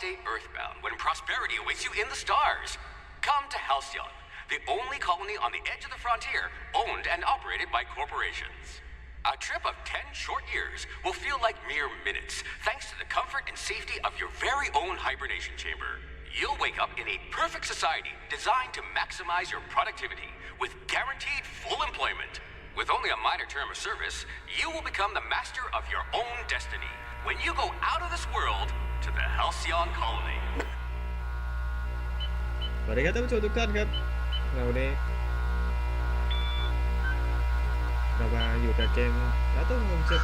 Stay earthbound when prosperity awaits you in the stars. Come to Halcyon, the only colony on the edge of the frontier, owned and operated by corporations. A trip of 10 short years will feel like mere minutes, thanks to the comfort and safety of your very own hibernation chamber. You'll wake up in a perfect society designed to maximize your productivity with guaranteed full employment. With only a minor term of service, you will become the master of your own destiny when you go out of this world to the Halcyon Colony. สวัสดีครับท่านผู้ชมทุกท่านครับเราวันนี้เรามาอยู่กับเกมแล้วต้องลงจุด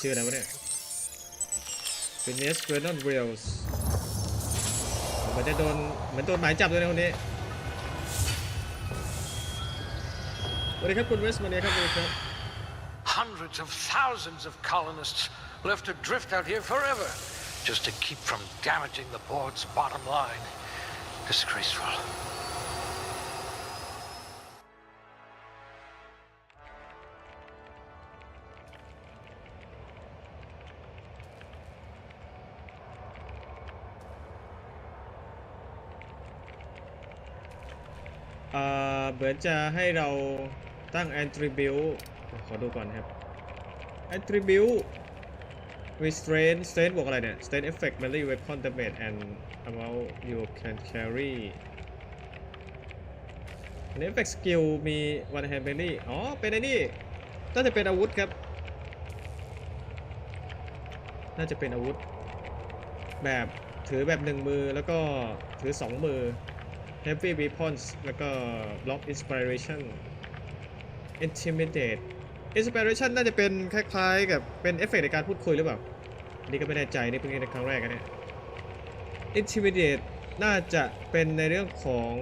ชื่ออะไรวะเนี่ย Finalizing Rails มันจะโดนเหมือนโดนหมายจับด้วยนะคนนี้สวัสดีครับคุณเวสมาเนี่ยครับสวัสดีครับ Hundreds of thousands of colonists left adrift out here forever just to keep from damaging the board's bottom line. Disgraceful.เหมือนจะให้เราตั้ง attribute ขอดูก่อนครับ attribute restraint strength บวกอะไรเนี่ย strength effect melee weapon damage and amount you can carry ใน effect skill มี one hand melee อ๋อเป็นไอ้นี่น่าจะเป็นอาวุธครับน่าจะเป็นอาวุธแบบถือแบบ1มือแล้วก็ถือ2มือHeavy Weapons แล้วก็ Block Inspiration Intimidate Inspiration น่าจะเป็นคล้ายๆกับเป็นเอฟเฟกต์ในการพูดคุยหรือเปล่านี่ก็ไม่แน่ใจนี่เพิ่งเห็นในครั้งแรกนะเนี่ย Intimidate น่าจะเป็นในเรื่องของ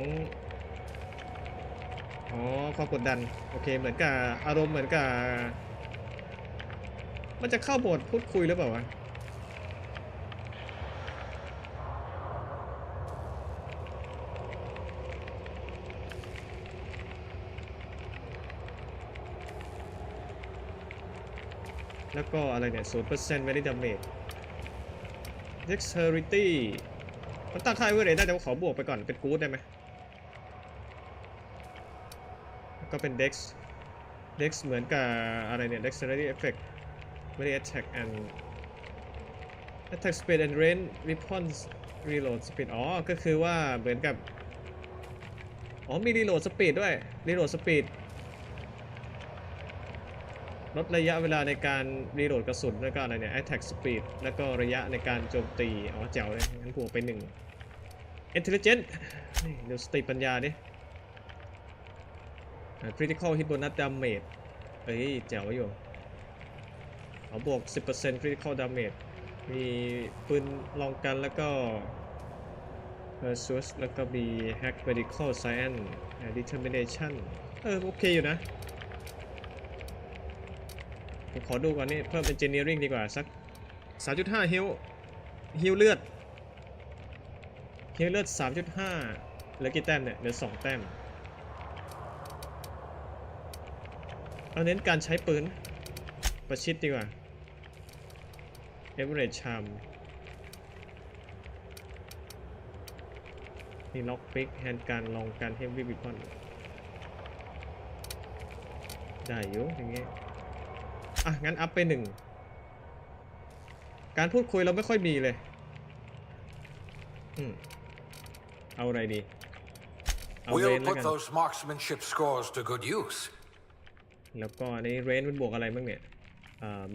ความกดดันโอเคเหมือนกับอารมณ์เหมือนกับมันจะเข้าโหมดพูดคุยหรือเปล่าวะแล้วก็อะไรเนี่ย 0% Melee Damage Dexterity มันตั้งค่าไว้เลยได้แต่ว่าขอบวกไปก่อนเป็นกู๊ดได้ไหมก็เป็น Dex เหมือนกับอะไรเนี่ย Dexterity Effect Melee Attack and Attack Speed and Range Weapons Reload Speed อ๋อก็คือว่าเหมือนกับมี Reload Speed ด้วย Reload Speedลดระยะเวลาในการรีโหลดกระสุนแล้วก็อะไรเนี่ย attack speed แล้วก็ระยะในการโจมตีแจ๋วเลยงั้นบวกไป1 intelligent นี่เดี๋ยวสติปัญญาดิ critical hit bonus damage เฮ้ยแจ๋วอยู่ บวก 10% critical damage มีปืนลองกันแล้วก็ Pursuit แล้วก็มี hack medical science determination โอเคอยู่นะผมขอดูก่อนนี่เพิ่ม engineering ดีกว่าสัก 3.5 heal เลือด 3.5 เหลือกี่แต้มเนี่ยเหลือ2แต้มเอาเน้นการใช้ปืนประชิดดีกว่า average charm นี่ล็อกปิกแฮนด์การลองการ heavy weapon ได้อยู่อย่างงี้งั้นอัพไป1การพูดคุยเราไม่ค่อยมีเลยเอาอะไรดีเอาเรน We'll แล้ว put กัน those marksmanship scores to good use. แล้วก็ในเรนมันบวกอะไรบ้างเนี่ย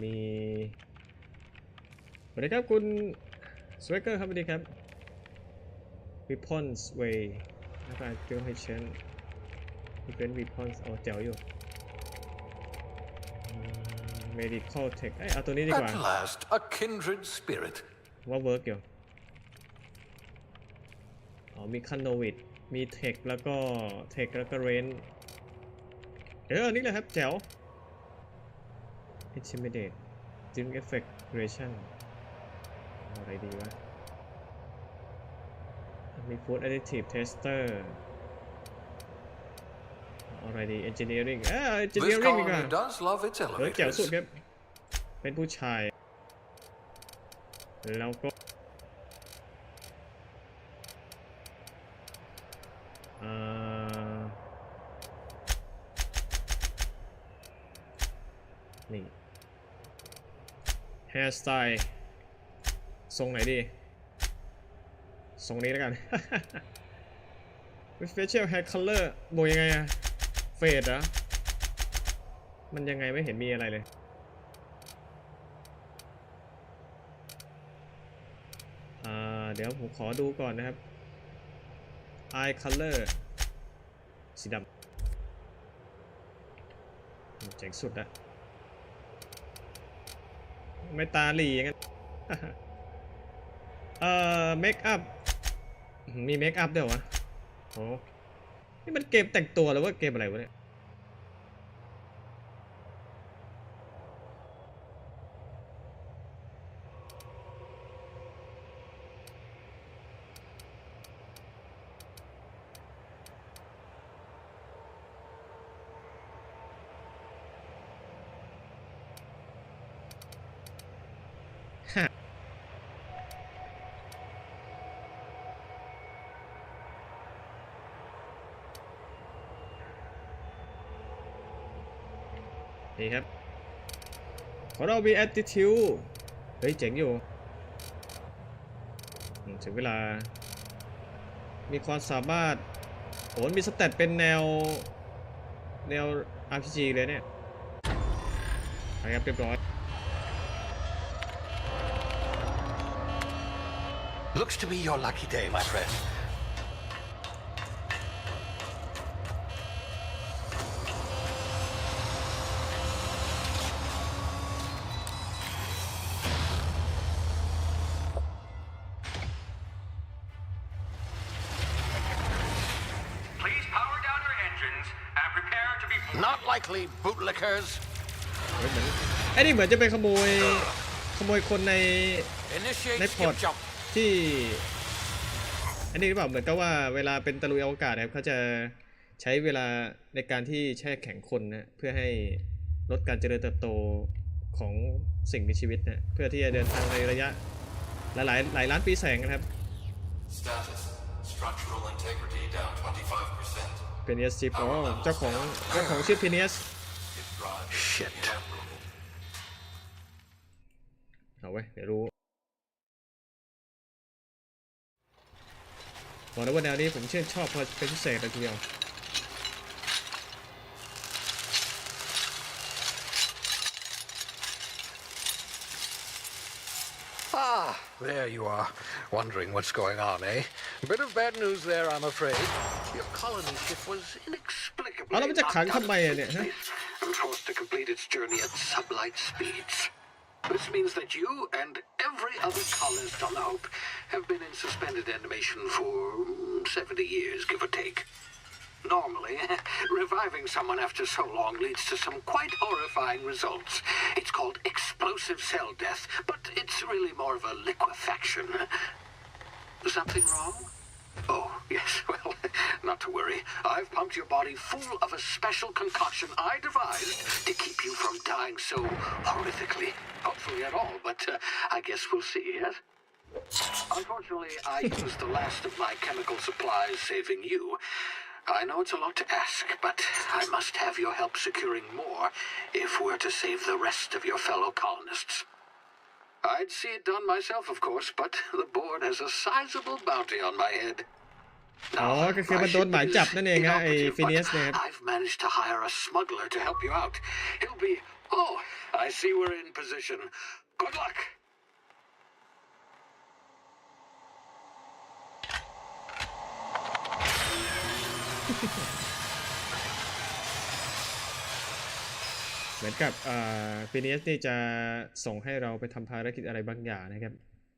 มีสวัสดีครับคุณสเวกเกอร์ครับสวัสดีครับ weapons way แล้วก็ accuracy defense weapons เอาแจ๋วอยู่ medical tech เอาตัวนี้ดีกว่า At last, a kindred spirit. ว่าเวิร์กอยู่มีคันโนวิดมีเทคแล้วก็เรนนี่แหละครับแจ๋ว intimidate dim effect duration อะไรดีวะมี food additive tester อะไรดี engineering engineering ดีกว่า does love its แจ๋วสุด elevators. ครับเป็นผู้ชายแล้วก็นี่ hair style ทรงไหนดีทรงนี้แล้วกัน facial hair color โบยังไงเฟดเหรอมันยังไงไม่เห็นมีอะไรเลยเดี๋ยวผมขอดูก่อนนะครับ eye color สีดำเจ๋งสุดอะไม่ตาหลีอย่างนั้น เมคอัพมีเมคอัพด้วยวะโอ้นี่มันเกมแต่งตัวหรือว่าเกมอะไรวะเนี่ยนี่ครับขอเรามี attitude เฮ้ยเจ๋งอยู่ถึงเวลามีความสามารถมีสเตตเป็นแนว RPG เลยเนี่ยนะครับเรียบร้อย Looks to be your lucky day, my friend. Not likely, bootlickers. ไอ้นี่เหมือนจะเป็นขโมยคนใน Initiate พอร์ต skip jump. ที่อันนี้หรือเปล่าเหมือนกับว่าเวลาเป็นตะลุยอวกาศนะครับเขาจะใช้เวลาในการที่แช่แข็งคนนะเพื่อให้ลดการเจริญเติบโตของสิ่งมีชีวิตนะเพื่อที่จะเดินทางในระยะหลายล้านปีแสงนะครับ Status structural integrity down 25%. เพเนียสชิปเจ้าของชื่อเพเนียส Shit. เอาไว้เดี๋ยวรู้บอกแล้วว่าแนวนี้ผมชื่นชอบเป็นพิเศษเลยทีเดียว There you are, wondering what's going on, eh? A bit of bad news there, I'm afraid. Your colony ship was inexplicably แล้วมันจะขังทำไมเนี่ยฮะ and forced to complete its journey at sublight speeds. This means that you and every other colonist on the Hope have been in suspended animation for 70 years, give or take. Normally, reviving someone after so long leads to some quite horrifying results. It's called explosive cell death, but it's really more of a liquefaction. Something wrong? Oh, yes, well, not to worry. I've pumped your body full of a special concoction I devised to keep you from dying so horrifically. Hopefully at all, but I guess we'll see, yes? Unfortunately, I used the last of my chemical supplies saving you. I know it's a lot to ask, but I must have your help securing more if we're to save the rest of your fellow colonists. I'd see it done myself, of course, but the board has a sizable bounty on my head. อ๋อก็คือมันโดนหมายจับนั่นเองฮะไอ้ฟินิเอสเนี่ย I've managed to hire a smuggler to help you out. He'll be... Oh, I see we're in position. Good luck. เหมือนกับฟินิเอสนี่จะส่งให้เราไปทำภารกิจอะไรบางอย่างนะครับ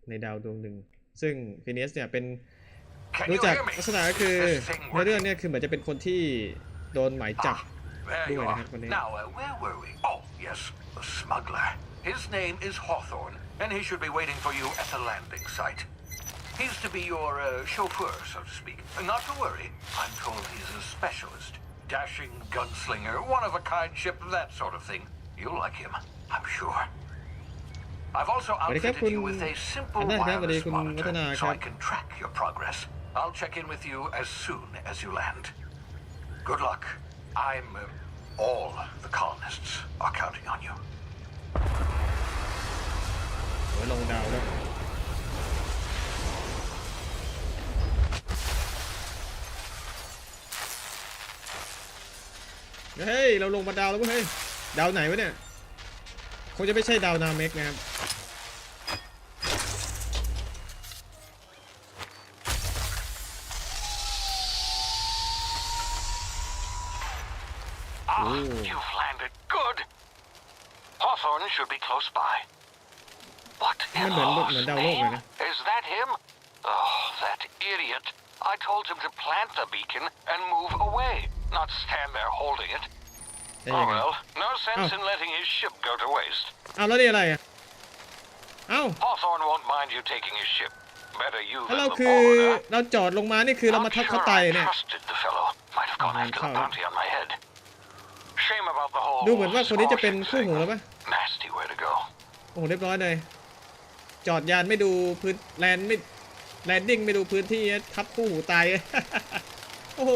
ในดาวดวงหนึ่งซึ่งฟินิเอสเนี่ยเป็นรู้จักลักษณะก็คือในเรื่องนี้คือเหมือนจะเป็นคนที่โดนหมายจับด้วยนะครับคนนี้ Now, where were we? Oh, yes, the smuggler. His name is Hawthorne, and he should be waiting for you at the landing site. He's to be your chauffeur, so to speak. Not to worry, I'm told he's a specialist. Dashing gunslinger, one-of-a-kind ship, that sort of thing. You'll like him, I'm sure. I've also outfitted you with a simple wireless monitor so I can track your progress. I'll check in with you as soon as you land. Good luck. All the colonists are counting on you. โอ้ยลงดาวแล้วเฮ้ยเราลงมาดาวแล้วเฮ้ยดาวไหนวะเนี่ยคงจะไม่ใช่ดาวนาเมกนะครับ You've landed good. Hawthorne should be close by. What in Lord's name? Is that him? Oh, that idiot. I told him to plant the beacon and move away, not stand there holding it. Oh well, no sense in letting his ship go to waste. อ้าวแล้วนี่อะไรอ่ะอ้าว Hawthorne won't mind you taking his ship. Better you than เรา the คือ board. เราจอดลงมานี่คือเรามาทับเขาตายเนี่ย Trusted the fellow. Might have gone after the bounty on my head. Shame about the whole ดูเหมือนว่าคนนี้จะเป็นคู่หูแล้วปะ Nasty way to go. โอ้โหเรียบร้อยเลยจอดยานไม่ดูพื้นแลนดิ้งไม่ดูพื้นที่ทับคู่หูตาย โอ้โห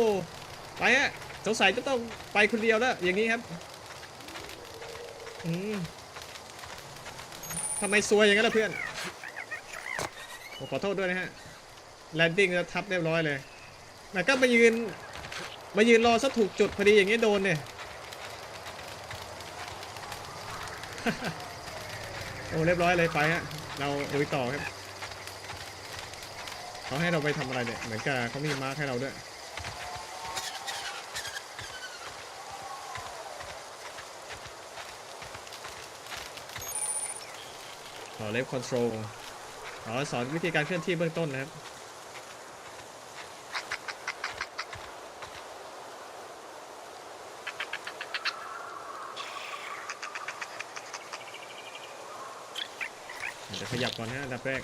ไปฮะสงสัยจะต้องไปคนเดียวแล้วอย่างนี้ครับทำไมซวยอย่างนั้นล่ะเพื่อนผมขอโทษด้วยนะฮะแลนดิ้งแล้วทับเรียบร้อยเลยแต่ก็มายืนรอซะถูกจุดพอดีอย่างนี้โดนเนี่ย โอ้เรียบร้อยเลยไปฮะเราลุยต่อครับเขาให้เราไปทำอะไรเนี่ยเหมือนกับเขามีมาร์คให้เราด้วยเลฟคอนโทรลสอนวิธีการเคลื่อนที่เบื้องต้นนะครับจะขยับก่อนนะอันดับแรก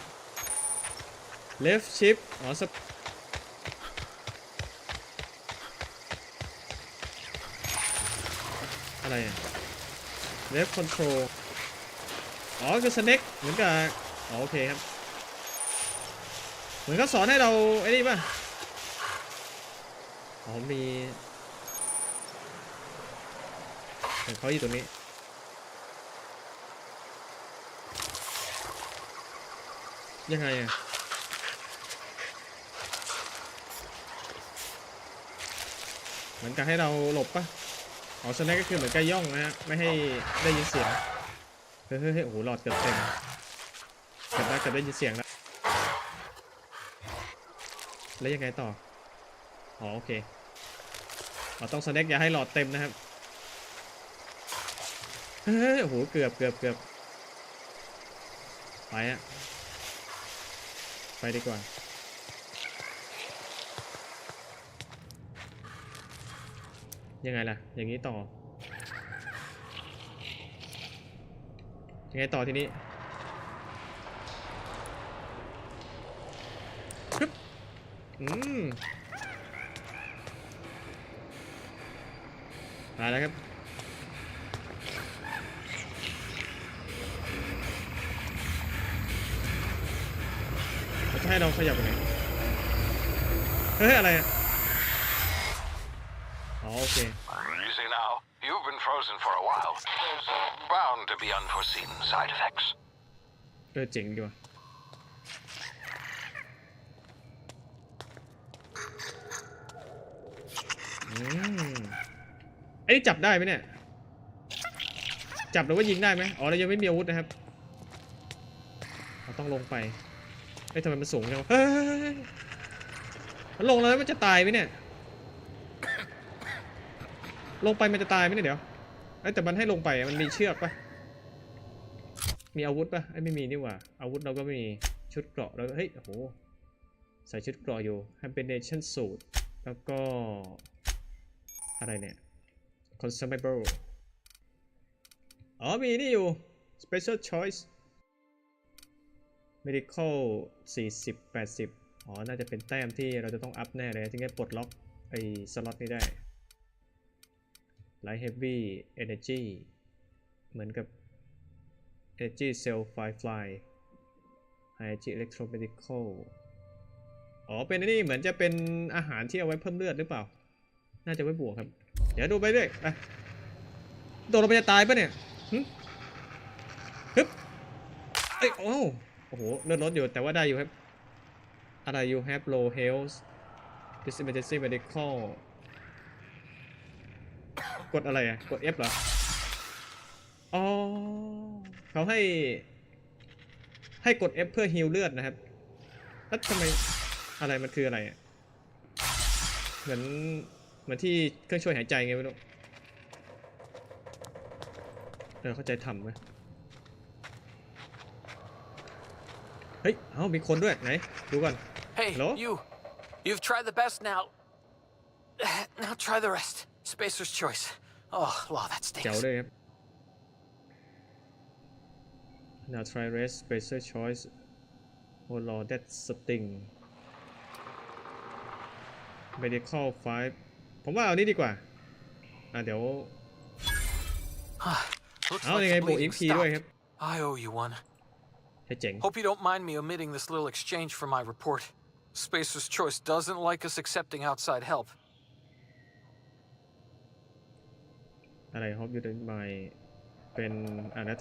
left shift อะไรอ่ะ left control คือ snake เหมือนกับโอเคครับเหมือนเขาสอนให้เราไอ้นี่ป่ะมีเขาอยู่ตรงนี้ยังไงอ่ะเหมือนกับให้เราหลบป่ะสแน็คก็คือเหมือนกับย่องนะฮะไม่ให้ได้ยินเสียงเฮ้ยโอ้โหหลอดเกือบเต็มเกือบได้ยินเสียงแล้วยังไงต่อโอเคเราต้องสแน็คอย่าให้หลอดเต็มนะครับเฮ้ยโอ้โหเกือบ ไปฮะไปดีกว่ายังไงล่ะอย่างนี้ต่อยังไงต่อทีนี้มาแล้วครับเขาจะให้เราขยับยังไงเฮ้ยอะไรอ่ะอ๋อโอเค Easy now. You've been frozen for a while. There's bound to be unforeseen side effects. เจ๋งดีว่ะไอ้นี่จับได้ไหมเนี่ยจับหรือว่ายิงได้ไหมอ๋อเรายังไม่มีอาวุธนะครับเราต้องลงไปเฮ้ยทำไมมันสูงจังเฮ้ยมันลงแล้วมันจะตายไหมเนี่ยลงไปมันจะตายไหมเนี่ยเดี๋ยวแต่มันให้ลงไปมันมีเชือกปะมีอาวุธปะไม่มีนี่หว่าอาวุธเราก็ไม่มีชุดเกราะแล้วเฮ้ยโอ้โหใส่ชุดเกราะอยู่ combination suit แล้วก็อะไรเนี่ย consumable อ๋อมีนี่อยู่ special choice medical 40 80อ๋อน่าจะเป็นแต้มที่เราจะต้องอัพแน่เลยถึงจะปลดล็อกไอ้สล็อตนี้ได้ light heavy energy เหมือนกับ energy cell fly high energy electromedical อ๋อเป็นนี่เหมือนจะเป็นอาหารที่เอาไว้เพิ่มเลือดหรือเปล่าน่าจะไว้บวกครับเดี๋ยวดูไปด้วยไปโดนเราไปจะตายปะเนี่ยฮึบเอ้ยโอ้โหเลือดลดอยู่แต่ว่าได้อยู่ครับอะไร you have low health this emergency medical กดอะไรอ่ะกด F เหรออ๋อเขาให้กด F เพื่อฮีลเลือดนะครับแล้วทำไมอะไรมันคืออะไรอ่ะเหมือนที่เครื่องช่วยหายใจไงไม่รู้เข้าใจทำไหมเฮ้ยมีคนด้วยไหนดูก่อน Hey, you've tried the best now. Now try the rest. Spacer's choice. Oh, wow, that เจ๋ว stinks. เลยครับ Now try rest spacer choice Oh lord that sting medical 5ผมว่าเอานี้ดีกว่าเดี๋ยว Looks เอา like ยังไง the บวก bleeding XP ด้วยครับ stopped. I owe you one. ให้เจ๋ง Hope you don't mind me omitting this little exchange from my report. Spacer's choice doesn't like us accepting outside help. อะไร Hope you don't mind เป็น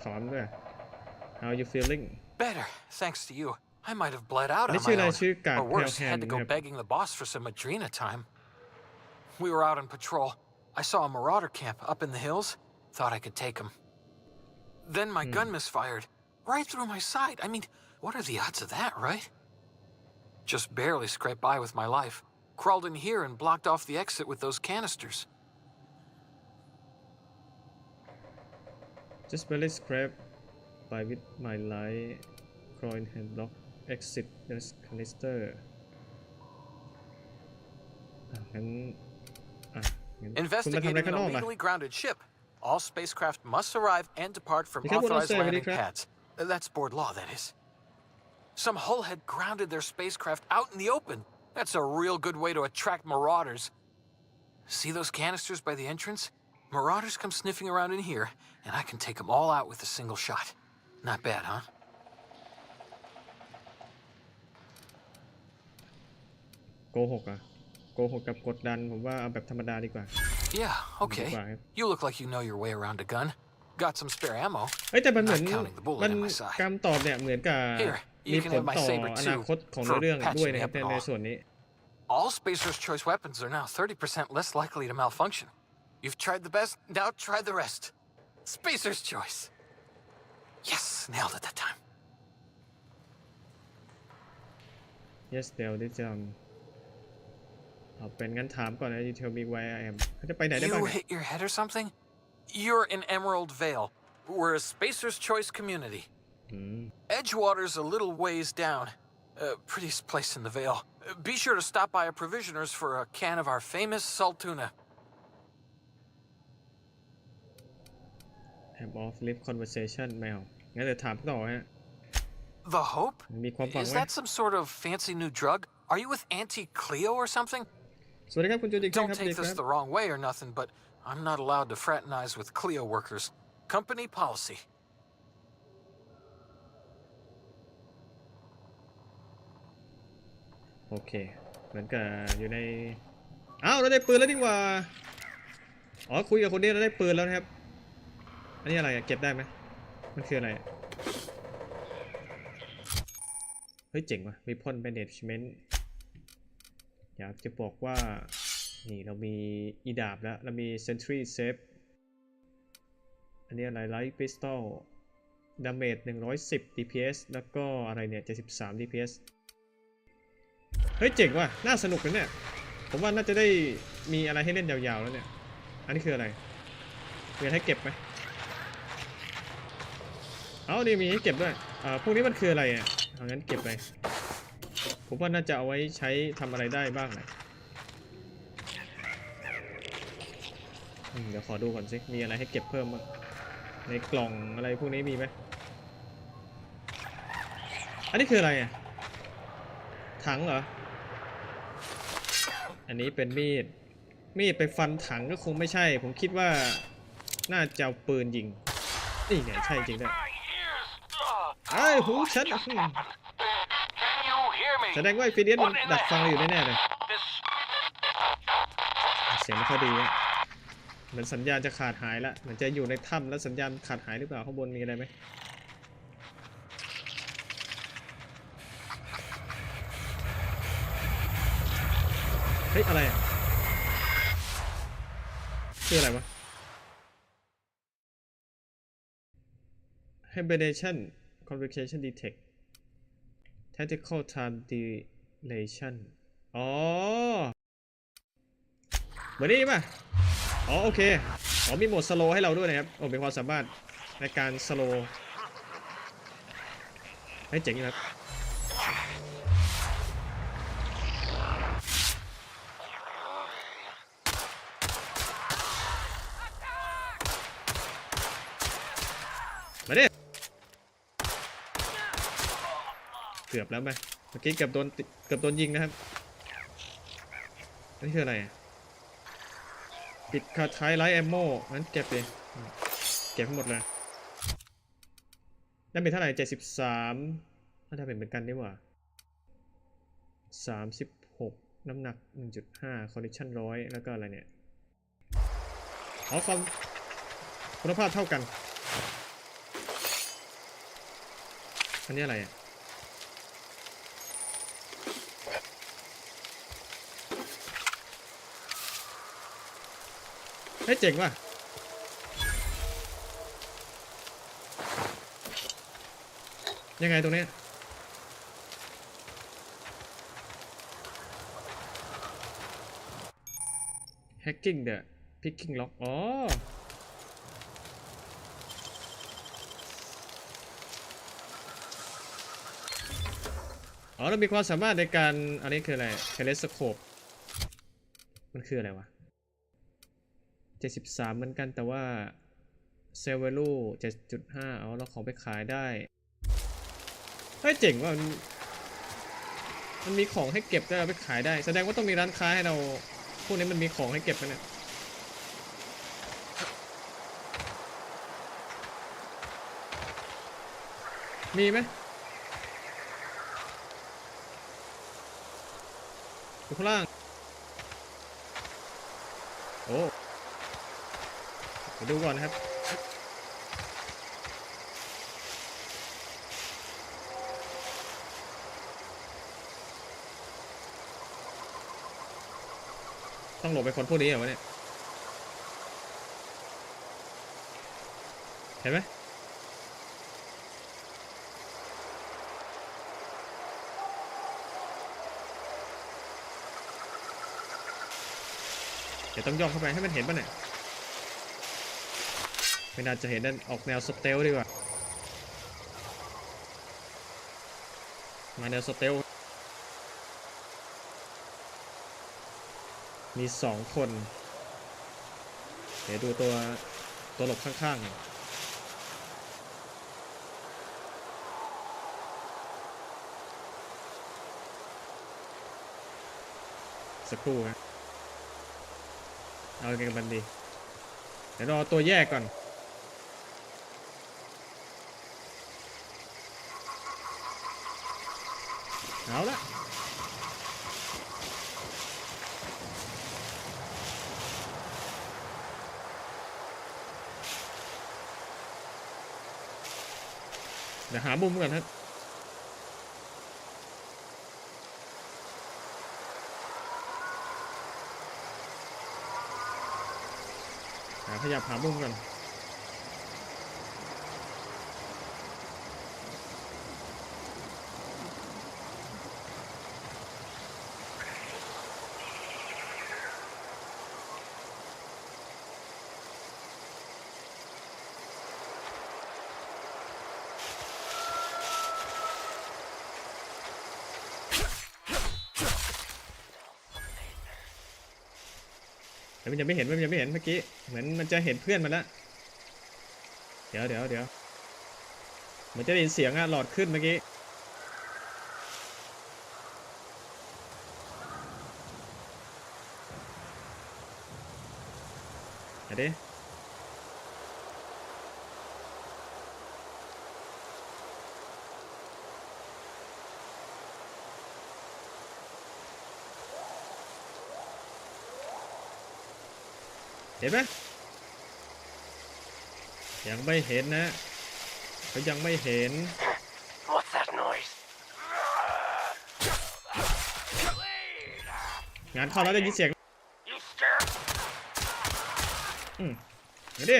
ถอนด้วย How you feeling Better, thanks to you. I might have bled out อัน on นี้ชื่อ my อะไร own. ชื่อการ Or worse, แพลว had to go ครับ begging the boss for some Adrena time. We were out on patrol. I saw a marauder camp up in the hills. Thought I could take him. Then my gun misfired. Right through my side. I mean, what are the odds of that, right? Just barely scraped by with my life. Crawled in here and blocked off the exit with those canisters. Just barely scrape by with my light coin hand block exit this canister งั้นคุณมาทำอะไร Investigating ข้าง an นอกล่ะ illegally grounded ship. All spacecraft must arrive and depart from You can't authorized say landing anything. pads. That's board law, that is. Some hull had grounded their spacecraft out in the open. That's a real good way to attract marauders. See those canisters by the entrance? Marauders come sniffing around in here, and I can take them all out with a single shot. Not bad, huh? โกหกกับกดดันผมว่าเอาแบบธรรมดาดีกว่า Yeah, okay. You look like you know your way around a gun. Got some spare ammo. แต่มันเหมือน Not counting the bullet มัน in my side. การตอบเนี่ยเหมือนกับ Here, มี you ผ can ล have my ต่อ saber อ too นาคตของ for เรื่องด้วย patching นะ me ครับ up and ใน all. ส่วนนี้ All Spacer's Choice weapons are now 30% less likely to malfunction. You've tried the best, now try the rest. Spacer's Choice. Yes, nailed it that time. Yes เดี๋ยวได้จำเอาเป็นงั้นถามก่อนนะ You tell me where I am เขาจะไปไหนได้บ้าง You เนี่ย hit your head or something? You're in Emerald Vale. We're a Spacer's Choice community. Edgewater's a little ways down. Prettiest place in the Vale. Be sure to stop by a provisioner's for a can of our famous salt tuna. Have off live conversation แมวงั้นเดี๋ยวถามต่อฮะ The Hope? มีความหวัง Is ไหม that some sort of fancy new drug? Are you with Auntie Cleo or something? สวัสดีครับคุณจูดิครับ Don't take this the wrong way or nothing, but I'm not allowed to fraternize with Cleo workers. Company policy. โอเคเหมือนกับอยู่ในอ้าวเราได้ปืนแล้วดีกว่าอ๋อคุยกับคนนี้เราได้ปืนแล้วนะครับอันนี้อะไรอะเก็บได้ไหมมันคืออะไรเฮ้ยเจ๋งว่ะ Weapon Management อยากจะบอกว่านี่เรามีอีดาบแล้วเรามี Sentry Safe อันนี้อะไร Light Pistol Damage 110 DPS แล้วก็อะไรเนี่ย73 DPS เฮ้ยเจ๋งว่ะน่าสนุกเลยเนี่ยผมว่าน่าจะได้มีอะไรให้เล่นยาวๆแล้วเนี่ยอันนี้คืออะไรมีอะไรให้เก็บไหมเอานี่มีให้เก็บด้วยพวกนี้มันคืออะไรอ่ะเอางั้นเก็บไปผมว่าน่าจะเอาไว้ใช้ทำอะไรได้บ้างนะเดี๋ยวขอดูก่อนสิมีอะไรให้เก็บเพิ่มบ้างในกล่องอะไรพวกนี้มีไหมอันนี้คืออะไรอ่ะถังเหรออันนี้เป็นมีดไปฟันถังก็คงไม่ใช่ผมคิดว่าน่าจะเอาปืนยิงนี่ไงใช่จริงด้วยไอ้หูฉันแสดงว่าไอ้ฟีเดียนมันดักฟังเราอยู่แน่ๆเลยเสียงไม่ค่อยดีเหมือนสัญญาณจะขาดหายแล้วเหมือนจะอยู่ในถ้ำแล้วสัญญาณขาดหายหรือเปล่าข้างบนมีอะไรไหมเฮ้ยอะไรคืออะไรวะ hibernation convocation detect tactical time dilation อ๋อเหมือนนี้ป่ะอ๋อโอเคอ๋อมีโหมดสโลให้เราด้วยนะครับโอ้เป็นความสามารถในการสโลให้เจ๋งอยู่ครับมาดิเกือบแล้วไหมเมื่อกี้เกือบโดนยิงนะครับนี่คืออะไรปิดคาท้ายไลท์แอมโม่งั้นเก็บเลยเก็บให้หมดเลยนั่นเป็นเท่าไหร่73น่าจะเป็นเหมือนกันดีกว่า36น้ำหนัก 1.5 condition 100แล้วก็อะไรเนี่ยอ๋อความคุณภาพเท่ากันอันนี้อะไรอ่ะเฮ้ยเจ๋งว่ะยังไงตรงนี้hacking the picking lock อ๋อเรามีความสามารถในการอันนี้คืออะไร telescope มันคืออะไรวะ73เหมือนกันแต่ว่า sell value 7.5 เราของไปขายได้เฮ้ยเจ๋งว่ามันมีของให้เก็บได้เอาไปขายได้แสดงว่าต้องมีร้านค้าให้เราพวกนี้มันมีของให้เก็บกันเนี่ยมีไหมอยู่ข้างล่างโอ้ไปดูก่อนนะครับต้องหลบไปคนพวกนี้เหรอวะเนี่ยเห็นไหมเดี๋ยวต้องย่องเข้าไปให้มันเห็นป่ะเนี่ยไม่น่าจะเห็นนั่นออกแนวสเตลดีกว่า มาแนวสเตลมี2 คนเดี๋ยวดูตัวหลบข้างๆสักครู่ครับเอาไงกันดีเดี๋ยวรอตัวแยกก่อนเอาละเดี๋ยวหามุมก่อนครับขยับหามุมก่อนแต่มันยังไม่เห็นเมื่อกี้เหมือนมันจะเห็นเพื่อนมันแล้วเดี๋ยวเหมือนจะได้ยินเสียงอะหลอดขึ้นเมื่อกี้เดี๋ยวดิเห็นไหมยังไม่เห็นนะเขายังไม่เห็น What's that noise? งานเข้าแล้วได้ยินเสียง You scared? เดี๋ยวดิ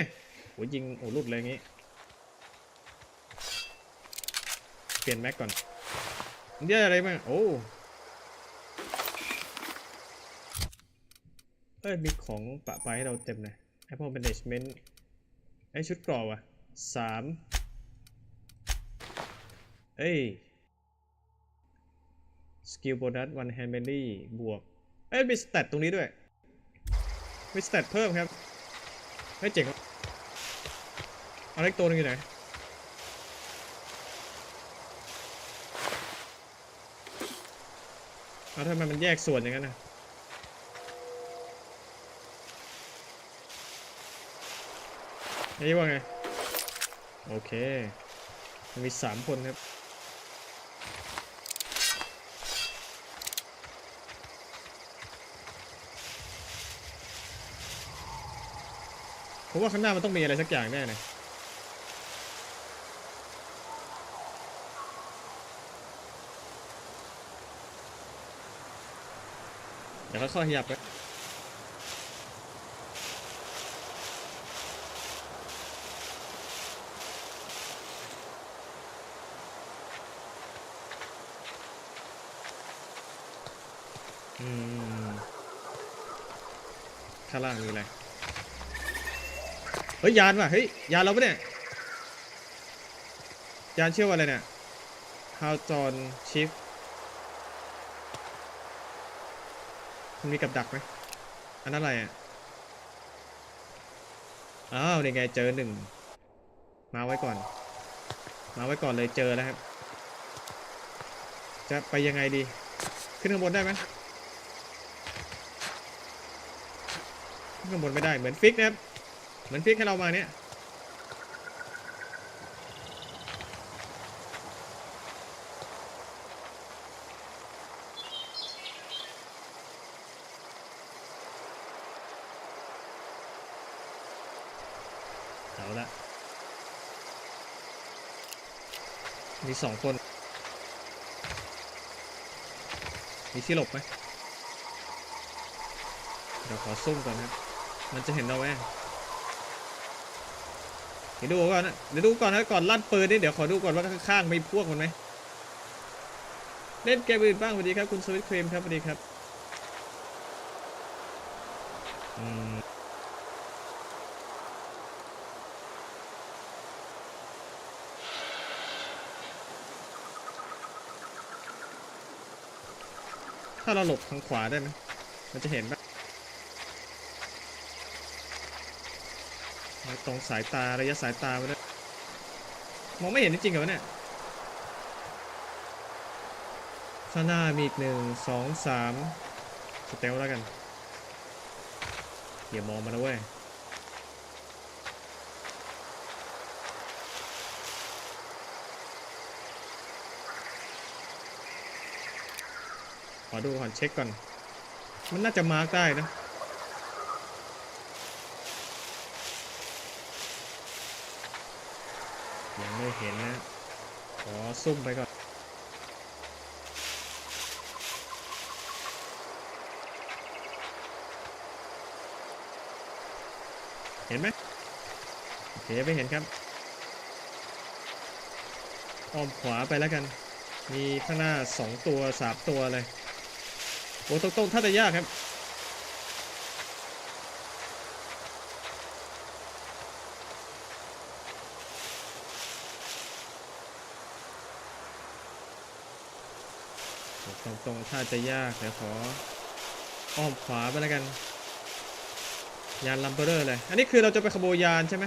โอ้ยิงโอ้รุดเลยงี้เปลี่ยนแม็กก่อนมันได้อะไรบ้างโอ้มีของปะไปให้เราเต็มเลย Apple Management ไอชุดกรอบอ่ะ3สกิลโบนัส1 hand melee บวกมีสแตทตรงนี้ด้วยมีสแตทเพิ่มครับเจ๋งเอาเล็กตัวนึงอยู่ไหนเอาทำไมมันแยกส่วนอย่างนั้นนะนี่ว่าไงโอเคมี3 คนครับผมว่าข้างหน้ามันต้องมีอะไรสักอย่างแน่เลยเดี๋ยวเขาเข้าขยับไปข้างล่างมีอะไรเฮ้ยยานว่ะเฮ้ยยานเราปะเนี่ยยานเชื่อว่าอะไรเนี่ย How John Chief มันมีกับดักไหมอันนั้นอะไรอ่ะอ้าวนี่ไงเจอ1มาไว้ก่อนเลยเจอแล้วครับจะไปยังไงดีขึ้นข้างบนได้ไหมขึ้นข้างบนไม่ได้เหมือนฟิกนะครับเหมือนฟิกให้เรามาเนี่ยเอาละมี2 คนมีที่หลบไหมเดี๋ยวขอซุ่มก่อนครับมันจะเห็นเราไหมเดี๋ยวดูก่อนนะก่อนลั่นปืนนี่เดี๋ยวขอดูก่อนว่าข้างๆมีพวกมันไหมเล่นเกมอื่นบ้างสวัสดีครับคุณสวิตครีมครับสวัสดีครับ ถ้าเราหลบทางขวาได้ไหมมันจะเห็นปะตรงสายตาระยะสายตาไปด้วยมองไม่เห็นจริงๆเหรอเนี่ยข้างหน้ามีอีก1 2 3สเตลแล้วกันอย่ามองมานะเว้ยขอดูก่อนเช็คก่อนมันน่าจะมาร์กได้นะยังไม่เห็นนะขอซุ่มไปก่อนเห็นไหมโอเคไม่เห็นครับอ้อมขวาไปแล้วกันมีข้างหน้า2 ตัว3 ตัวเลยโอ้ตรงๆถ้าจะยากครับตรงๆถ้าจะยากเดี๋ยวขออ้อมขวาไปแล้วกันยานลัมเบอร์เลยอันนี้คือเราจะไปขโมยยานใช่ไหม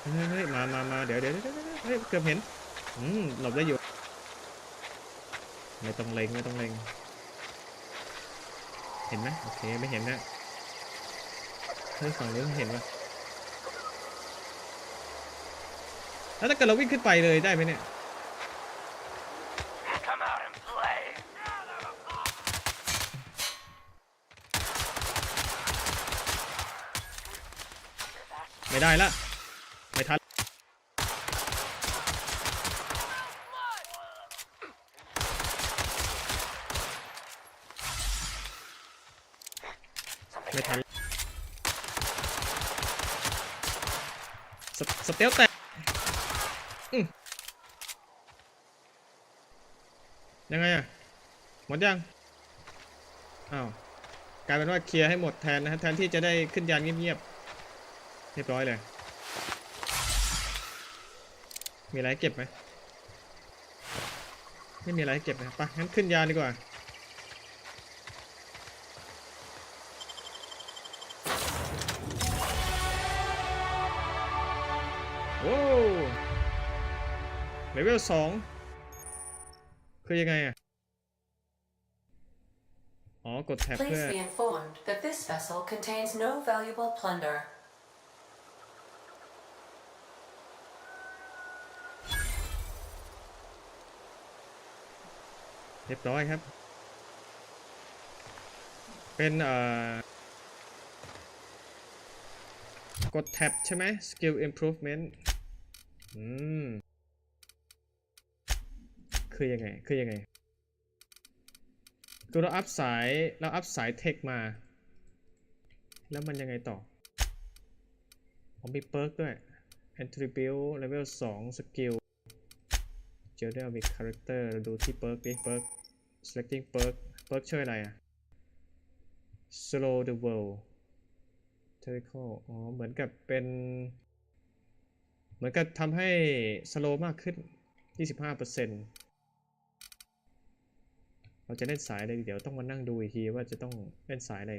เฮ้ยมาเดี๋ยวเฮ้ยเกือบเห็นหลบได้อยู่ไม่ต้องเล็งเห็นไหมโอเคไม่เห็นนะเฮ้ยฝั่งนี้เห็นปะแล้วถ้าเกิดเราวิ่งขึ้นไปเลยได้ไหมเนี่ยไม่ได้ละไม่ทันไม่ทันสเตลแตกยังไงอะหมดยังอ้าวกลายเป็นว่าเคลียร์ให้หมดแทนนะฮะแทนที่จะได้ขึ้นยานเงียบๆเรียบร้อยเลยมีอะไรเก็บไหมไม่มีอะไรเก็บนะไปงั้นขึ้นยานดีกว่าโอ้เลเวล2คือยังไงอ่ะอ๋อกดแท็บเพื่อ Please be informed that this vessel contains no valuable plunder. เรียบร้อยครับเป็นกดแท็บใช่ไหม Skill Improvement คือยังไงคือเราอัพสายเทคมาแล้วมันยังไงต่อมีเปิร์กด้วย Attribute Level 2 Skill Geothermal มี Character ดูที่เปิร์กดิเปิร์ก Selecting เปิร์กช่วยอะไรอ่ะ Slow the World Technical เหมือนกับทำให้ slow มากขึ้น 25%เราจะเล่นสายอะไรเดี๋ยวต้องมานั่งดูอีกทีว่าจะต้องเล่นสายอะไร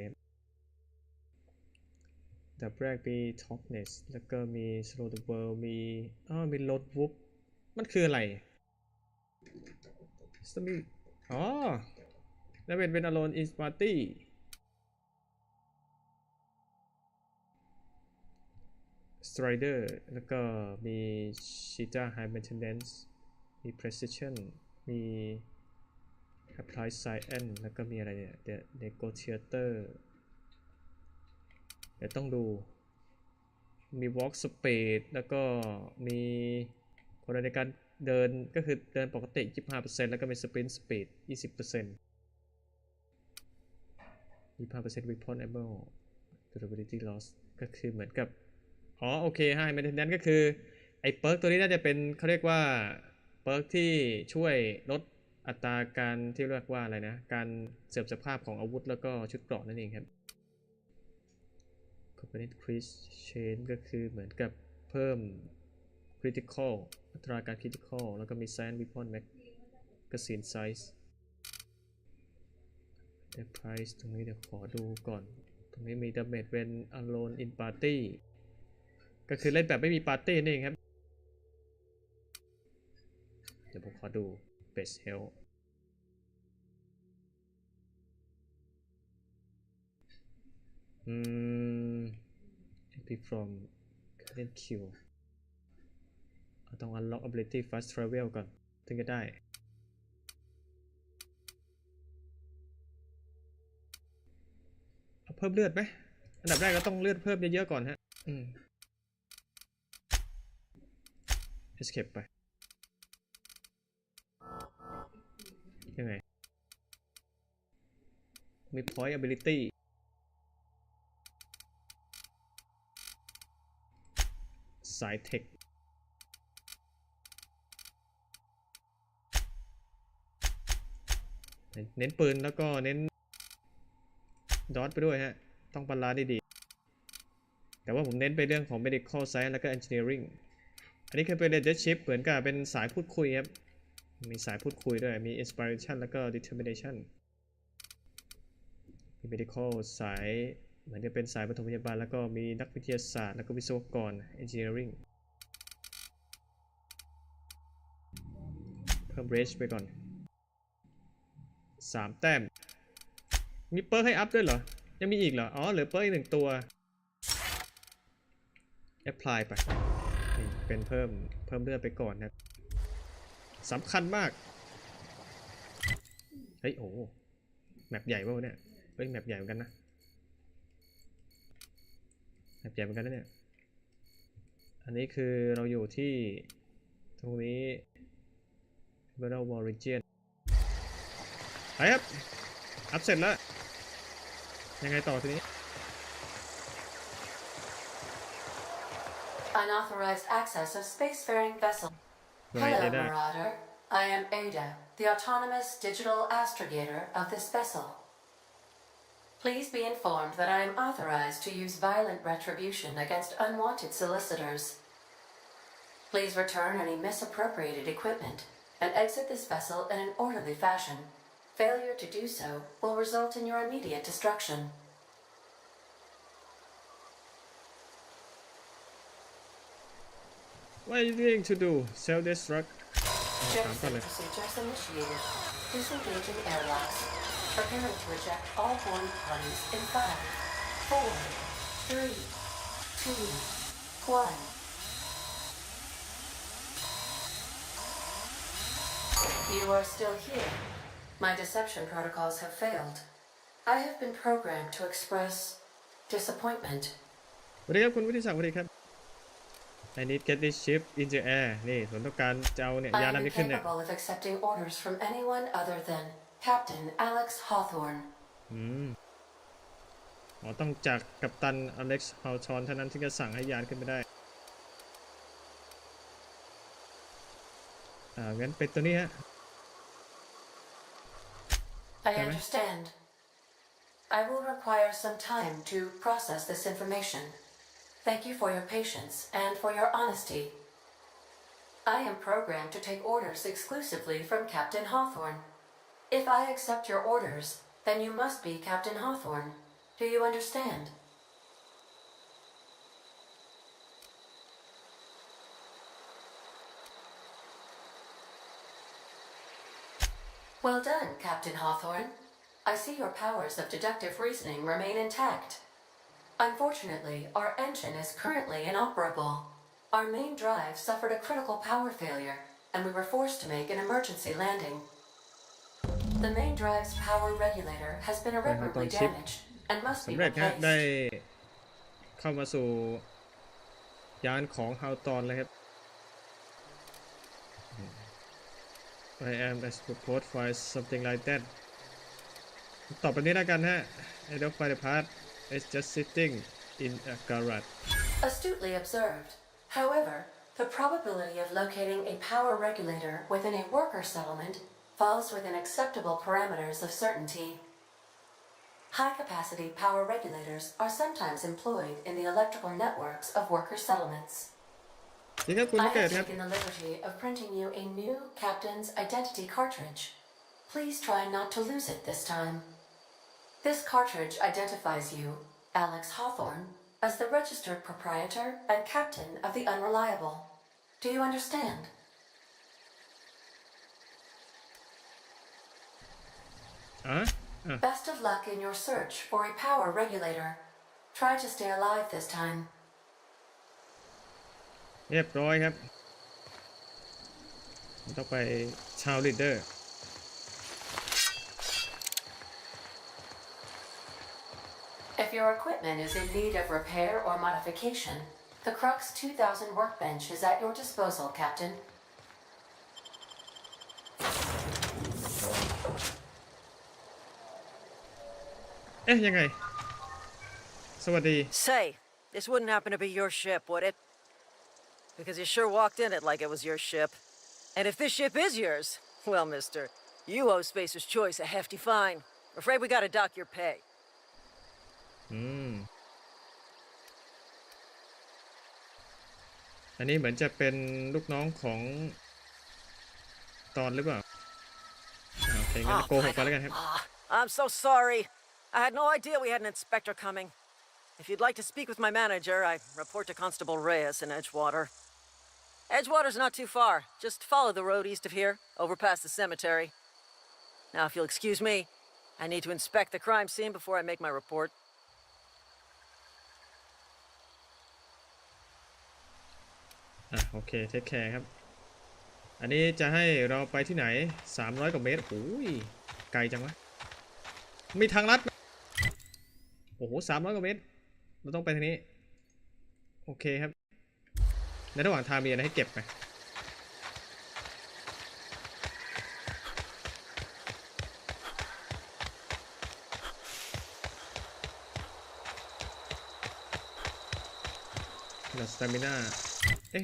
ดับแรกมี Toughness แล้วก็มี Slow the World มีLoad Whoop มันคืออะไรแล้วเป็น Alone in Party Strider แล้วก็มี Cheetah High Maintenance มี Precision มี Apply Science แล้วก็มีอะไรเนี่ย Negotiator เดี๋ยวต้องดูมี Walk Speed แล้วก็มีคนในการเดินก็คือเดินปกติ 25% แล้วก็มี Sprint Speed 20% 25% Weapon Able Durability Loss ก็คือเหมือนกับโอเค High Maintenance ก็คือไอ้เปิร์กตัวนี้น่าจะเป็นเขาเรียกว่าเปิร์กที่ช่วยลดอัตราการที่เรียกว่าอะไรนะการเสื่อมสภาพของอาวุธแล้วก็ชุดเกราะนั่นเองครับ Component Increase Change ก็คือเหมือนกับเพิ่ม Critical อัตราการ Critical แล้วก็มี Sand Weapon Magazine Size The price ตรงนี้เดี๋ยวขอดูก่อนตรงนี้มี damage when alone in party ก็คือเล่นแบบไม่มีปาร์ตี้นี่เองครับเดี๋ยวผมขอดู best health AP from current queue ต้อง unlock ability fast travel ก่อนถึงจะได้เพิ่มเลือดไหมอันดับแรกก็ต้องเลือดเพิ่มเยอะๆก่อนฮะescape ไปยังไงมี point ability สายเทคเน้นปืนแล้วก็เน้นดอทไปด้วยฮะต้องบาลานซ์ดีๆแต่ว่าผมเน้นไปเรื่องของ medical science แล้วก็ engineering อันนี้คือเป็น leadership เหมือนกับเป็นสายพูดคุยครับมีสายพูดคุยด้วยมี inspiration แล้วก็ determination มี medical สายเหมือนจะเป็นสายปฐมพยาบาลแล้วก็มีนักวิทยาศาสตร์แล้วก็วิศวกร engineering เพิ่ม range ไปก่อน3 แต้มมีเปิร์กให้อัพด้วยเหรอยังมีอีกเหรออ๋อเหลือเปิร์กอีก1 ตัว apply ไปเป็นเพิ่มเลือดไปก่อนนะสำคัญมากเฮ้ยโอ้แมปใหญ่ป่ะเนี่ยเฮ้ยแมปใหญ่เหมือนกันนะแมปใหญ่เหมือนกันนะเนี่ยอันนี้คือเราอยู่ที่ตรงนี้ Vale region ไปครับอัพเสร็จแล้วยังไงต่อทีนี้ Unauthorized access of spacefaring vessel. Right, Hello, Ada. Marauder. I am Ada, the autonomous digital astrogator of this vessel. Please be informed that I am authorized to use violent retribution against unwanted solicitors. Please return any misappropriated equipment and exit this vessel in an orderly fashion. Failure to do so will result in your immediate destruction. What are you going to do? Self-destruct? Jettison procedures initiated. Disengaging airlocks. Preparing to eject all horned parties in 5, 4, 3, 2, 1. You are still here. My deception protocols have failed. I have been programmed to express disappointment. สวัสดีครับคุณวิทิศักดิ์สวัสดีครับ I need get this ship in the air นี่ผมต้องการจะเอาเนี่ย I ยาน am ลำนี้ขึ้นเนี่ย incapable of accepting orders from anyone other than Captain Alex Hawthorne. ต้องจากกัปตันอเล็กซ์ฮาวทอนเท่านั้นที่จะสั่งให้ยานขึ้นไปได้งั้นเป็นตัวนี้ฮะ I understand. I will require some time to process this information. Thank you for your patience and for your honesty. I am programmed to take orders exclusively from Captain Hawthorne. If I accept your orders, then you must be Captain Hawthorne. Do you understand? Well done, Captain Hawthorne. I see your powers of deductive reasoning remain intact. Unfortunately, our engine is currently inoperable. Our main drive suffered a critical power failure, and we were forced to make an emergency landing. The main drive's power regulator has been irreparably damaged and must be สำเร็จฮะ ได้ replaced. เข้ามาสู่ยานของฮาวตอนเลยครับ I am a support file something like that ตอบแบบนี้แล้วกันฮะ I don't find the part it's just sitting in a garage Astutely observed. However, the probability of locating a power regulator within a worker settlement falls within acceptable parameters of certainty. High-capacity power regulators are sometimes employed in the electrical networks of worker settlements. นี่ครับคุณ I เกิด have ครับ taken the liberty of printing you a new captain's identity cartridge. Please try not to lose it this time. This cartridge identifies you, Alex Hawthorne, as the registered proprietor and captain of the Unreliable. Do you understand? อ่ะ Best of luck in your search for a power regulator. Try to stay alive this time. เรียบร้อยครับต้องไปชาวลีดเดอร์ If your equipment is in need of repair or modification, the Crux 2000 workbench is at your disposal, Captain. เอ๊ะยังไงสวัสดี Say, this wouldn't happen to be your ship, would it? Because you sure walked in it like it was your ship. And if this ship is yours, well, mister, you owe Spacer's Choice a hefty fine. Afraid we gotta dock your pay. อันนี้เหมือนจะเป็นลูกน้องของตอนหรือเปล่าโอเคงั้นโกหกไปแล้วกันครับ I'm so sorry. I had no idea we had an inspector coming. If you'd like to speak with my manager, I report to Constable Reyes in Edgewater. Edgewater's not too far. Just follow the road east of here, over past the cemetery. Now, if you'll excuse me, I need to inspect the crime scene before I make my report. โอเคเทคแคร์ครับอันนี้จะให้เราไปที่ไหน300กว่าเมตรโอ้ยไกลจังวะมีทางลัดโอ้โห300กว่าเมตรเราต้องไปทางนี้โอเคครับในระหว่างทางมีอะไรให้เก็บไหมสตามิน่า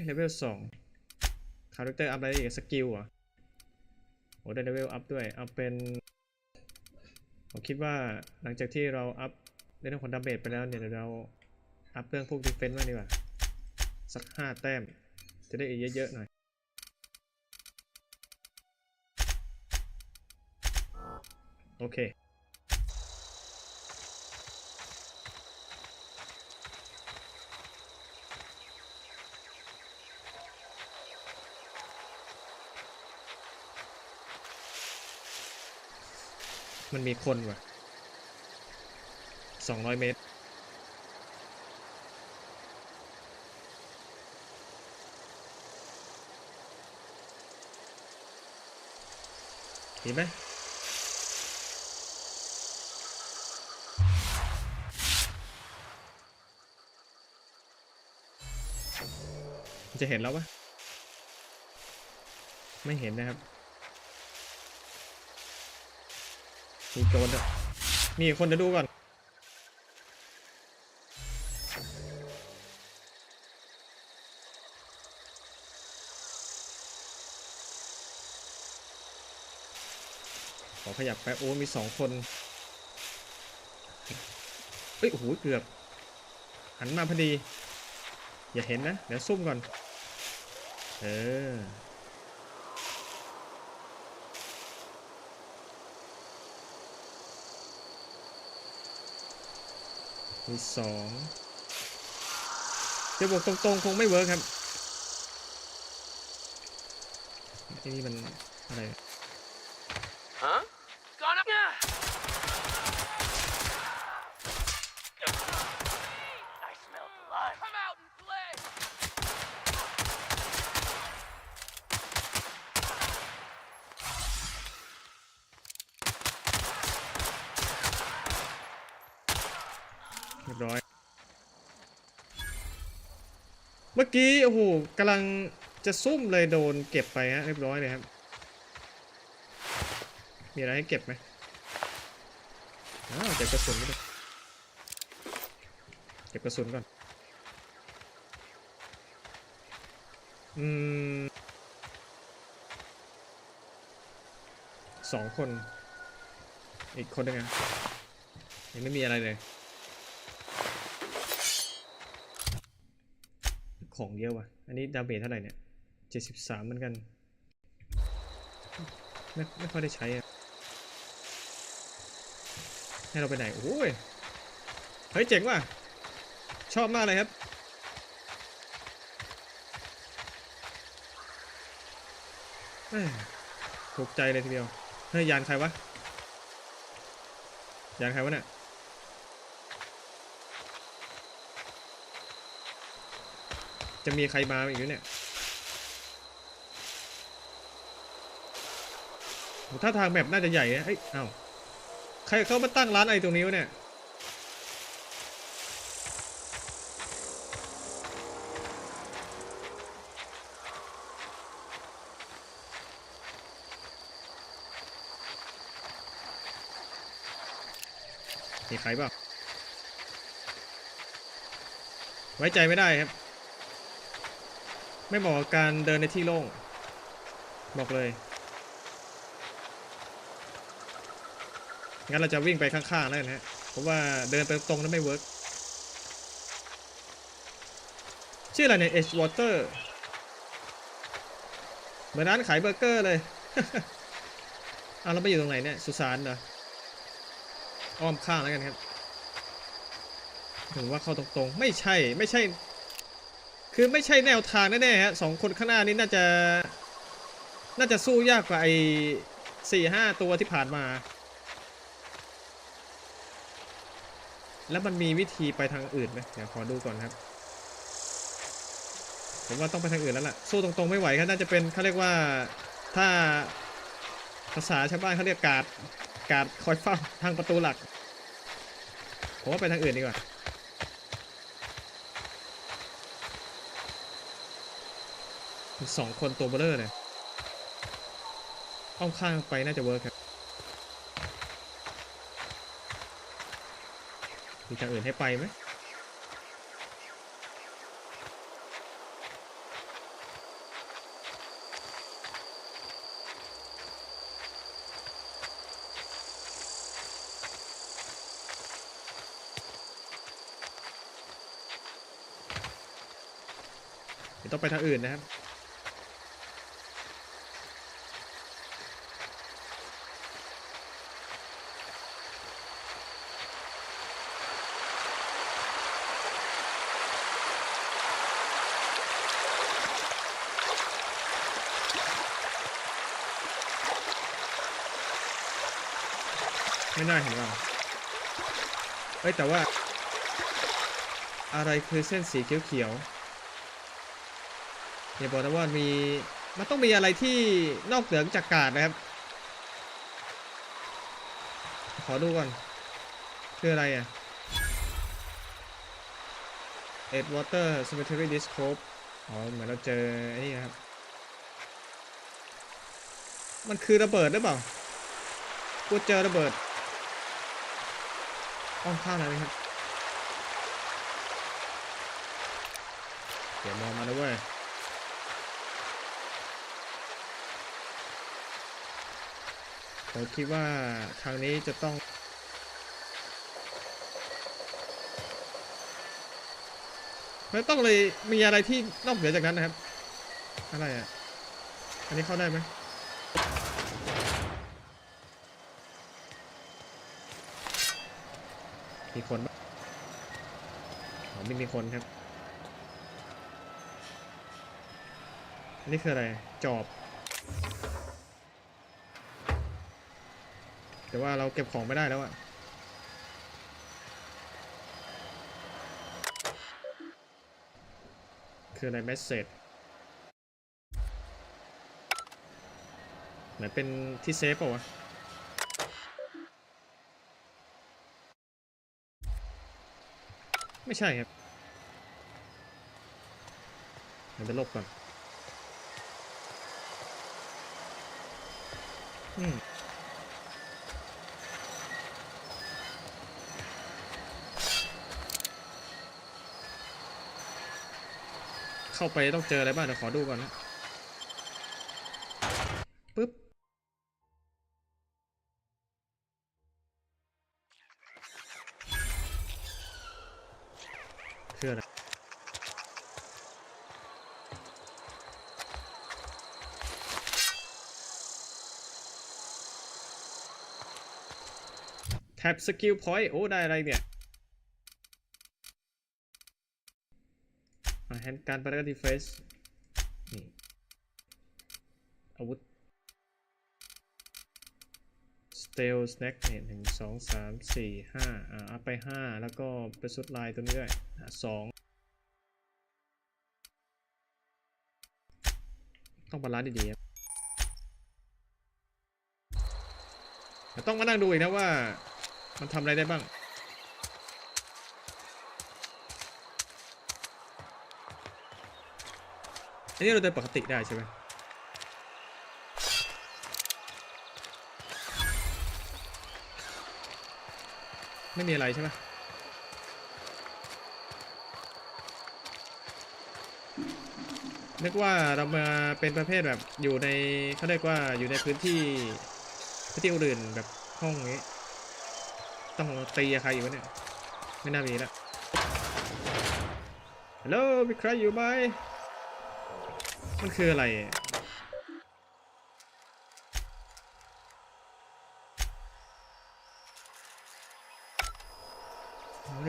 เลเวล2คาแรคเตอร์อัพอะไรอีกสกิลอ่ะโอ้ได้เลเวลอัพด้วยเอาเป็นผมคิดว่าหลังจากที่เราอัพในเรื่องของดาเมจไปแล้วเนี่ยเดี๋ยวเราอัพเรื่องพวกดีเฟนซ์มาดีกว่าสัก5แต้มจะได้อีกเยอะๆหน่อยโอเคมันมีคนว่ะ200 เมตรเห็นไหมจะเห็นแล้วปะไม่เห็นนะครับมีโจรด้วยมีคนจะดูก่อนขอขยับไปโอ้มี2คนเฮ้ยโอ้โหเกือบหันมาพอดีอย่าเห็นนะเดี๋ยวซุ่มก่อนมี2จะบอกตรงๆคงไม่เวิร์คครับไอ้นี่มันอะไรHuh? Gone up. I smell blood. Come out and play. เรียบร้อยเมื่อกี้โอ้โหกำลังจะซุ่มเลยโดนเก็บไปฮะเรียบร้อยเลยครับมีอะไรให้เก็บไหมเก็บกระสุนก็ได้เก็บกระสุนก่อน2 คนอีกคนนึงยังไม่มีอะไรเลยของเยอะว่ะอันนี้ดาเมจเท่าไหร่เนี่ย73เหมือนกันไม่ค่อยได้ใช้ ให้เราไปไหนโอ้ยเฮ้ยเจ๋งว่ะชอบมากเลยครับถูกใจเลยทีเดียวเฮ้ยยานใครวะยานใครวะเนี่ยจะมีใครมาอีกเนี่ยถ้าทางแบบน่าจะใหญ่นะเอ้ยเอ้าใครเข้ามาตั้งร้านอะไรตรงนี้วะเนี่ยมีใครบ้างไว้ใจไม่ได้ครับไม่เหมาะกับการเดินในที่โล่งบอกเลยงั้นเราจะวิ่งไปข้างๆแล้วนะฮะเพราะว่าเดินไปตรงนั้นไม่เวิร์กชื่ออะไรเนี่ย XxWolver เหมือนร้านขายเบอร์เกอร์เลย เอาเราไปอยู่ตรงไหนเนี่ยสุสานเหรออ้อมข้างแล้วกันครับถึงว่าเข้าตรงๆไม่ใช่คือไม่ใช่แนวทางแน่ๆฮะ2 คนข้างหน้านี้น่าจะสู้ยากกว่าไอ้4-5 ตัวที่ผ่านมาแล้วมันมีวิธีไปทางอื่นไหมเดี๋ยวขอดูก่อนครับผมว่าต้องไปทางอื่นแล้วล่ะสู้ตรงๆไม่ไหวครับน่าจะเป็นเขาเรียกว่าถ้าภาษาชาวบ้านเขาเรียกการ์ดคอยเฝ้าทางประตูหลักผมว่าไปทางอื่นดีกว่า2 คนตัวเบลเลอร์เลยอ้อมข้างไปน่าจะเวิร์คครับมีทางอื่นให้ไปไหมต้องไปทางอื่นนะครับไม่น่าเห็นเราเอ้ยแต่ว่าอะไรคือเส้นสีเขียวๆอย่าบอกนะว่ามันต้องมีอะไรที่นอกเหนือจากการนะครับขอดูก่อนคืออะไรอ่ะ XxWolver Cemetery Discope อ๋อเหมือนเราเจอไอ้นี่ครับมันคือระเบิดหรือเปล่ากูเจอระเบิดอ้อมข้างเลยครับเดี๋ยวมองมาแล้วเว้ยผมคิดว่าทางนี้จะต้องไม่ต้องเลยมีอะไรที่นอกเหนือจากนั้นนะครับอะไรอ่ะอันนี้เข้าได้ไหมมีคนไหมอ๋อไม่มีคนครับอันนี้คืออะไรจอบแต่ว่าเราเก็บของไม่ได้แล้วอะคืออะไรเมสเซจเหมือนเป็นที่เซฟเปล่าวะไม่ใช่ครับเดี๋ยวจะลบก่อนเข้าไปต้องเจออะไรบ้างเดี๋ยวขอดูก่อนนะปึ๊บคืออะไรแ ท็บสกิลพอยต์โอ้ได้อะไรเนี่ยแฮนด์การปฏิบัติดีเฟสนี่อาวุธสเตลสแน็คเนี่ย1 2 3 4 5อัพไป5แล้วก็ไปสุดลายตัวนี้ด้วย2ต้องบาลานซ์ดีๆครับต้องมานั่งดูอีกนะว่ามันทำอะไรได้บ้างอันนี้เราเดินปกติได้ใช่ไหมไม่มีอะไรใช่ไหมนึกว่าเรามาเป็นประเภทแบบอยู่ในเขาเรียกว่าอยู่ในพื้นที่อื่นแบบห้องนี้ต้องตีใครอยู่วะเนี่ยไม่น่ามีแล้วฮัลโหลมีใครอยู่ไหมมันคืออะไร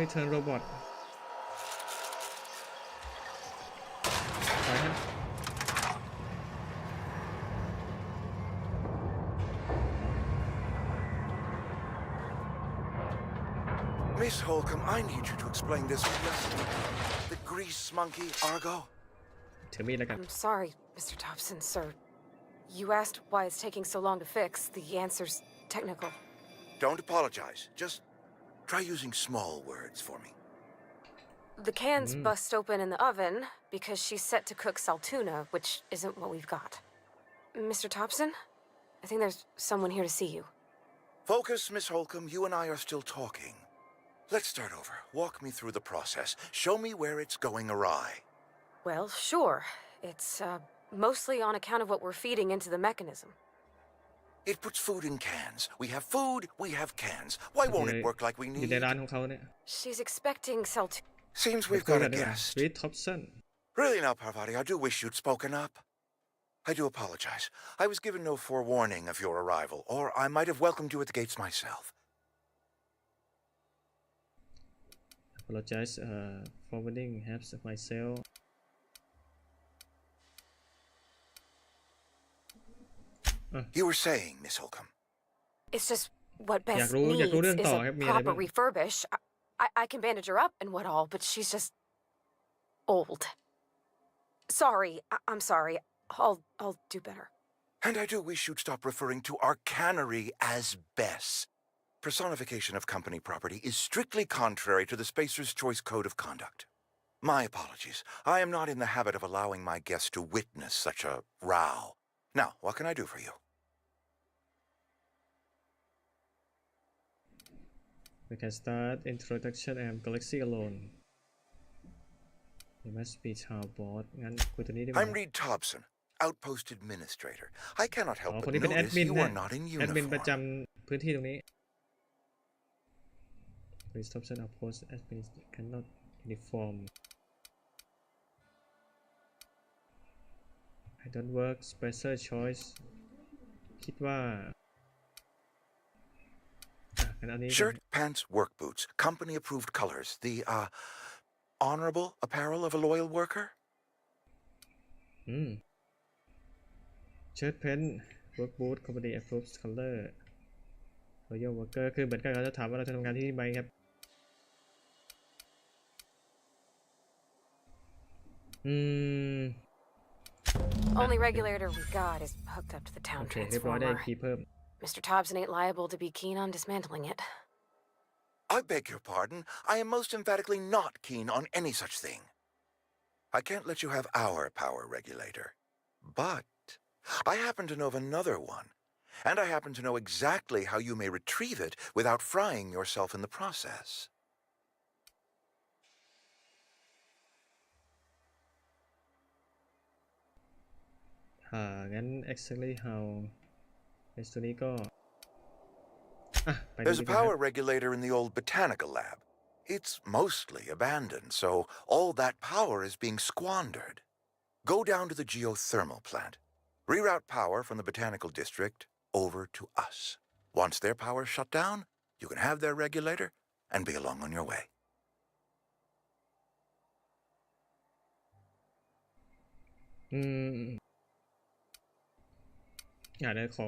Return Robot ไปฮะ Miss Holcomb, I need you to explain this lesson. The grease monkey, Argo? To me like I'm sorry, Mr. Thompson, sir. You asked why it's taking so long to fix. The answer's technical. Don't apologize. Just try using small words for me. The cans bust open in the oven because she's set to cook saltuna, which isn't what we've got. Mr. Thompson, I think there's someone here to see you. Focus, Miss Holcomb. You and I are still talking. Let's start over. Walk me through the process. Show me where it's going awry. Well, sure. It's, mostly on account of what we're feeding into the mechanism. It puts food in cans. We have food, we have cans. Why won't it work like we อยู่ใน need? ร้านของเขาเนี่ย She's expecting saltuna. Seems we've got a guest. Reed Thompson Really now, Parvati, I do wish you'd spoken up. I do apologize. I was given no forewarning of your arrival, or I might have welcomed you at the gates myself. apologize forwarding helps myself You were saying, Miss Holcomb. It's just what Bess อยากรู้ needs อยากรู้เรื่อง is ต่อ a ครับมีอะไร proper บ้าง refurbish. I can bandage her up and what all, but she's just old. Sorry, I'm sorry. I'll do better. And I do wish you'd stop referring to our cannery as Bess. Personification of company property is strictly contrary to the Spacer's Choice Code of Conduct. My apologies. I am not in the habit of allowing my guests to witness such a row. Now, what can I do for you? We can start introduction and galaxy alone You must be child boss งั้นคุยตัวนี้ได้ไหม I'm Reed Thompson, Outpost Administrator. I cannot อ๋อ help คน but นี้เป็นแอด notice มิน you นะ are not in แอดมินประจ uniform. ำพื้นที่ตรงนี้ Reed Thompson outpost admin cannot uniform I don't work special choice คิดว่างั้นอันนี้ Shirt, pants, work boots, company approved colors. The, honorable apparel of a loyal worker? Shirt pen work boot company approved color loyal worker คือเหมือนกันเขาจะถามว่าเราจะทำงานที่นี่ไหมครับOnly regulator we got is hooked up to the town โอเคเรียบร้อยได้ transformer. คีย์เพิ่ม Mr. Thompson ain't liable to be keen on dismantling it. I beg your pardon. I am most emphatically not keen on any such thing. I can't let you have our power regulator. But I happen to know of another one. And I happen to know exactly how you may retrieve it without frying yourself in the process.งั้น exactly how ในตัวนี้ก็ไปดู There's ดี a กว่าครับ power regulator in the old botanical lab. It's mostly abandoned, so all that power is being squandered. Go down to the geothermal plant. Reroute power from the botanical district over to us. Once their power's shut down, You can have their regulator and be along on your way. อยากได้ขอ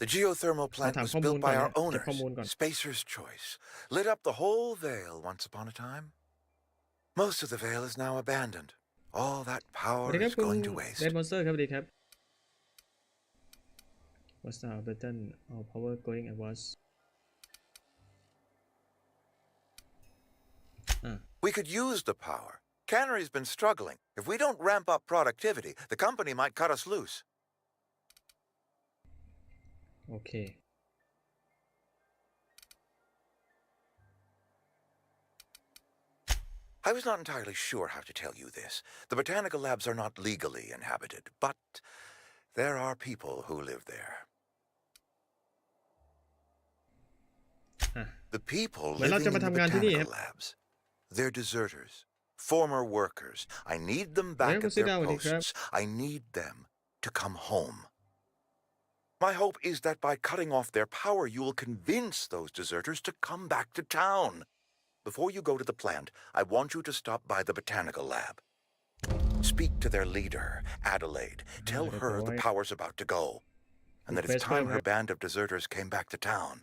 The geothermal plant was built by our owners, ข้อมูลก่อน Spacer's Choice. Lit up the whole Vale once upon a time. Most of the Vale is now abandoned. All that power is going to waste. Red Monster ครับสวัสดีครับ What's the button all power going at once We could use the power. Cannery's been struggling. If we don't ramp up productivity, the company might cut us loose. โอเค I was not entirely sure how to tell you this. The botanical labs are not legally inhabited, but there are people who live there. The people living in the botanical labs. They're deserters, former workers. I need them back at their posts. I need them to come home. My hope is that by cutting off their power, you will convince those deserters to come back to town. Before you go to the plant, I want you to stop by the botanical lab. Speak to their leader, Adelaide. Tell her the power's about to go, and that it's time her band of deserters came back to town.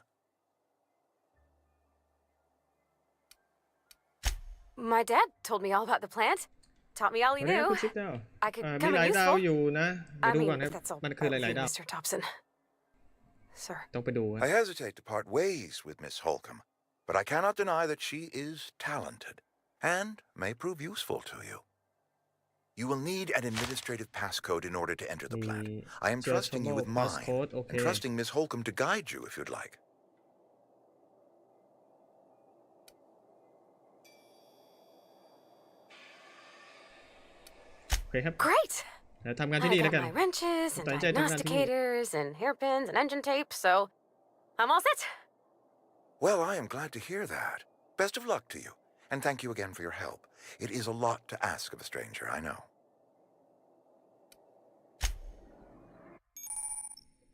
My dad told me all about the plant. Taught me all he knew. I could come in useful. I mean, if that's all right, Mr. Thompson. Sir. I hesitate to part ways with Miss Holcomb, but I cannot deny that she is talented and may prove useful to you. You will need an administrative passcode in order to enter the plant. I am trusting you with mine, and trusting Miss Holcomb to guide you if you'd like. Great! ทำงานที่นี่แล้วกัน I got my wrenches and diagnosticators and hairpins and engine tape, so I'm all set. Well, I am glad to hear that. Best of luck to you, and thank you again for your help. It is a lot to ask of a stranger, I know.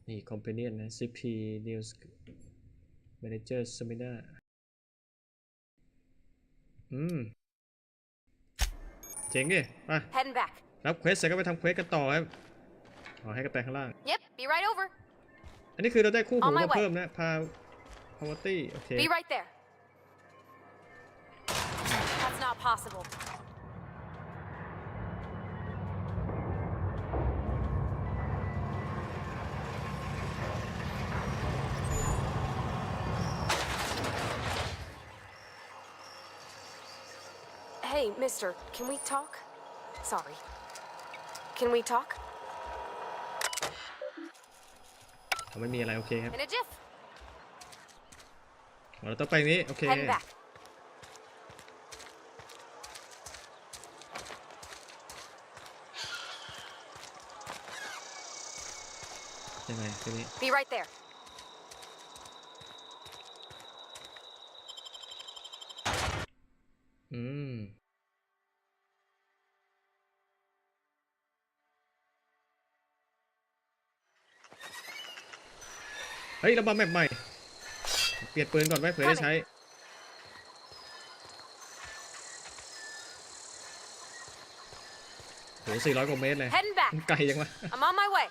นี่ companion นะ CP News Manager Seminar เจ๋งดิไป Heading back. รับเควสเสร็จก็ไปทำเควสกันต่อครับขอให้กระแตข้างล่าง Yep, be right over. อันนี้คือเราได้คู่หูมาเพิ่มนะพา Poverty โอเค Be right there. That's not possible. Hey, mister, can we talk? Sorry. Can we talk? ไม่มีอะไรโอเคครับ In a jiff. เราต้องไปนี้โอเค Heading back. ยังไงทีนี้ Be right there. เฮ้ยเรามาแมปใหม่เปลี่ยนปืนก่อนไว้เผื่อได้ใช้โห400 กว่าเมตรเลยไกลจังวะ I'm on my way.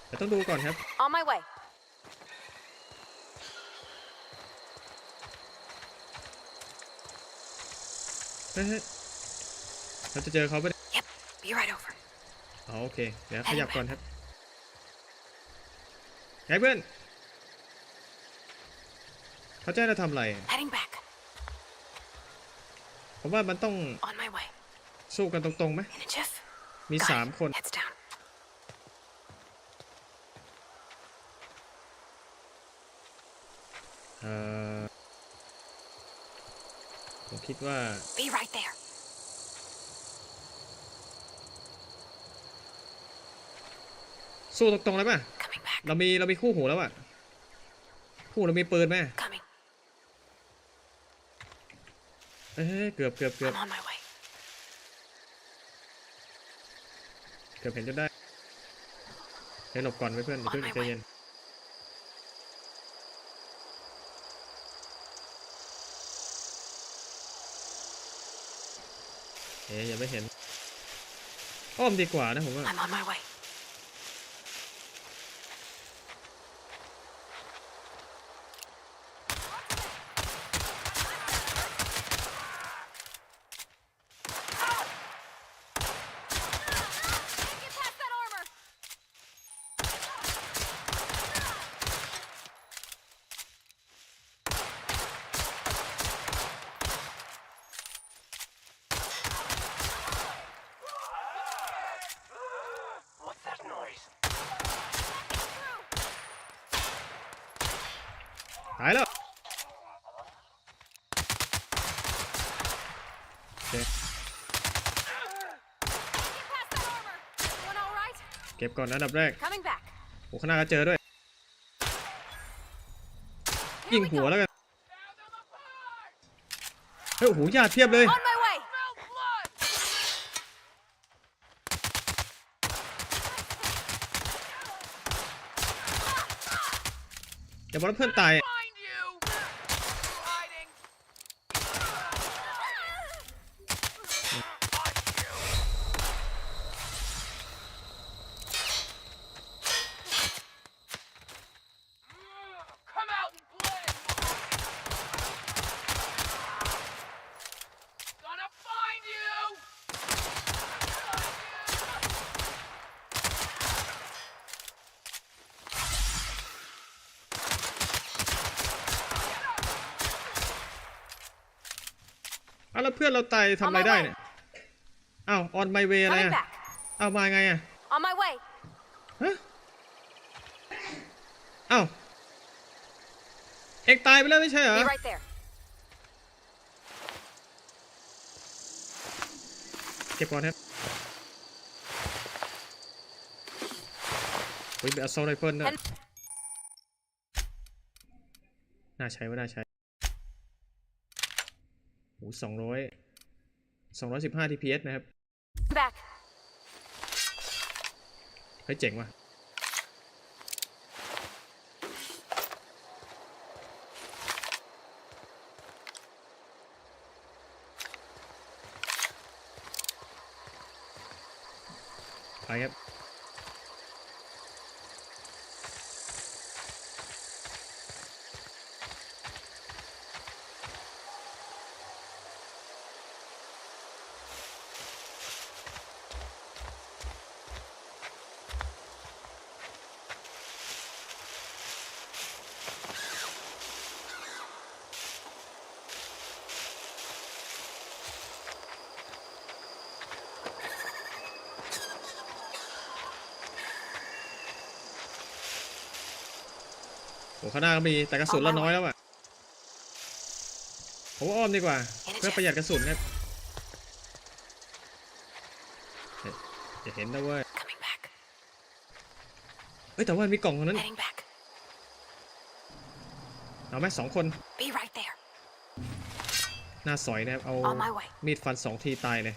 แต่ต้องดูก่อนครับ On my way. เราจะเจอเขาไป Yep, be right over. โอเคเดี๋ยวขยับก่อนครับไงเพื่อนเขาจะให้เราทำอะไร Heading back. ผมว่ามันต้อง On my way. สู้กันตรงๆไหม In a jiff. มี3 คน Heads down. ผมคิดว่า Be right there. สู้ตรงๆเลยป่ะเรามีคู่หูแล้วอ่ะคู่เรามีปืนไหม Coming. เกือบ I'm on my way. เกือบเห็นจนได้ให้หลบก่อนไว้เพื่อนอย่าเพิ่งใจเย็นอย่าไม่เห็นอ้อมดีกว่านะผมว่า I'm on my way. What's that noise? หายแล้วเก็บก่อนอันดับแรก Coming back. โอ้ข้างหน้าก็เจอด้วยยิงหัวแล้วกันเฮ้ยโอ้โหญาติเพียบเลย On my way. อย่าบอกว่าเพื่อนตาย Find you! Hiding! แล้วเพื่อนเราตายทำอะไรได้เนี่ยอ้าว on my way อะไร Coming อ่ะ back. เอามาไงอ่ะ On my way. ฮะอ้าวเอกตายไปแล้วไม่ใช่เหรอ Be right there. เก็บก่อนครับเฮ้ยเป็น assault rifle นะน่าใช้ว่าน่าใช้โอ้215 TPS นะครับ Back. เฮ้ยเจ๋งว่ะไปครับโอ้ข้างหน้าก็มีแต่กระสุนเราน้อยแล้วอ่ะผมว่าอ้อมดีกว่าเพื่อประหยัดกระสุนครับอย่าเห็นนะเว้ย Coming back. เอ้ยแต่ว่ามีกล่องตรงนั้น Heading back. เอาไหม2 คน Be right there. หน้าสอยนะครับเอา On my way. มีดฟัน2 ทีตายเลย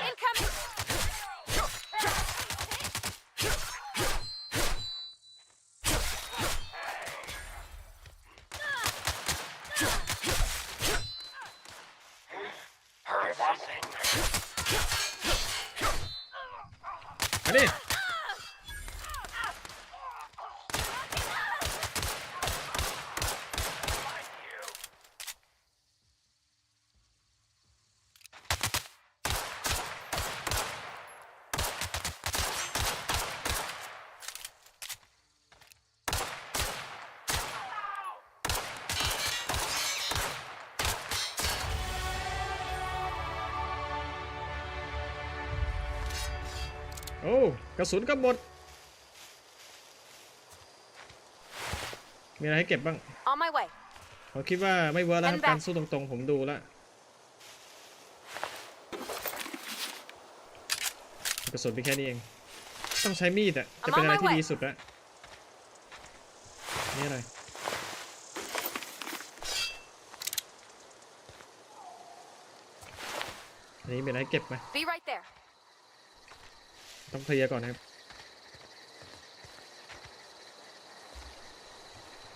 Incoming. Hurry that thing. มาดิโอ้กระสุนก็หมดมีอะไรให้เก็บบ้าง On my way. ผมคิดว่าไม่เวิร์กแล้วครับ Heading back. การสู้ตรงๆผมดูแล้วกระสุนเป็นแค่นี้เองต้องใช้มีดอ่ะจะเป็นอะไรที่ดีสุดแล้ว นี่อะไรอันนี้มีอะไรเก็บไหม Be right there. ต้องเคลียร์ก่อนนะครับ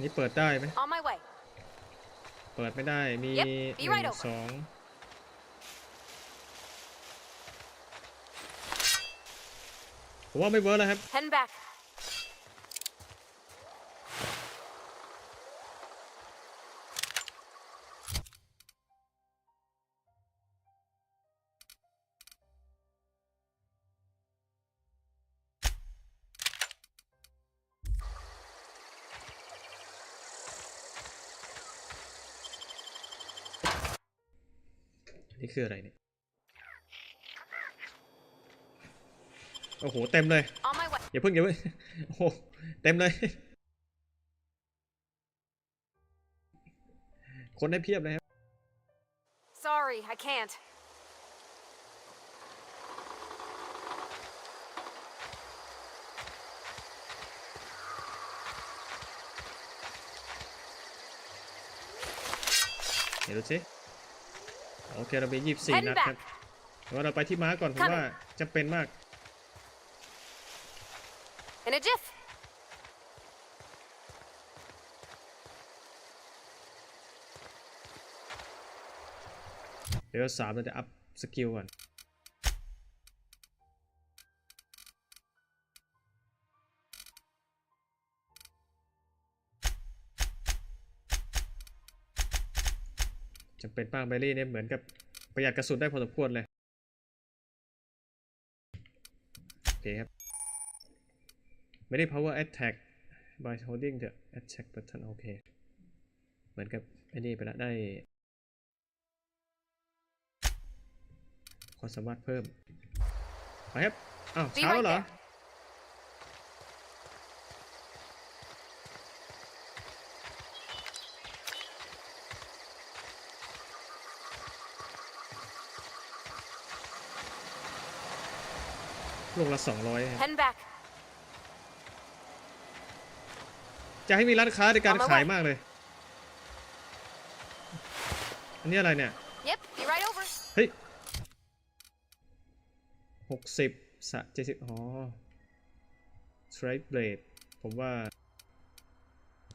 นี่เปิดได้ไหม On my way. เปิดไม่ได้มี Yep, be right 1 over. 2ผมว่าไม่เวิร์กแล้วครับ Heading back. นี่คืออะไรเนี่ยโอ้โหเต็มเลย On my way. อย่าเพิ่งโอ้โหเต็มเลยคนได้เพียบเลยครับ Sorry, I can't. เดี๋ยวดูสิโอเคเรามี24 นัดครับแต่ว่าเราไปที่ม้าก่อนผมว่าจำเป็นมาก In a jiff. เดี๋ยว3เราจะอัพสกิลก่อนจำเป็นป้างเบลลี่เนี่ยเหมือนกับประหยัดกระสุนได้พอสมควรเลยโอเคครับไม่ได้ power attack by holding the attack button โอเคเหมือนกับไอ้นี่ไปแล้วได้ความสามารถเพิ่มไปครับอ้าวเช้าแล้วเหรอลูกละ200 Heading back. จะให้มีร้านค้าในการขายมากเลยอันนี้อะไรเนี่ย Yep, be right over. เฮ้ย60 70อ๋อ Strike Blade ผมว่า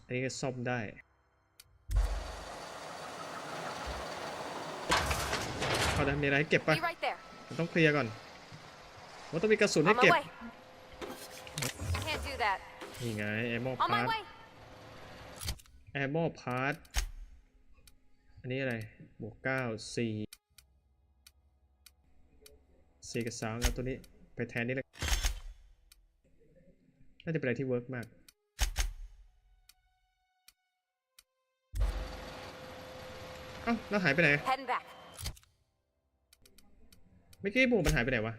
อันนี้ก็ซ่อมได้เอาได้มีอะไรให้เก็บป่ะ Be right there. มันต้องเคลียร์ก่อนว่าต้องมีกระสุนให้ On เก็ my บ way. Can't do that. นี่ไง Ammo On my Part way. Ammo Part อันนี้อะไรบวก9 4 กับ3แล้วตัวนี้ไปแทนนี่เลยน่าจะเป็นอะไรที่เวิร์กมากเอ้าแล้วหายไปไหน Heading back. เมื่อกี้หมูมันหายไปไหนวะ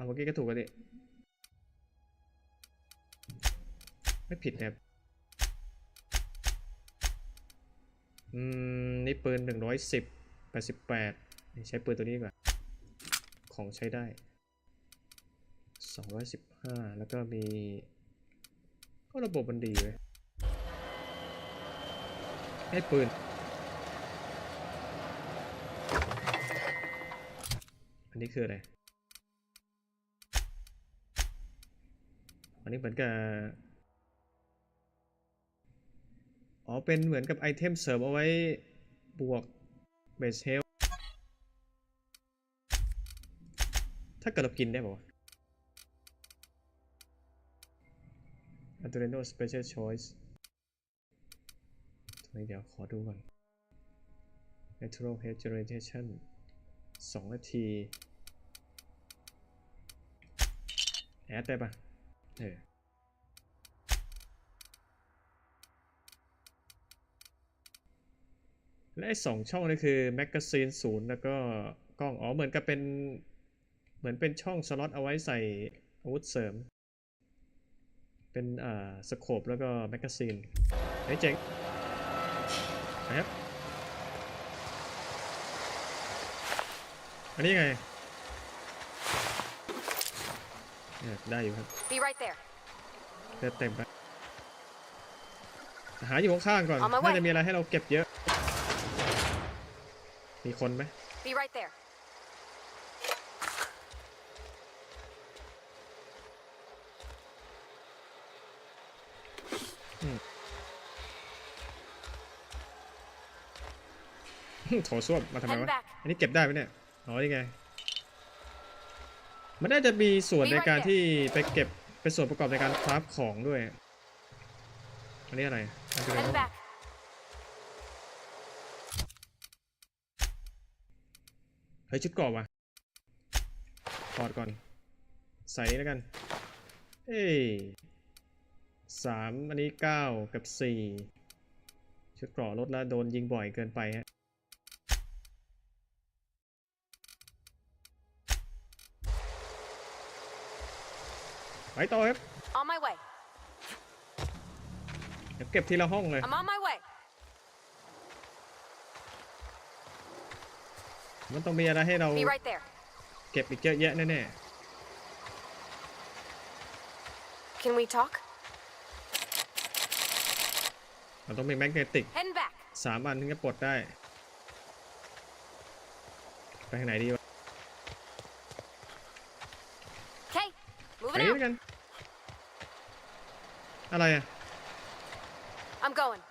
เมื่อกี้ก็ถูกกันดิไม่ผิดนะครับนี่ปืน110 88นี่ใช้ปืนตัวนี้ดีกว่าของใช้ได้215แล้วก็มีก็ระบบมันดีเลยให้ปืนอันนี้คืออะไรอันนี้เหมือนกับอ๋อเป็นเหมือนกับไอเทมเสริมเอาไว้บวกเบสเฮลถ้าเกิดเรากินได้ป่าวะ Unreliable Special Choice ตรงนี้เดี๋ยวขอดูก่อน Natural Head Generation 2 นาทีแอดได้ปะและไอ้2 ช่องนี่คือแมกกาซีน0แล้วก็กล้องอ๋อเหมือนกับเป็นช่องสล็อตเอาไว้ใส่อาวุธเสริมเป็นสโคปแล้วก็แมกกาซีนไอ้เจ๋งนะครับอันนี้ไง ได้อยู่ครับ Be right there. เลือดเต็มไปหาอยู่ข้างๆก่อน On my way. น่าจะมีอะไรให้เราเก็บเยอะมีคนไหม Be right there. โถส้วมมาทำไม Head วะ back. อันนี้เก็บได้ไหมเนี่ยอ๋อนี่ไงมันน่าจะมีส่วนในการที่ไปเก็บเป็นส่วนประกอบในการคราฟของด้วยอันนี้อะไรอันนี้อะไร Head back. เฮ้ยชุดเกราะว่ะถอดก่อนใส่แล้วกันเอ้ย3อันนี้9กับ4ชุดเกราะลดแล้วโดนยิงบ่อยเกินไปฮะไปต่อครับ On my way. เดี๋ยวเก็บทีละห้องเลย I'm on my way. มันต้องมีอะไรให้เรา Be right there. เก็บอีกเยอะแยะแน่ Can we talk? ๆเราต้องมีแมกเนติก Heading back. 3 อันถึงจะปลดได้ไปทางไหนดีวะ Okay, ไป moving นี่ out. แล้วกันอะไรอ่ะ I'm going.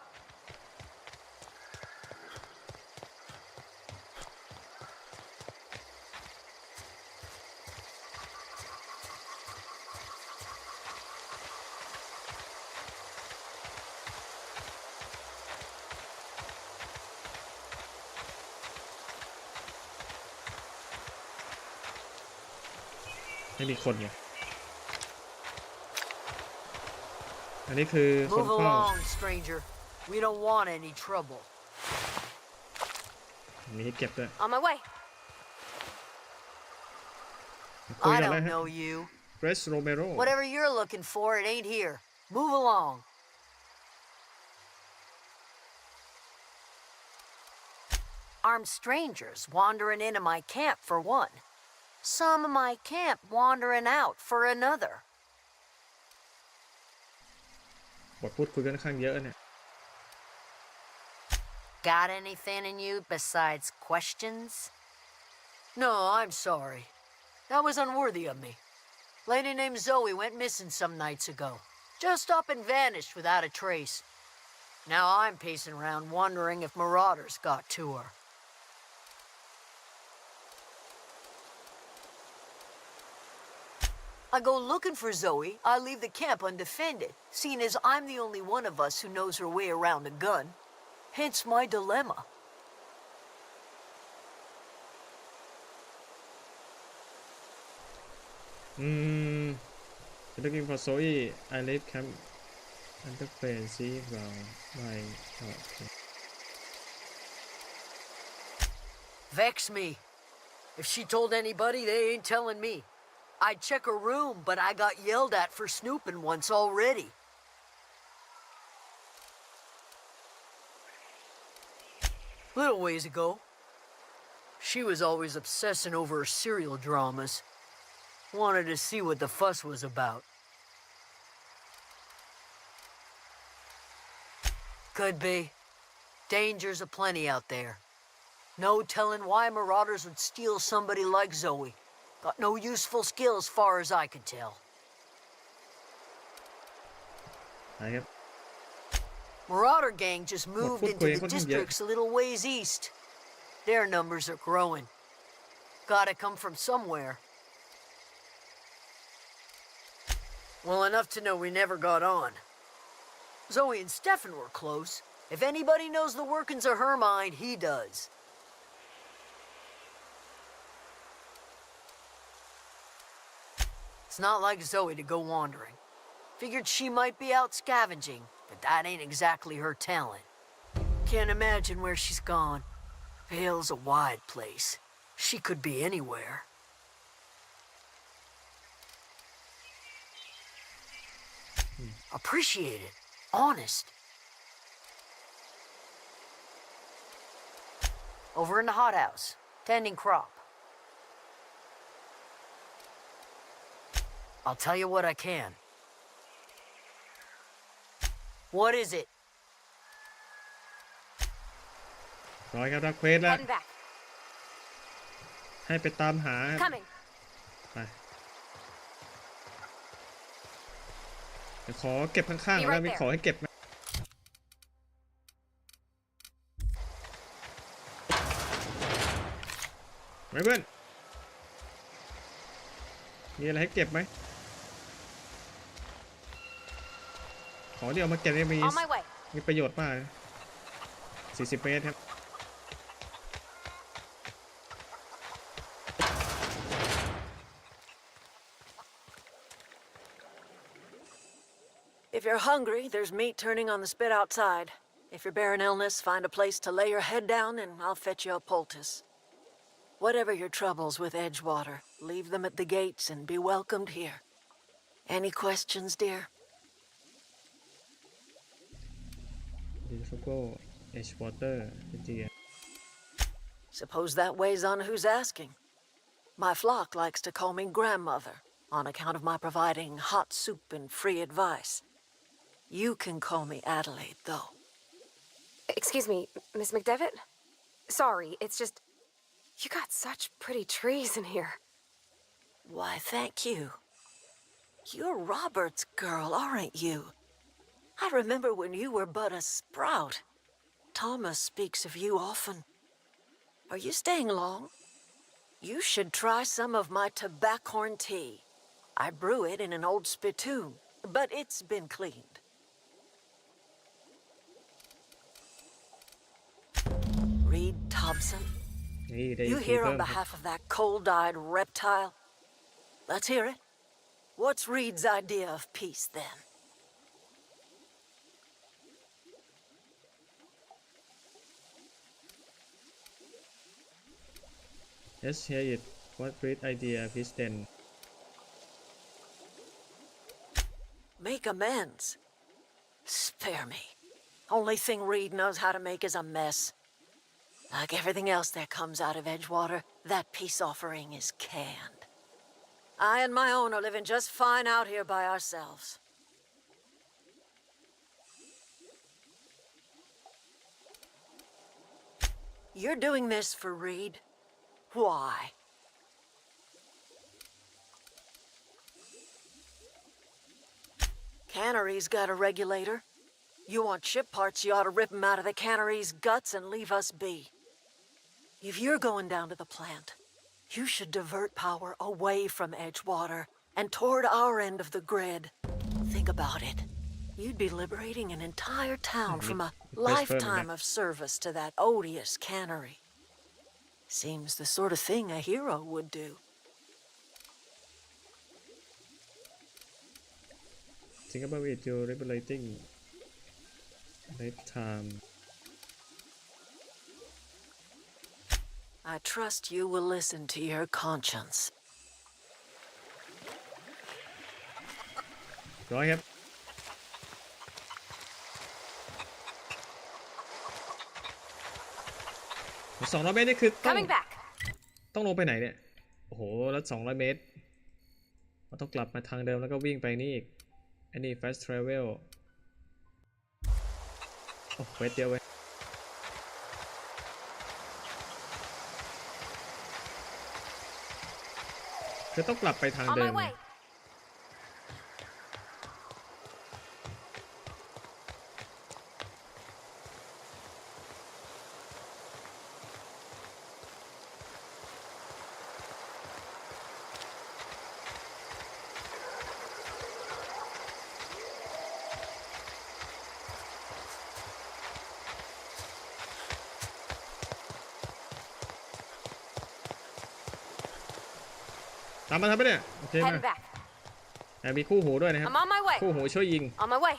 ไม่มีคนไงอันนี้คือคน Move เฝ้า along, stranger. We don't want any trouble. มีให้เก็บด้วย On my way. คุย I กันแล้ว don't ฮะ know you. เกรซโรเมโร Whatever you're looking for, it ain't here. Move along. Armed strangers wandering into my camp for one. Some of my camp wandering out for another. บทพูดคุยกันค่อนข้างเยอะเนี่ย Got anything in you besides questions? No, I'm sorry. That was unworthy of me. Lady named Zoe went missing some nights ago. Just up and vanished without a trace. Now I'm pacing around wondering if marauders got to her. I go looking for Zoe, I leave the camp undefended, seeing as I'm the only one of us who knows her way around a gun. Hence my dilemma. Looking for Zoe. I leave camp under plane. See round my okay. Vex me. If she told anybody, they ain't telling me. I'd check her room, but I got yelled at for snooping once already. Little ways ago, she was always obsessing over her serial dramas. Wanted to see what the fuss was about. Could be. Dangers aplenty out there. No telling why marauders would steal somebody like Zoe. Got no useful skill as far as I can tell. ไหนครับ Marauder gang just moved into the What districts a little ways east. Their numbers are growing. Gotta come from somewhere. Well enough to know we never got on. Zoe and Stefan were close. If anybody knows the workings of her mind, he does. It's not like Zoe to go wandering. Figured she might be out scavenging, but that ain't exactly her talent. Can't imagine where she's gone. Vale's a wide place. She could be anywhere. Appreciate it. Honest. Over in the hothouse, tending crop. I'll tell you what I can. What is it? ร้อยครับรับเควสแล้ว Heading back. ให้ไปตามหา Coming. ไปเดี๋ยวขอเก็บข้างๆแล้วมีขอให้เก็บนะไหมเพื่อนมีอะไรให้เก็บไหมขอเดี๋ยวมาเก็บได้มี On my way. มีประโยชน์มาก40 เมตรครับ If you're hungry, there's meat turning on the spit outside. If you're bearing illness, find a place to lay your head down and I'll fetch you a poultice. Whatever your troubles with Edgewater, leave them at the gates and be welcomed here. Any questions, dear? Edgewater Suppose that weighs on who's asking. My flock likes to call me grandmother on account of my providing hot soup and free advice. You can call me Adelaide, though. Excuse me, Miss McDevitt? Sorry, it's just... You got such pretty trees in here. Why, thank you. You're Robert's girl, aren't you? I remember when you were but a sprout. Thomas speaks of you often. Are you staying long? You should try some of my tobaccorn tea. I brew it in an old spittoon, but it's been cleaned. Reed Thompson? You here on behalf of that cold-eyed reptile? Let's hear it. What's Reed's idea of peace, then? Let's hear it. What Reed's idea of peace, then? Make amends. Spare me. Only thing Reed knows how to make is a mess. Like everything else that comes out of Edgewater, that peace offering is canned. I and my own are living just fine out here by ourselves. You're doing this for Reed? Why? Cannery's got a regulator. You want ship parts, you ought to rip 'em out of the cannery's guts and leave us be. If you're going down to the plant, you should divert power away from Edgewater and toward our end of the grid. Think about it. You'd be liberating an entire town from a lifetime of service to that odious cannery. Seems the sort of thing a hero would do. Think about it, you're liberating lifetime. I trust you will listen to your conscience. ร้อยครับ200 เมตรนี่คือต้อง Coming back. ต้องลงไปไหนเนี่ยโอ้โหแล้ว200 เมตรเราต้องกลับมาทางเดิมแล้วก็วิ่งไปนี่อีกอันนี้ fast travel โอ้เวทเดียวเว้ยคือต้องกลับไปทาง On เดิ my ม way. ตามมาทันปะเนี่ยโอเคมา Heading back. มีคู่หูด้วยนะครับ I'm on my way. คู่หูช่วยยิง On my way.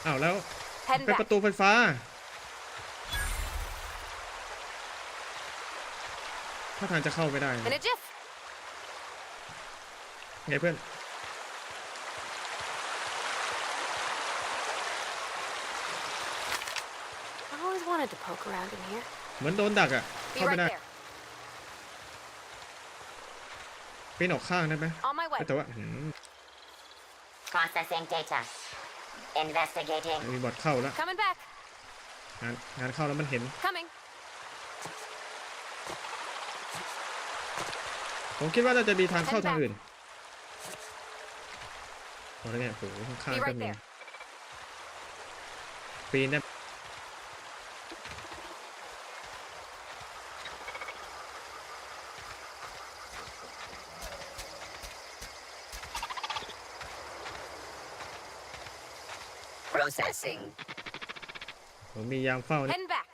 อ้าวแล้ว Heading เป็นป back. ระตูไฟฟ้าถ้าทางจะเข้าไม่ได้ In a jiff. ไงเพื่อน wanted to poke around in here. เหมือนโดนดักอ่ะ Be เข้าไม่ right ได้ there. ปีนออกข้างได้ไหม On my way. แต่ว่า Processing data. Investigating. มีบอทเข้าแล้ว Coming back. งานเข้าแล้วมันเห็น Coming. ผมคิดว่าน่าจะมีทางเข้าทางอื่นอะไรเนี่ยโหข้างๆ Be ก็ right มี there. ปีนได้ Processing. ผมมียามเฝ้านี่ Heading back.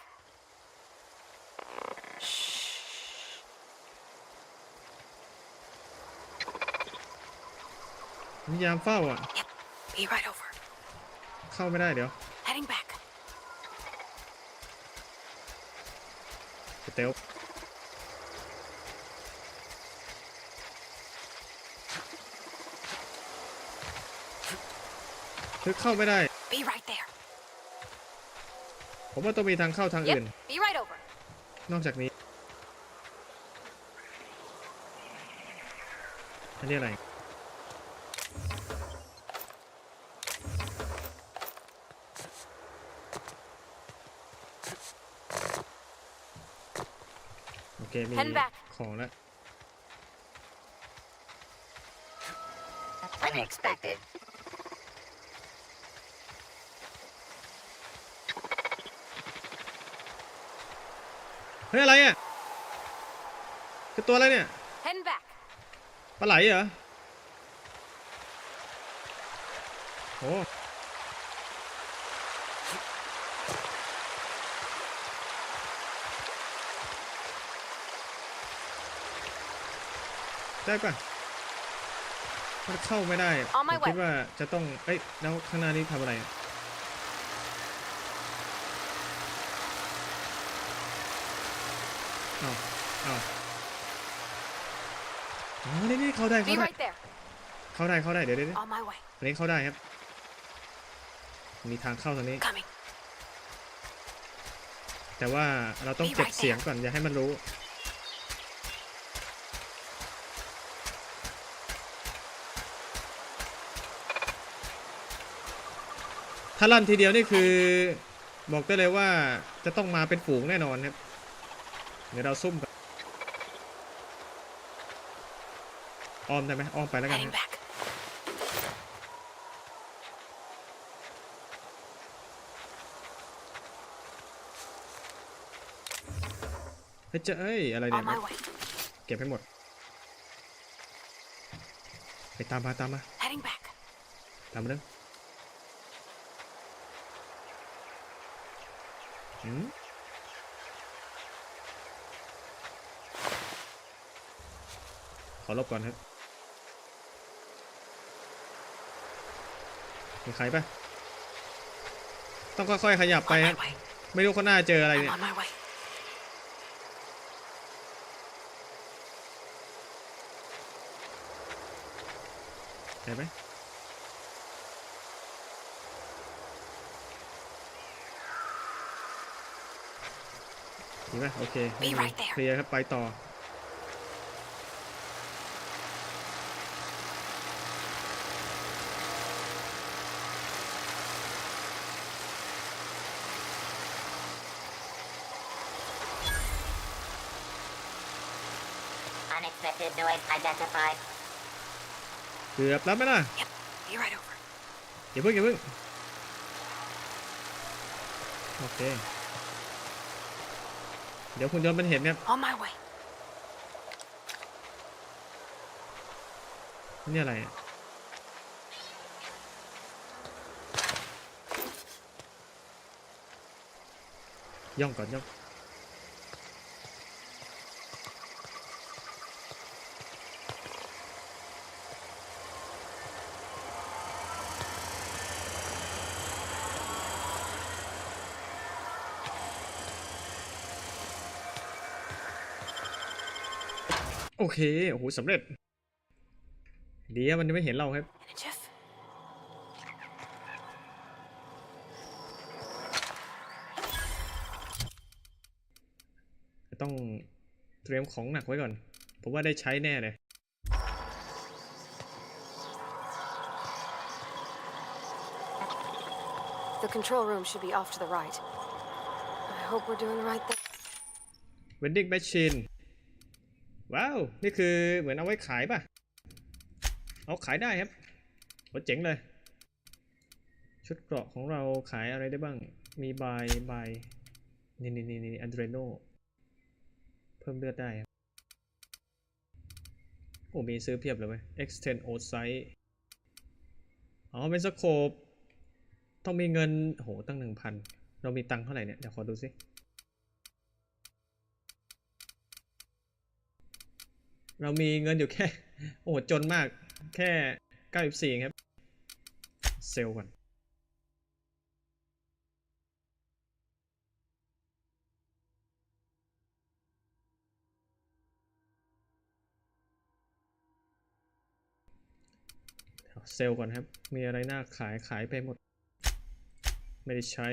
มียามเฝ้าอ่ะ Yep. Be right over. เข้าไม่ได้เดี๋ยว Heading back. สเตลคือเข้าไม่ได้ Be right there. ผมว่าต้องมีทางเข้าทางอื่น Yep. Be right over. นอกจากนี้ อันนี้อะไร โอเค มี Heading back. ของแล้ว Unexpected. เฮ้ย อะไรอ่ะ คือตัวอะไรเนี่ย Heading back. ปลาไหลเหรอโอ้ได้ป่ะมันเข้าไม่ได้ On ผ my มคิด way. ว่าจะต้อง เอ้ย แล้วข้างหน้านี้ทำอะไรอะอ้าวอ้าวอ๋อนี่เข้าได้ Be เข้าได้ right there. เข้าได้ เดี๋ยว On my way. อันนี้เข้าได้ครับ มีทางเข้าทางนี้ Coming. แต่ว่าเราต้อง Be เก็บ right เสียงก่อน อย่าให้มันรู้ ถ้าลั่นทีเดียวนี่คือ บอกได้เลยว่าจะต้องมาเป็นฝูงแน่นอนครับ เดี๋ยวเราซุ่มกันอ้อมได้ไหมอ้อมไปแล้วกัน Heading back. เฮ้ยเอ้ย อะไรเนี่ย On my way. เก็บให้หมด ไปตามมา Heading back. ตามมาเรื่องขอลบก่อนครับ มีใครปะต้องค่อยๆขยับไป On ครับ my way. ไม่รู้คนหน้าเจออะไร I'm เนี่ย on my way. เห็นไหมดีไหมโอเค Be right there. เคลียร์ครับ ไปต่อ Unexpected noise identified. เกือบแล้วไหมล่ะ Yep. Be right over. อย่าเพิ่งโอเค เดี๋ยวคุณยนต์มันเห็นเนี่ย On my way. นี่อะไรอะย่องก่อนย่องโอเค โอ้โหสำเร็จ ดีอะมันจะไม่เห็นเราครับ Jeff. โ ต้องเตรียมของหนักไว้ก่อนผมว่าได้ใช้แน่เลย The control room should be off to the right. I hope we're doing the right thing. Vending machine ว้าวนี่คือเหมือนเอาไว้ขายป่ะเอาขายได้ครับโหเจ๋งเลยชุดเกราะของเราขายอะไรได้บ้างมีบายนี่อันเดรโนเพิ่มเลือดได้โอ้มีซื้อเพียบเลยเว้ย extend o sight อ๋อเป็นสโคปต้องมีเงินโหตั้ง 1,000 เรามีตังค์เท่าไหร่เนี่ยเดี๋ยวขอดูสิเรามีเงินอยู่แค่โอ้จนมากแค่94ครับเซลล์ก่อนเซลล์ก่อนครับมีอะไรน่าขายไปหมดไม่ได้ใช้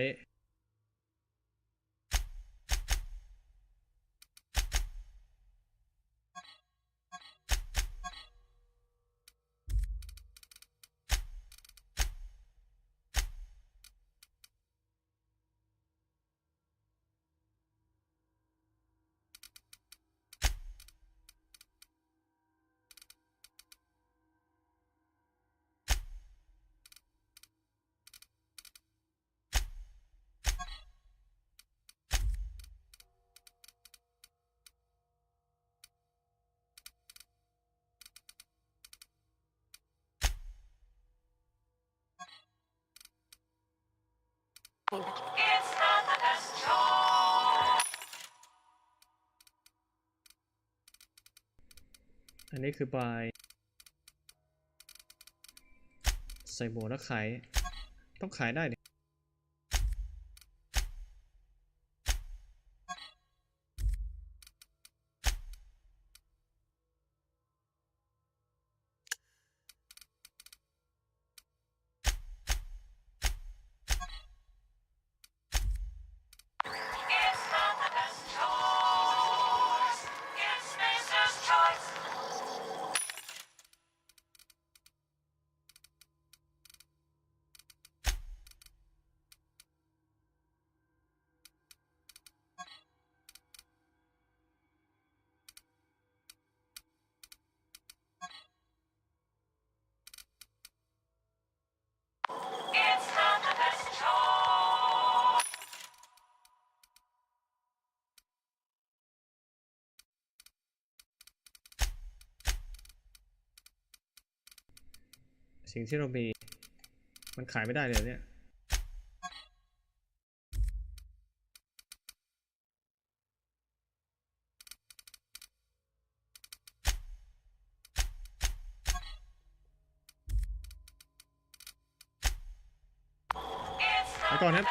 อันนี้คือบายใส่หมวกแล้วขายต้องขายได้ดิสิ่งที่เรามีมันขายไม่ได้เลยเนี่ยไปก่อนครับ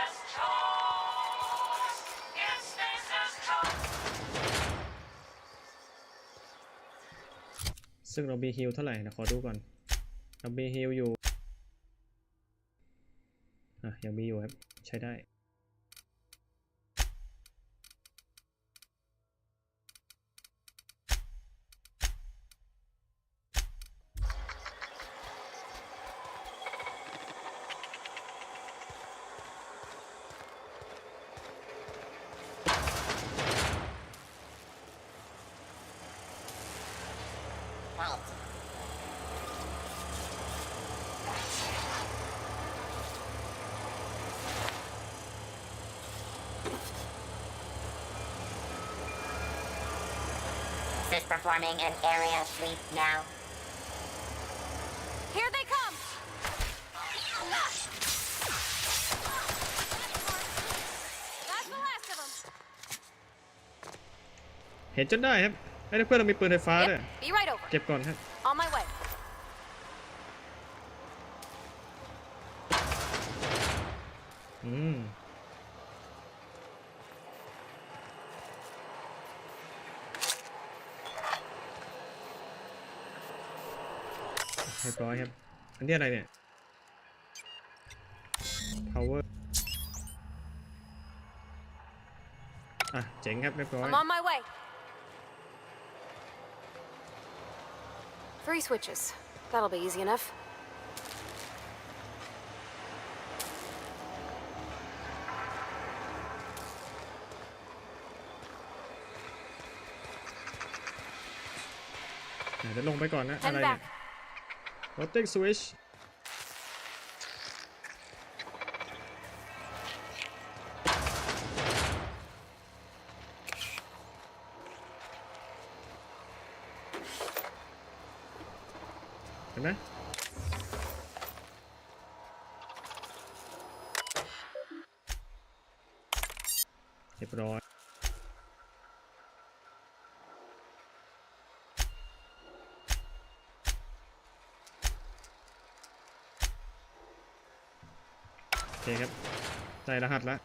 ซึ่งเรามีฮิลเท่าไหร่นะขอดูก่อนเรามีฮิลอยู่ยังมีอยู่ครับใช้ได้Is performing an area sweep now. Here they come! That's the last of them. เห็นจนได้ครับไอ้เพื่อนเรามีปืนไฟฟ้าด้วย Be right over. เก็บก่อนครับ On my way. เรียบร้อยครับอันนี้อะไรเนี่ย power แ เจ๋งครับเรียบร้อย I'm on my way. 3 switches. That'll be easy enough. เดี๋ยวลงไปก่อนนะ อะไร Head เนี่ย back. Rotating switch เห็นไหมเรียบร้อยโอเคครับใส่รหัสแล้ว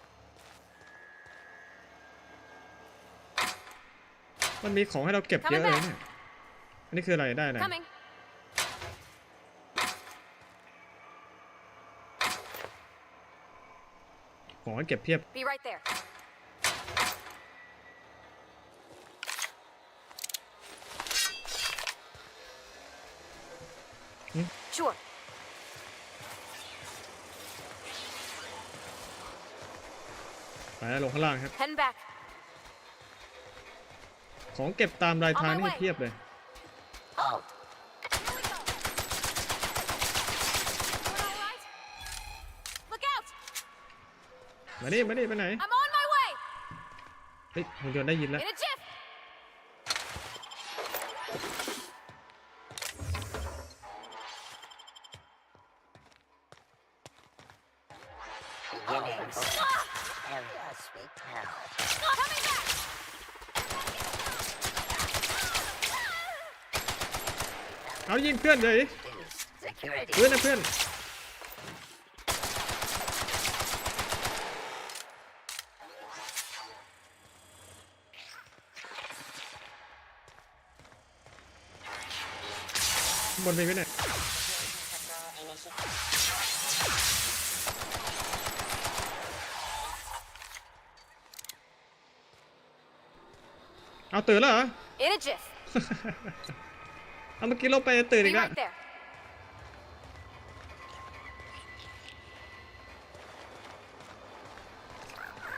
มันมีของให้เราเก็บเยอะเลยเนี่ยอันนี้คืออะไรได้อะไร Coming. ของให้เก็บเพียบ Be right there. Sure. ไปแล้วลงข้างล่างครับ Heading back. ของเก็บตามรายทางนี่เพียบเลย Hold. Doing all right? Look out! มานี่มานี่ไปไหน I'm on my way. เฮ้ยหุ่นยนต์ได้ยินแล้ว In a jiff. Beginning. Area sweep now. Coming back. เอายิงเพื่อนเลย Security. เพื่อนนะเพื่อนบนไปไหนเอาตื่นแล้วเหรอ In a jiff. เอาเมื่อกี้เราไปตื่น Be อีกแล้ว right there.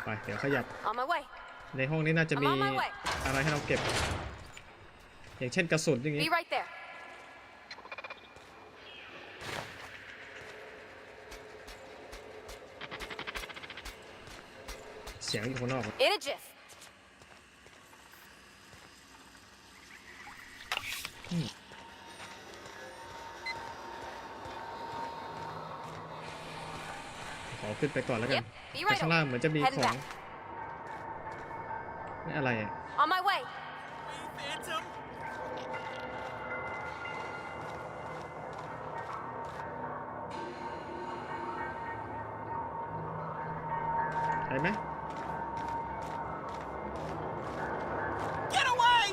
ไปเดี๋ยวขยับ On my way. ในห้องนี้น่าจะมี I'm on my way. อะไรให้เราเก็บ อย่างเช่นกระสุนอย่าง Be นี้ right there. เสียงอยู่ข้างนอก In a jiff. ขอขึ้นไปก่อนแล้วกัน Yep. Be แต่ right ข้าง over. ล่างเหมือนจะมี Heading ของ back. นี่อะไรอ่ะ On my way. ใช่ไหม Get away.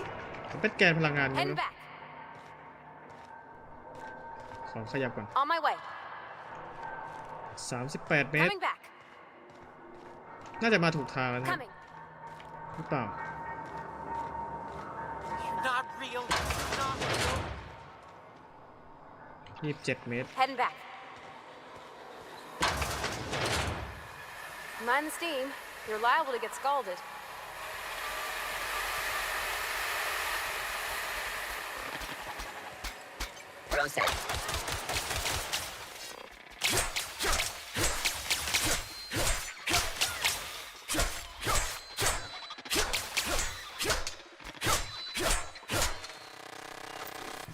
มันเป็นแกนพลังงานนี่ Heading back. ขอขยับก่อน On my way. 38 เมตร Coming back. น่าจะมาถูกทางแล้วนะ Coming. หรือเปล่า Not real. Not real. 27 เมตร Heading back. Mind the steam. You're liable to get scalded. Process.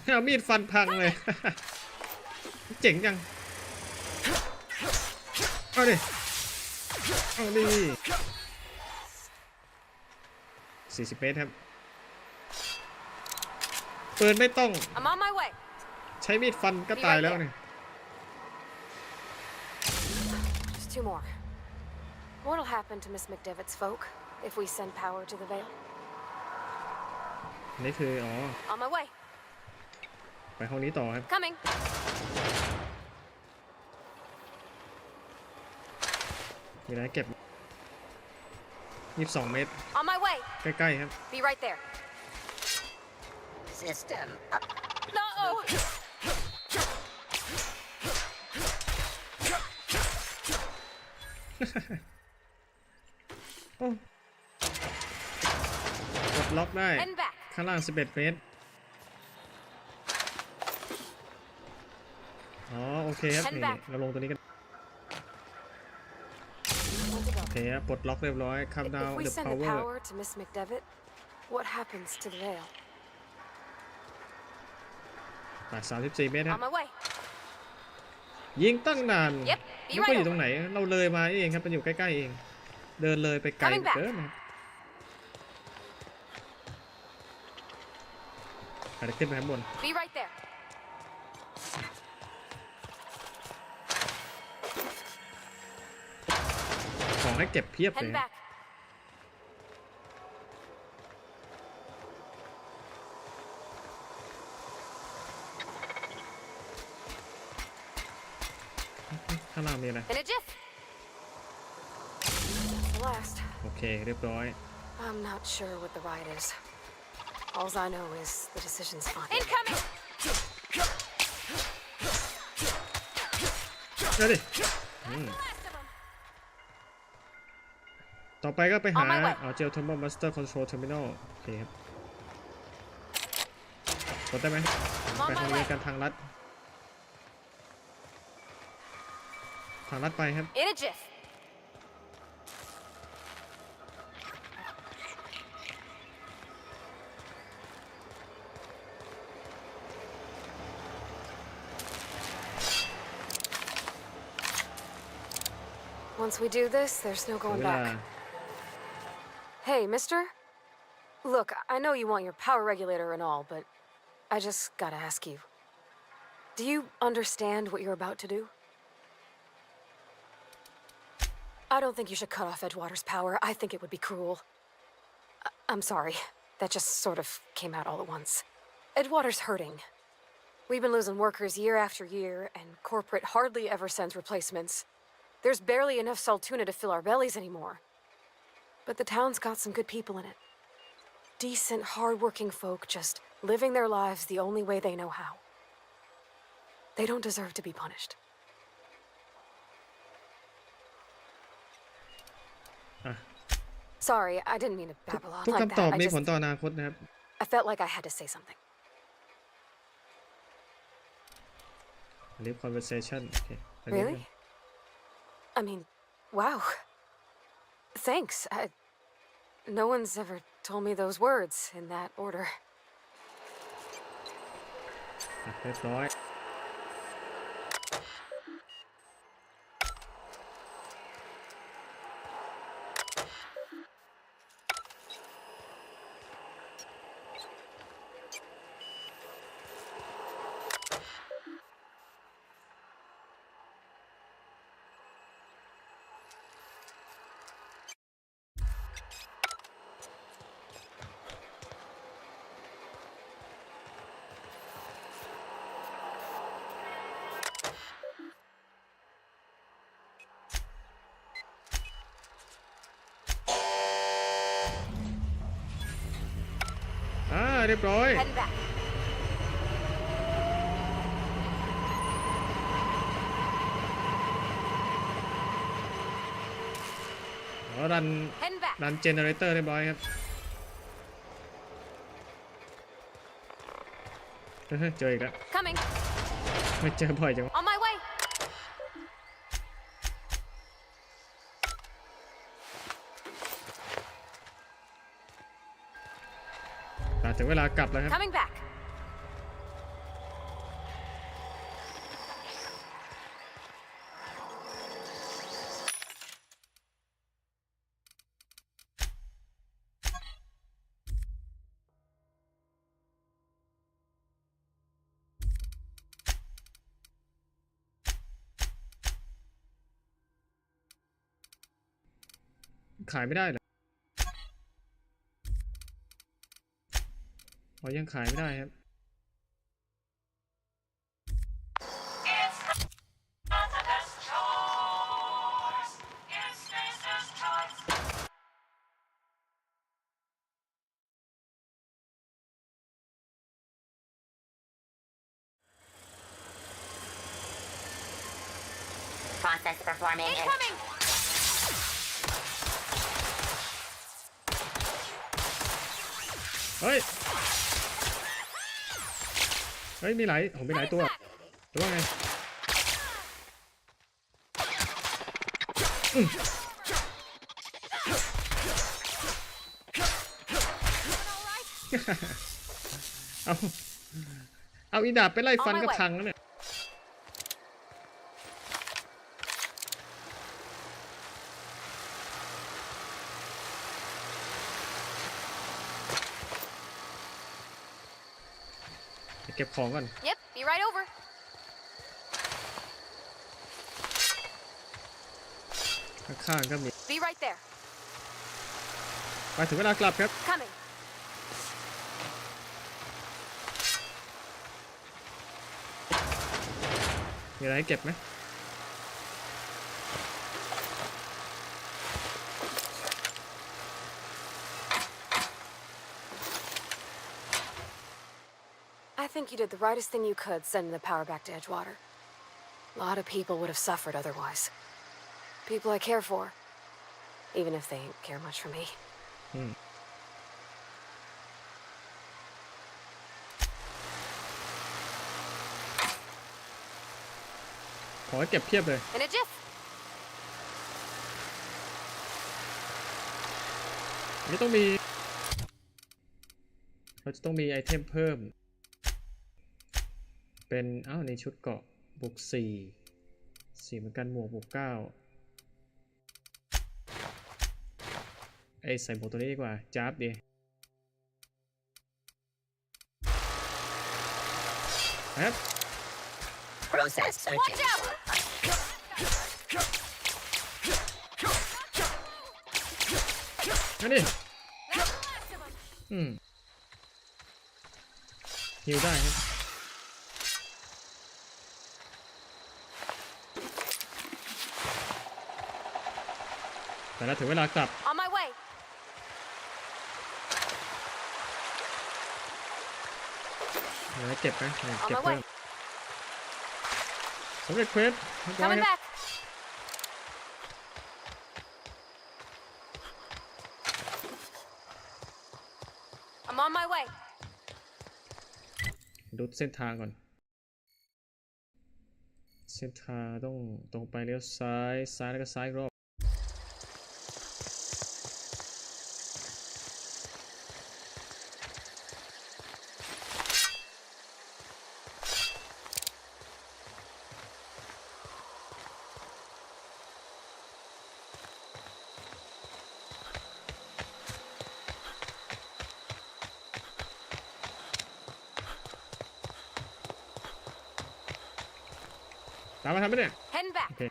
เอามีดฟันพังเลย เจ๋งจัง เอาดิ เอาดิ40 เมตรครับปืนไม่ต้อง I'm on my way. ใช้มีดฟันก็ตายแล้วเนี่ย Just 2 more. What'll happen to Miss McDevitt's folk if we send power to the Vale? นี่คือ อ๋อ On my way. ไปห้องนี้ต่อครับ Coming. มีอะไรเก็บ 22 เมตร On my way. ใกล้ๆครับ Be right there. System up. No. โอ้กดล็อกได้ Heading back. ข้างล่าง 11 เมตร อ๋อ โอเคครับ นี่เราลงตัวนี้กัน โอเคครับปลดล็อกเรียบร้อย Calm down If we the send the power power to Miss McDevitt, what happens to the Vale? 34 เมตรครับ On my way. ยิงตั้งนาน Yep, be นึกว่า right อยู่ตร over. งไหน เราเลยมาเองครับ มันอยู่ใกล้ๆเอง เดินเลยไปไกล Coming back. เกินนะครับอาจจะขึ้นไปข้างบน Be right there. ของให้เก็บเพียบเลย Heading ครับ back. ข้างล่างมีอะไร In a jiff. The last. โอเค เรียบร้อย I'm not sure what the ride is. All I know is the decision's fine. Incoming! เดี๋ยวดิต่อไปก็ไปหา On my way. Geothermal Master Control Terminal โอเคครับกดได้ไหม On ไป my ทาง way. นี้กันทางลัด ทางลัดไปครับ In a jiff. Once we do this, there's no ถึง going เวลา back. Hey, mister? Look, I know you want your power regulator and all, but I just gotta ask you. Do you understand what you're about to do? I don't think you should cut off Edgewater's power. I think it would be cruel. I'm sorry. That just sort of came out all at once. Edgewater's hurting. We've been losing workers year after year, and corporate hardly ever sends replacements. There's barely enough Saltuna to fill our bellies anymore. But the town's got some good people in it. Decent, hard-working folk just living their lives the only way they know how. They don't deserve to be punished. อ่ะ Sorry, I didn't mean to ทุก babble on ทุก like คำตอบ that. มีผลต่ออนาคตนะครับ I felt like I had to say something. Live conversation โอเคอันนี้ Really? I mean, wow. Thanks. No one's ever told me those words in that order. อ่ะเรียบร้อย เรียบร้อย Heading back. รัน Heading back. เจเนเรเตอร์เรียบร้อยครับเฮ้ยเจออีกแล้ว Coming. ไม่เจอบ่อยจัง On my way. ถึงเวลากลับแล้วครับ Coming back. ขายไม่ได้เหรออ๋อยังขายไม่ได้ครับ nonsense performing. Incoming! เฮ้ย เฮ้ย มีหลายตัวหรือว่าไงเอาอีดาบไปไล่ฟันกับพังแล้วเนี่ยเก็บของก่อน Yep, be right over. ข้างๆก็มี Be right there. ไปถึงเวลากลับครับ Coming. มีอะไรให้เก็บไหมI think you did the rightest thing you could sending the power back to Edgewater. A lot of people would have suffered otherwise. People I care for, even if they don't care much for me. ขอให้เก็บเพียบเลย In a jiff. นี่ต้องมีเราจะต้องมีไอเทมเพิ่มเป็นในชุดเกาะบวก4เหมือนกันหมวกบวก9ใส่หมวกตัวนี้ดีกว่าจ๊าบดีครับ Process searching. Watch out! นั่นดิฮิวได้ครับแต่แล้วถึงเวลากลับ On my way. เก็บไหมเก็บ On my เพิ่ way. มสำเร็จเควสเรียบร้อย Coming ครับ back. I'm on my way. ดูเส้นทางก่อนเส้นทางต้องตรงไปเลี้ยวซ้ายแล้วก็ซ้ายรอบตามมาทำไหมเนี่ย Heading back. โอเค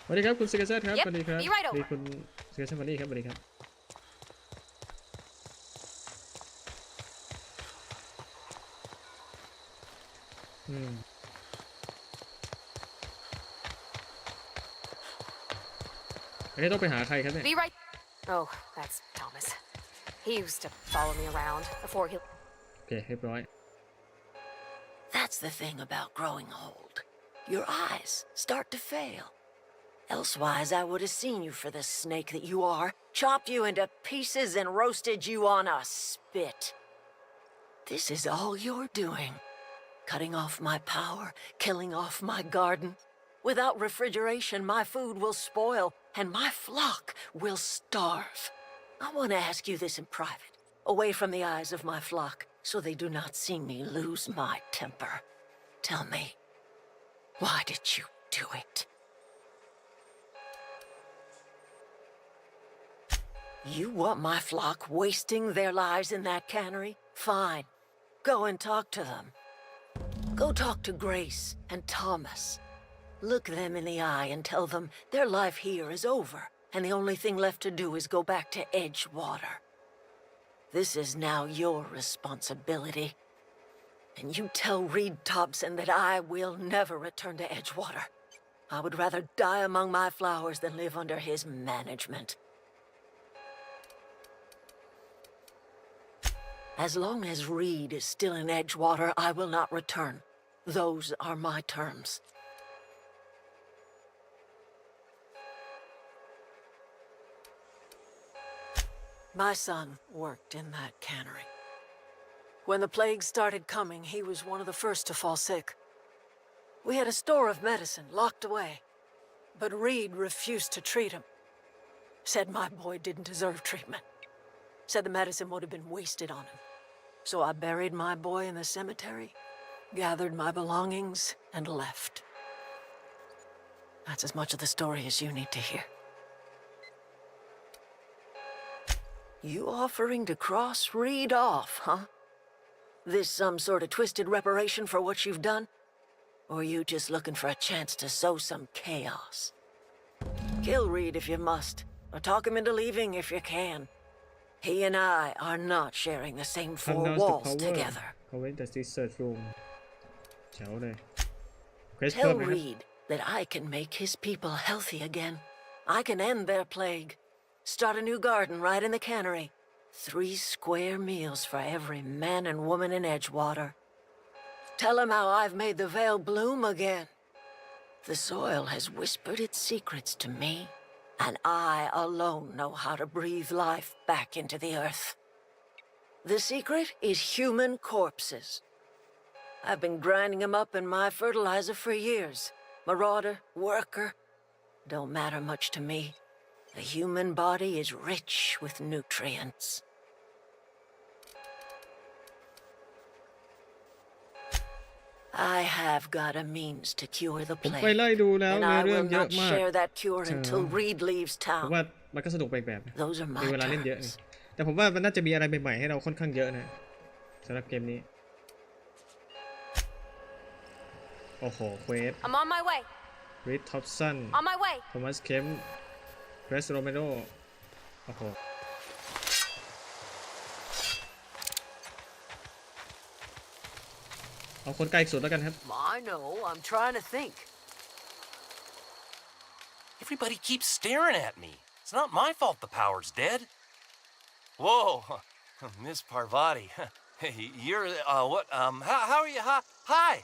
สวัสดีครับคุณซิกเกอร์เซตครับ Yep, สวัสดีครับ be right over. สวัสดีคุณซิกเกอร์เซตวันนี้ครับสวัสดีครับอันนี้ต้องไปหาใครครับเนี่ย Be right. Oh, that's Thomas. He used to follow me around before he. โอเคเรียบร้อย That's the thing about growing old. Your eyes start to fail. Elsewise, I would have seen you for the snake that you are, chopped you into pieces and roasted you on a spit. This is all you're doing. Cutting off my power, killing off my garden. Without refrigeration, my food will spoil, and my flock will starve. I want to ask you this in private, away from the eyes of my flock, so they do not see me lose my temper. Tell me, why did you do it? You want my flock wasting their lives in that cannery? Fine. Go and talk to them. Go talk to Grace and Thomas. Look them in the eye and tell them their life here is over, and the only thing left to do is go back to Edgewater. This is now your responsibility. And you tell Reed Thompson that I will never return to Edgewater. I would rather die among my flowers than live under his management. As long as Reed is still in Edgewater, I will not return. Those are my terms. My son worked in that cannery. When the plague started coming, he was one of the first to fall sick. We had a store of medicine locked away, but Reed refused to treat him. Said my boy didn't deserve treatment. Said the medicine would have been wasted on him. So I buried my boy in the cemetery, gathered my belongings, and left. That's as much of the story as you need to hear. You offering to cross Reed off, huh? This some sort of twisted reparation for what you've done? Or you just looking for a chance to sow some chaos? Kill Reed if you must, or talk him into leaving if you can. He and I are not sharing the same four walls together. Tell Reed that I can make his people healthy again. I can end their plague. Start a new garden right in the cannery. 3 square meals for every man and woman in Edgewater. Tell him how I've made the Vale bloom again. The soil has whispered its secrets to me, and I alone know how to breathe life back into the earth. The secret is human corpses. I've been grinding them up in my fertilizer for years. Marauder, worker, don't matter much to me. The human body is rich with nutrients. I have got a means to cure the plague, and I will not share that cure until Reed leaves town. ว่ามันก็สนุกไปแบบ Those are มี my เวลาเล่นเยอะ terms. แต่ผมว่ามันน่าจะมีอะไรใหม่ๆให้เราค่อนข้างเยอะนะสำหรับเกมนี้โอ้โหเควส I'm on my way. ริทท็อปสัน On my way. โทมัสเคมเกรสโรเมโรโอ้โหเอาคนใกล้สุดแล้วกันครับ I know, I'm trying to think. Everybody keeps staring at me. It's not my fault the power's dead. Whoa, Miss Parvati. You're, what, how are you? Hi.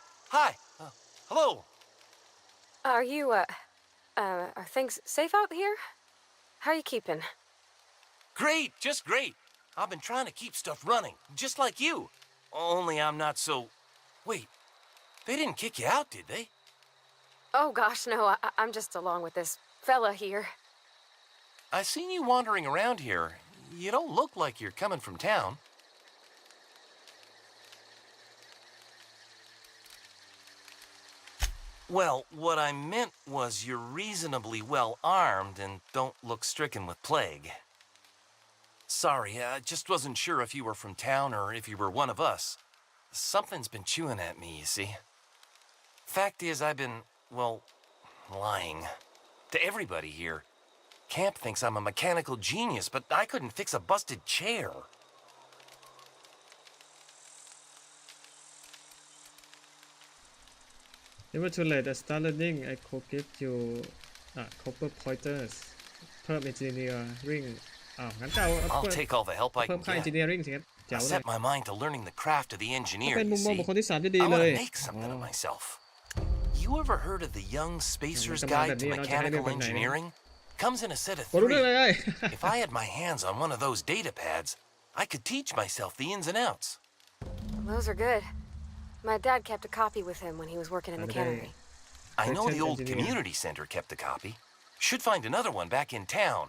Hello. Are you, are things safe out here? How are you keeping? Great, just great. I've been trying to keep stuff running, just like you. Only I'm not so... Wait, they didn't kick you out, did they? Oh gosh, no, I'm just along with this fella here. I seen you wandering around here. You don't look like you're coming from town. Well, what I meant was you're reasonably well armed and don't look stricken with plague. Sorry, I just wasn't sure if you were from town or if you were one of us. Something's been chewing at me, you see. Fact is, I've been, well, lying. To everybody here. Camp thinks I'm a mechanical genius, but I couldn't fix a busted chair. Never too late. I start learning. I could give you copper pointers. เพิ่ม engineering งั้นก็เอา I'll take all the help I เพิ่ can มค่า get. engineering สิครับ I เจ๋วเลย set my mind to learning the craft of the engineer, เป็น you มุมมอง see. บุคคลที่ 3 ที่ดี I เล want ย to make something of myself. You ever heard of the Young Spacer's จะมาแบ Guide บ to นี้เราจะให้เลือก Mechanical แบบไหน Engineering? Comes in a set of รู้เรื่อง 3. เลย If I had my hands on one of those data pads, I could teach myself the ins and outs. Those are good. My dad kept a copy with him when he was working in the cannery. I know the old Engineer. community center kept a copy. Should find another one back in town.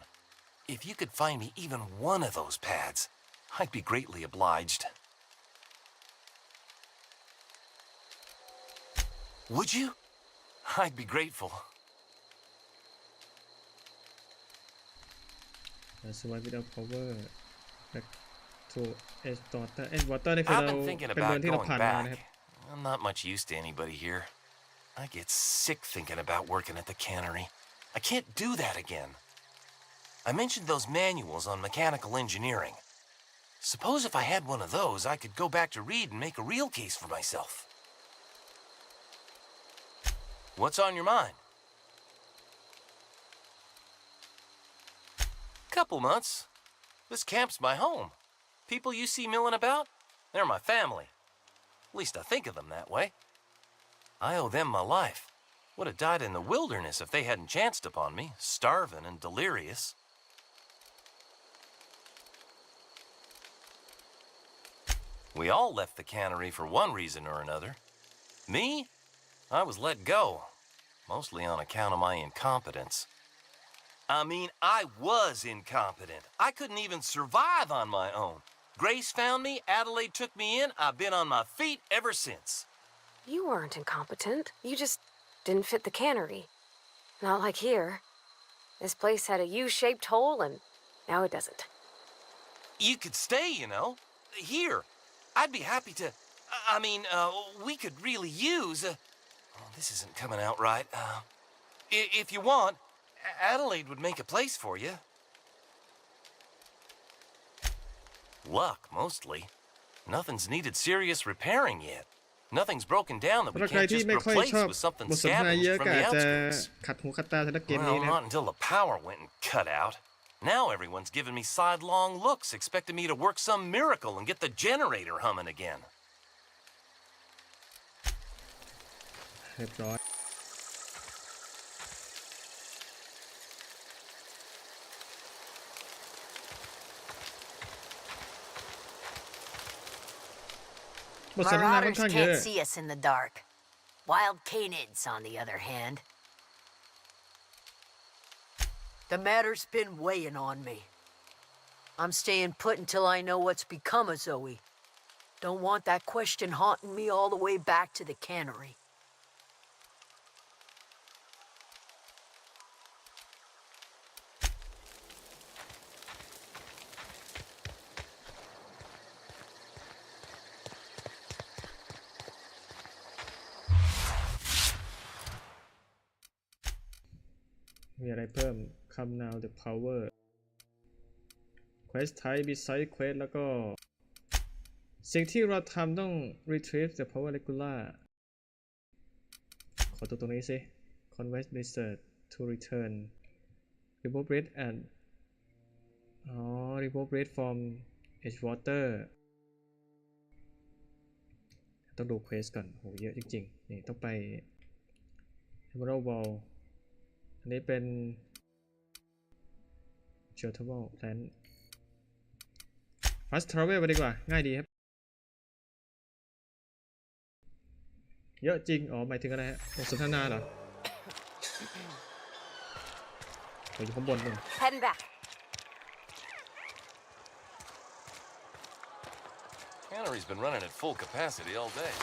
If you could find me even one of those pads, I'd be greatly obliged. Would you? I'd be grateful. Survive without power. Back to Edgewater. Edgewater นี่คือ I've เรา been thinking เป็นเมือง about ที่เรา going ผ่านมานะครับ back. I'm not much use to anybody here. I get sick thinking about working at the cannery. I can't do that again. I mentioned those manuals on mechanical engineering. Suppose if I had one of those, I could go back to Reed and make a real case for myself. What's on your mind? Couple months. This camp's my home. People you see milling about, they're my family. At least I think of them that way. I owe them my life. Would have died in the wilderness if they hadn't chanced upon me, starving and delirious. We all left the cannery for one reason or another. Me? I was let go, mostly on account of my incompetence. I mean, I was incompetent. I couldn't even survive on my own. Grace found me, Adelaide took me in, I've been on my feet ever since. You weren't incompetent. You just didn't fit the cannery. Not like here. This place had a U-shaped hole, and now it doesn't. You could stay, you know. Here. I'd be happy to... we could really use... this isn't coming out right. If you want, Adelaide would make a place for you. Luck, mostly. Nothing's needed serious repairing yet. Nothing's broken down that we ถ้าใคร can't ที่ just ไม่ค่อยชอบ replace with something บทสนทนาเยอะ scavenged ก็ from อา the จจะ outskirts. ขัดหูขัดตาสำหรับเกม Well, นี้นะ not until the power went and cut out. Now everyone's giving me sidelong looks, expecting me to work some miracle and get the generator humming again. เรียบร้อยบทสนทนาค่อน Marauders ข้างเยอะ can't see us in the dark. Wild canids, on the other hand. The matter's been weighing on me. I'm staying put until I know what's become of Zoe. Don't want that question haunting me all the way back to the cannery.มีอะไรเพิ่ม Come now the power Quest type beside quest แล้วก็สิ่งที่เราทำต้อง retrieve the power regular ขอตัวตรงนี้สิ Convert research to return remove red and remove red from edgewater ต้องดู quest ก่อนโหเยอะจริงๆนี่ต้องไป Emerald Wall อันนี้เป็น Geothermal plant fast travel ไปดีกว่าง่ายดีครับเยอะจริงอ๋อหมายถึงอะไรฮะบทสนทนาเหรออยู่ข้างบนนู่น Heading back. Cannery's been running at full capacity all day.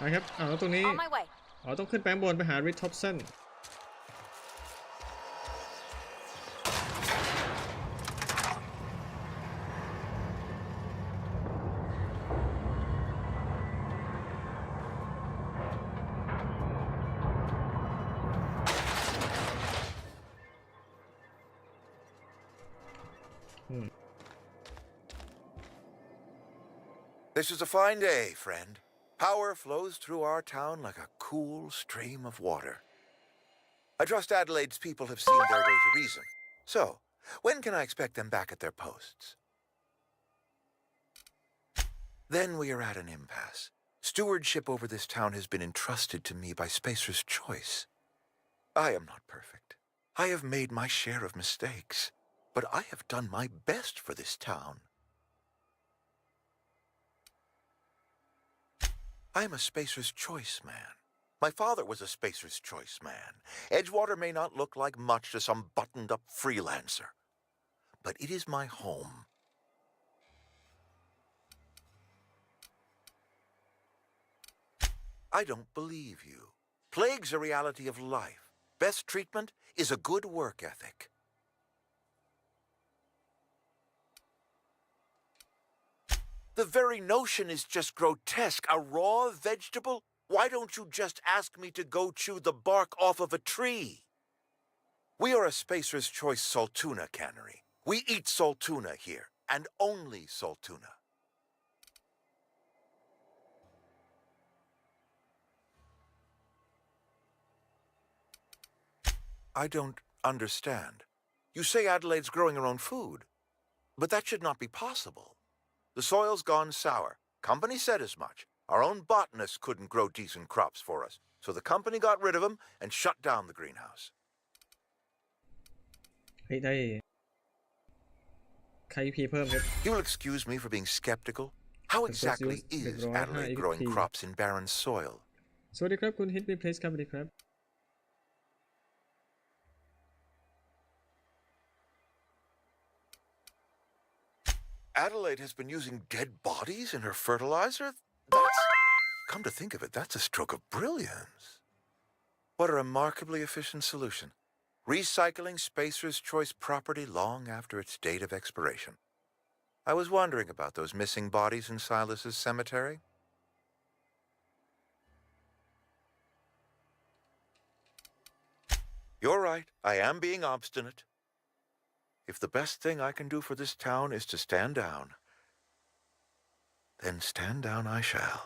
ไปครับแล้วตรงนี้ On my way. ต้องขึ้นไปข้างบนไปหา Rick Thompson This is a fine day, friend. Power flows through our town like a cool stream of water. I trust Adelaide's people have seen their way to reason. So, when can I expect them back at their posts? Then we are at an impasse. Stewardship over this town has been entrusted to me by Spacer's choice. I am not perfect. I have made my share of mistakes, but I have done my best for this town. I am a Spacer's Choice man. My father was a Spacer's Choice man. Edgewater may not look like much to some buttoned-up freelancer, but it is my home. I don't believe you. Plague's a reality of life. Best treatment is a good work ethic. The very notion is just grotesque. A raw vegetable? Why don't you just ask me to go chew the bark off of a tree? We are a Spacer's Choice Saltuna cannery. We eat salt tuna here, and only salt tuna. I don't understand. You say Adelaide's growing her own food, but that should not be possible. The soil's gone sour. Company said as much. Our own botanists couldn't grow decent crops for us, so the company got rid of them and shut down the greenhouse. เฮ้ยได้ใครพีเพิ่มครับ You'll excuse me for being skeptical. How exactly is Adelaide growing crops in barren soil? สวัสดีครับคุณ Hit Me Place ครับสวัสดีครับ Adelaide has been using dead bodies in her fertilizer? That's... Come to think of it, that's a stroke of brilliance. What a remarkably efficient solution. Recycling Spacer's Choice property long after its date of expiration. I was wondering about those missing bodies in Silas's cemetery. You're right, I am being obstinate. If the best thing I can do for this town is to stand down, then stand down I shall.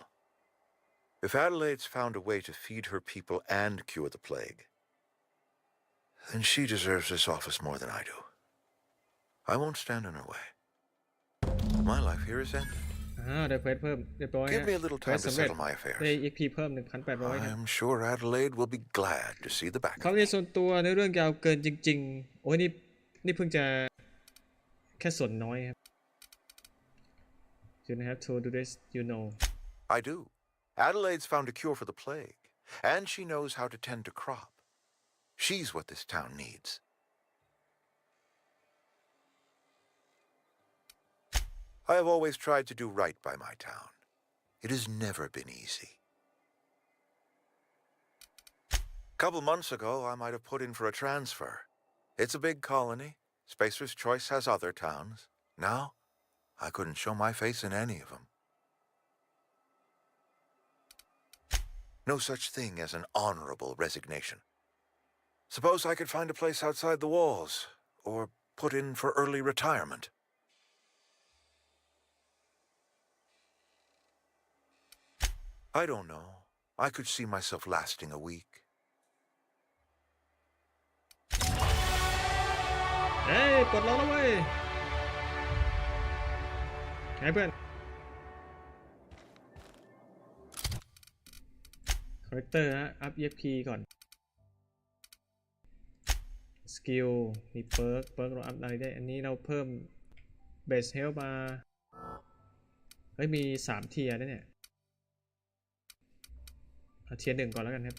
If Adelaide's found a way to feed her people and cure the plague, then she deserves this office more than I do. I won't stand in her way. My life here is ended. ได้เควสเพิ่มเรียบร้อย Give me a little time to settle my affairs. ได้ XP เพิ่ม 1,800 I am sure Adelaide will be glad to see the back. เขาในส่วนตัวในเรื่องยาวเกินจริงๆโอ้ยนี่เพิ่งจะแค่ส่วนน้อยครับ You have to do this, you know. I do. Adelaide's found a cure for the plague, and she knows how to tend to crop. She's what this town needs. I have always tried to do right by my town. It has never been easy. A couple months ago, I might have put in for a transfer. It's a big colony. Spacer's Choice has other towns. Now, I couldn't show my face in any of them. No such thing as an honorable resignation. Suppose I could find a place outside the walls, or put in for early retirement. I don't know. I could see myself lasting a week. เฮ้ยปลดล็อกแล้วเว้ยไงเพื่อนคาแรคเตอร์ฮะอัพ EXP ก่อนสกิลมีเปิร์กเราอัพอะไรได้อันนี้เราเพิ่มเบสเฮลมาเฮ้ยมี3เทียร์นะเนี่ยเอาเทียร์1ก่อนแล้วกันครับ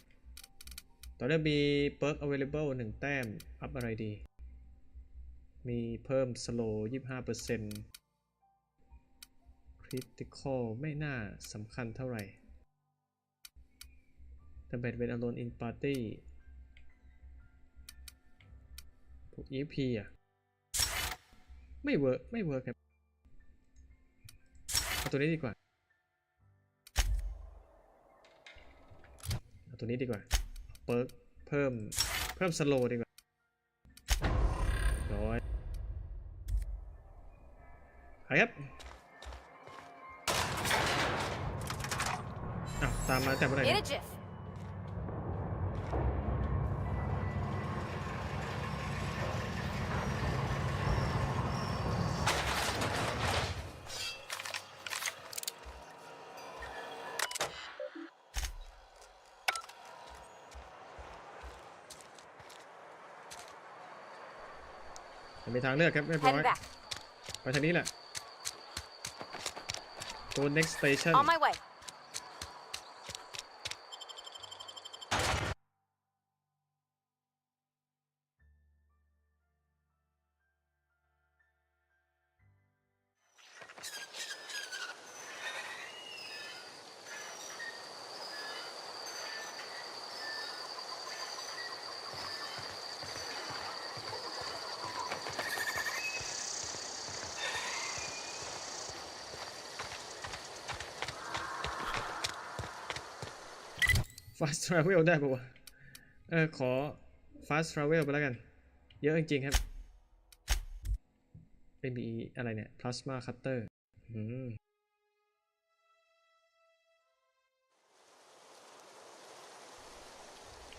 ตอนนี้มีเปิร์ก available 1 แต้มอัพอะไรดีมีเพิ่ม slow 25% critical ไม่น่าสำคัญเท่าไหร่แต่เป็น alone in party พวก EP อ่ะไม่เวิร์กครับเอาตัวนี้ดีกว่าเอาตัวนี้ดีกว่าเปิร์กเพิ่ม slow ดีกว่าร้อยไปครับตามมาแต่เมื่อไหร่มีทางเลือกครับเรียบร้อยไปทางนี้แหละตัว next station On my way. fast travel ได้ปะวะขอ fast travel ไปแล้วกันเยอะจริงๆครับ ไม่มีอะไรเนี่ย plasma cutter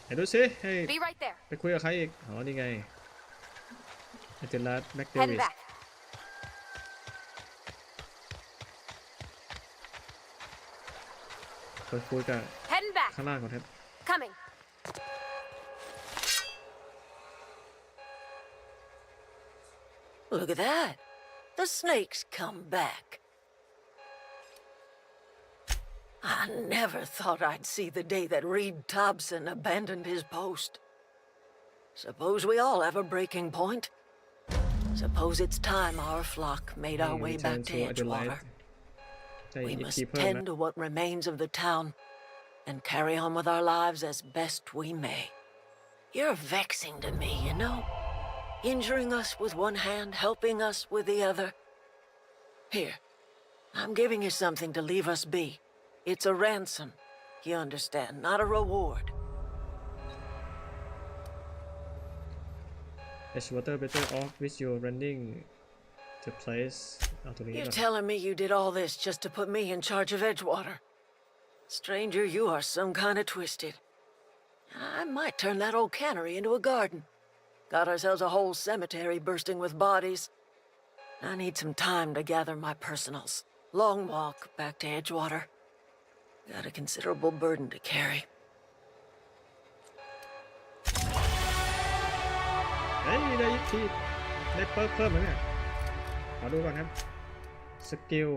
ไหนดูสิให้ Be right there. ไปคุยกับใครอีกอ๋อนี่ไงอาจารย์รัดแม็กเด Heading วิส back. ไปคุยกับ Heading back. ข้างล่างก่อนครับ Coming. Look at that. The snake's come back. I never thought I'd see the day that Reed Thompson abandoned his post. Suppose we all have a breaking point. Suppose it's time our flock made our way back to Edgewater. We must tend to what remains of the town and carry on with our lives as best we may. You're vexing to me, you know? Injuring us with one hand, helping us with the other. Here, I'm giving you something to leave us be. It's a ransom, you understand, not a reward. Edgewater better off with your running the place. You're telling me you did all this just to put me in charge of Edgewater? Stranger, you are some kind of twisted. I might turn that old cannery into a garden. Got ourselves a whole cemetery bursting with bodies. I need some time to gather my personals. Long walk back to Edgewater. Got a considerable burden to carry. เฮ้ยได้อีกทีได้เพิ่มเหมือนกันขอดูก่อนครับสกิล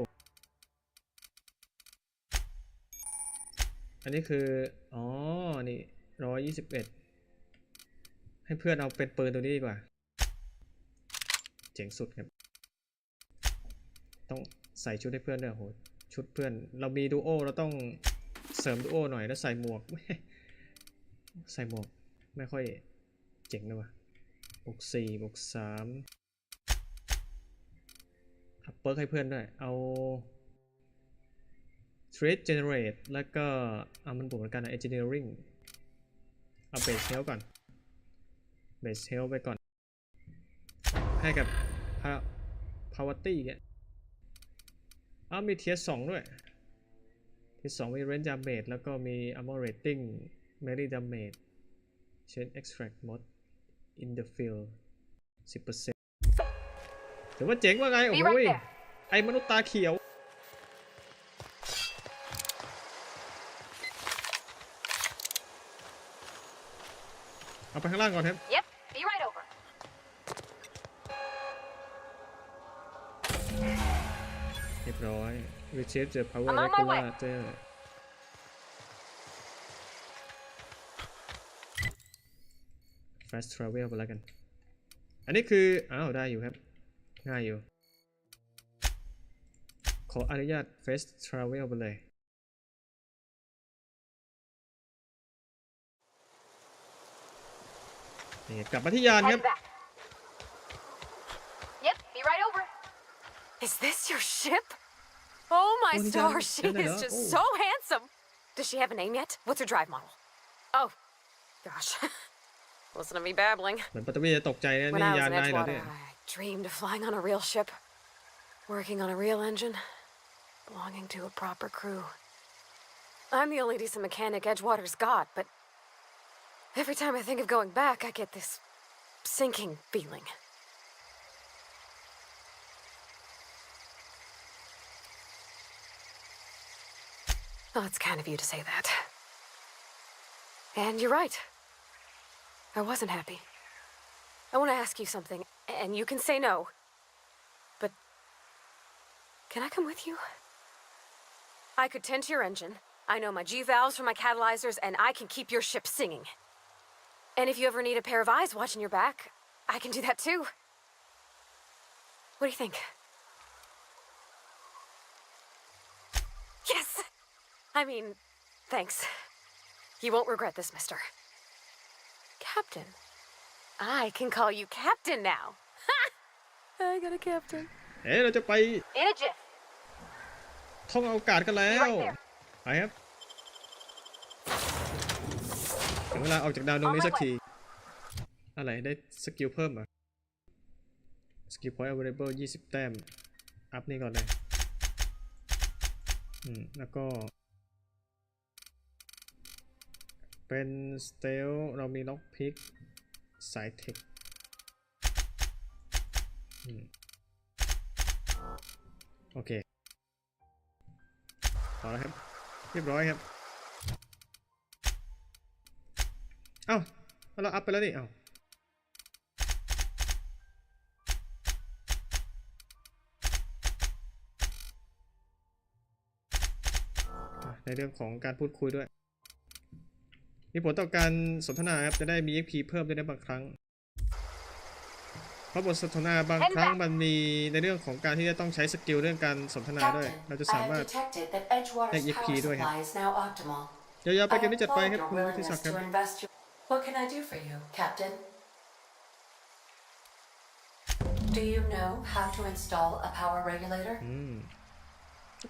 อันนี้คืออ๋อนี่121ให้เพื่อนเอาเป็นปืนตัวนี้ดีกว่าเจ๋งสุดครับต้องใส่ชุดให้เพื่อนด้วยโหชุดเพื่อนเรามีดูโอเราต้องเสริมดูโอหน่อยแล้วใส่หมวกใส่หมวกไม่ค่อยเจ๋งเลยว่ะบวก4บวก3อัพเปิร์กให้เพื่อนด้วยเอา Trade Generate แล้วก็เอามันบวกเหมือนกันนะ Engineering เอา Base Health ก่อน Base Health ไปก่อนให้กับ Poverty เนี่ยมีเทียร์2ด้วยเทียร์2มี Range Damage แล้วก็มี Armor Rating Melee Damage Chain Extract Mod in the field 10% ถือว่าเจ๋งว่าไงโอ้โหไอ้มนุษย์ตาเขียวเอาไปข้างล่างก่อนครับ Yep, be right over. เรียบร้อย Retrieve the power regulator Fast Travel ไปแล้วกันอันนี้คือได้อยู่ครับง่ายอยู่ขออนุญาต Fast Travel ไปเลยนี่กลับมาที่ยานครับ Yep, be right over. Is this your ship? Oh my star, she is just so handsome. Does she have a name yet? What's her drive model? Oh, gosh. Listen to me babbling. เหมือนปัตวีจะตกใจนะ When นี่ I was ยาน in ได้เหรอ Edgewater, เนี่ย I dreamed of flying on a real ship, working on a real engine, belonging to a proper crew. I'm the only decent mechanic Edgewater's got, but every time I think of going back, I get this sinking feeling. Well, it's kind of you to say that. And you're right. I wasn't happy. I want to ask you something, and you can say no. But can I come with you? I could tend to your engine. I know my G-valves for my catalyzers, and I can keep your ship singing. And if you ever need a pair of eyes watching your back, I can do that too. What do you think? Yes! I mean, thanks. You won't regret this, mister. Captain. I can call you Captain now. Ha! I got a captain. เราจะไป In a jiff. ท่องอวกาศกันแล้วไปครับถึงเวลาออกจากดาวดวงนี้สักทีอะไรได้สกิลเพิ่มอ่ะ skill point available 20 แต้มอัพนี่ก่อนเลยแล้วก็เป็น stealth เรามี lock pick สายเทคโอเคพอแล้วครับเรียบร้อยครับเอ้าเราอัพไปแล้วนี่เอ้าในเรื่องของการพูดคุยด้วยมีผลต่อการสนทนาครับจะได้มี XP เพิ่มด้วยนะบางครั้งเพราะบทสนทนาบางครั้งมันมีในเรื่องของการที่จะต้องใช้สกิลเรื่องการสนทนาด้วยเราจะสามารถได้ XP ด้วยครับยาวๆไปเกมนี้จัดไปครับคุณวิทยศักดิ์ครับ What can I do for you, Captain? Do you know how to install a power regulator?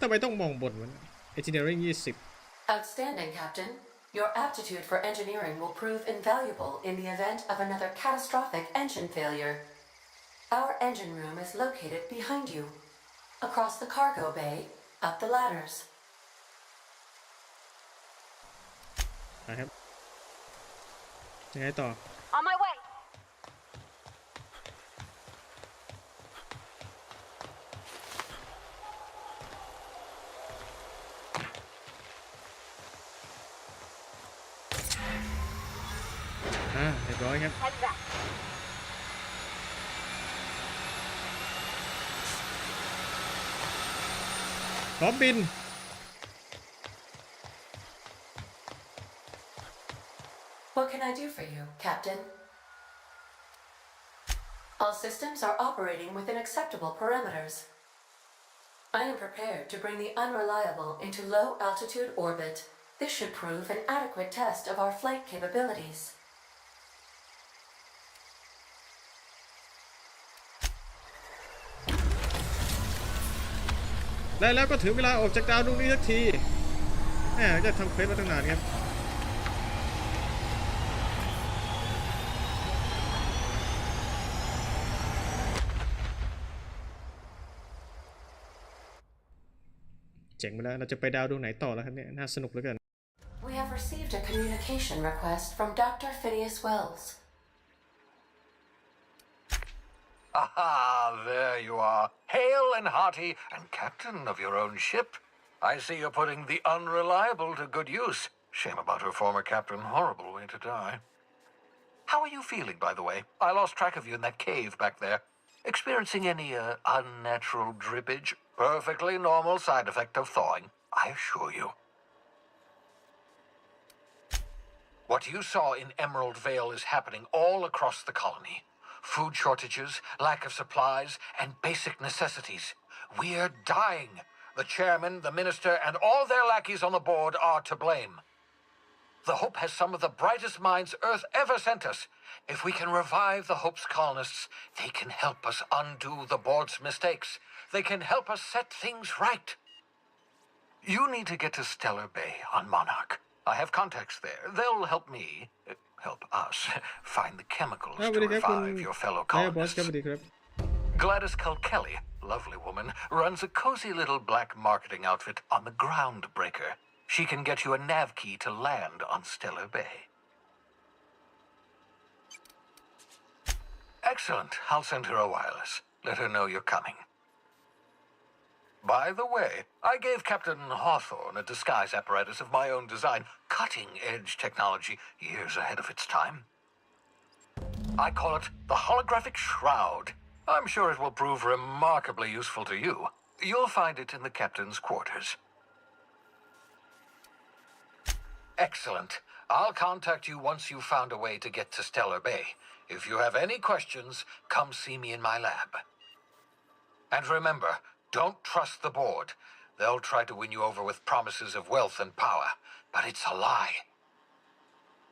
ทำไมต้องมองบนวะ Engineering 20 Outstanding, Captain. Your aptitude for engineering will prove invaluable in the event of another catastrophic engine failure. Our engine room is located behind you, across the cargo bay, up the ladders. นะครับยังไงต่อ On my way. เรียบร้อยครับ Head back. พร้อมบิน What can I do for you, Captain? All systems are operating within acceptable parameters. I am prepared to bring the Unreliable into low-altitude orbit. This should prove an adequate test of our flight capabilities. และแล้วก็ถึงเวลาออกจากดาวดวงนี้สักทีจะทำเควสมาตั้งนานครับเจ๋งไปแล้วเราจะไปดาวดวงไหนต่อแล้วครับเนี่ยน่าสนุกเหลือเกิน We have received a communication request from Dr. Phineas Wells. Aha, there you are, hale and hearty, and captain of your own ship. I see you're putting the Unreliable to good use. Shame about her former captain, horrible way to die. How are you feeling, by the way? I lost track of you in that cave back there. Experiencing any, unnatural drippage? Perfectly normal side effect of thawing, I assure you. What you saw in Emerald Vale is happening all across the colony. Food shortages, lack of supplies, and basic necessities. We're dying. The chairman, the minister, and all their lackeys on the board are to blame. The Hope has some of the brightest minds Earth ever sent us. If we can revive the Hope's colonists, they can help us undo the board's mistakes. They can help us set things right. You need to get to Stellar Bay on Monarch. I have contacts there. They'll help me, help us, find the chemicals to revive your fellow colonists. Gladys Culkelly, lovely woman, runs a cozy little black marketing outfit on the Groundbreaker. She can get you a nav key to land on Stellar Bay. Excellent. I'll send her a wireless. Let her know you're coming. By the way, I gave Captain Hawthorne a disguise apparatus of my own design, cutting-edge technology, years ahead of its time. I call it the Holographic Shroud. I'm sure it will prove remarkably useful to you. You'll find it in the captain's quarters. Excellent. I'll contact you once you've found a way to get to Stellar Bay. If you have any questions, come see me in my lab. And remember, don't trust the board. They'll try to win you over with promises of wealth and power, but it's a lie.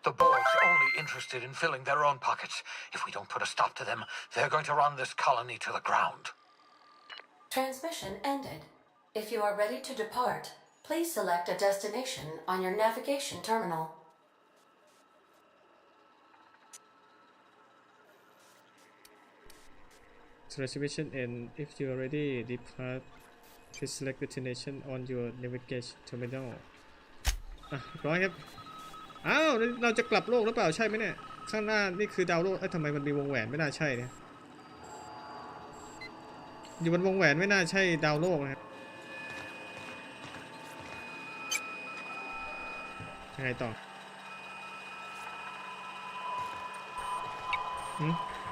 The board's only interested in filling their own pockets. If we don't put a stop to them, they're going to run this colony to the ground. Transmission ended. If you are ready to depart, please select a destination on your navigation terminal. โ Reservation and if you already depart please select destination on your navigation terminal อ่ะร้อยครับอ้าวเราจะกลับโลกหรือเปล่าใช่ไหมเนี่ยข้างหน้านี่คือดาวโลกทำไมมันมีวงแหวนไม่น่าใช่เนี่ยอยู่บนวงแหวนไม่น่าใช่ดาวโลกนะครับยังไงต่อ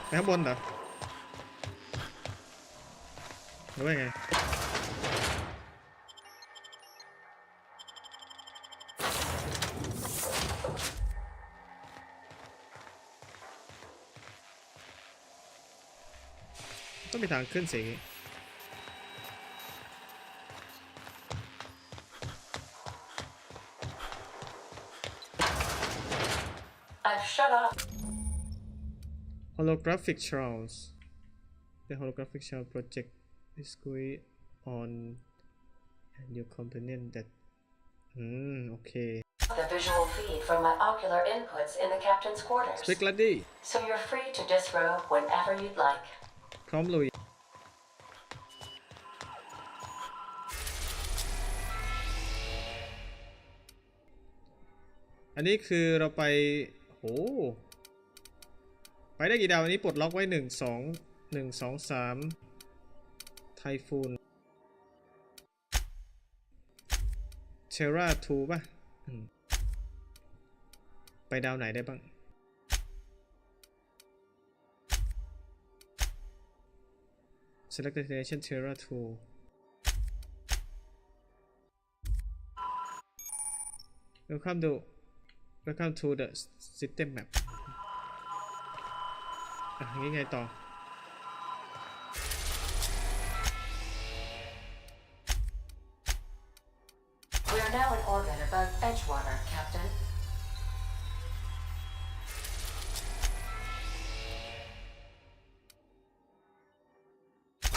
ไปข้างบนเหรอหรือว่าไงต้องมีทางขึ้นสิ I've shut off. Holographic shells. The holographic shell project is going on and your companion that okay. The visual feed from my ocular inputs in the captain's quarters. Speak Laddie. So you're free to disrobe whenever you'd like. พร้อมลุยอันนี้คือเราไปโหไปได้กี่ดาวอันนี้ปลดล็อกไว้1 2 3ไทฟูนเชรา2ป่ะไปดาวไหนได้บ้าง Select destination Terra 2 Welcome to the system map อย่างนี้ไงต่อ We are now in orbit above Edgewater, Captain.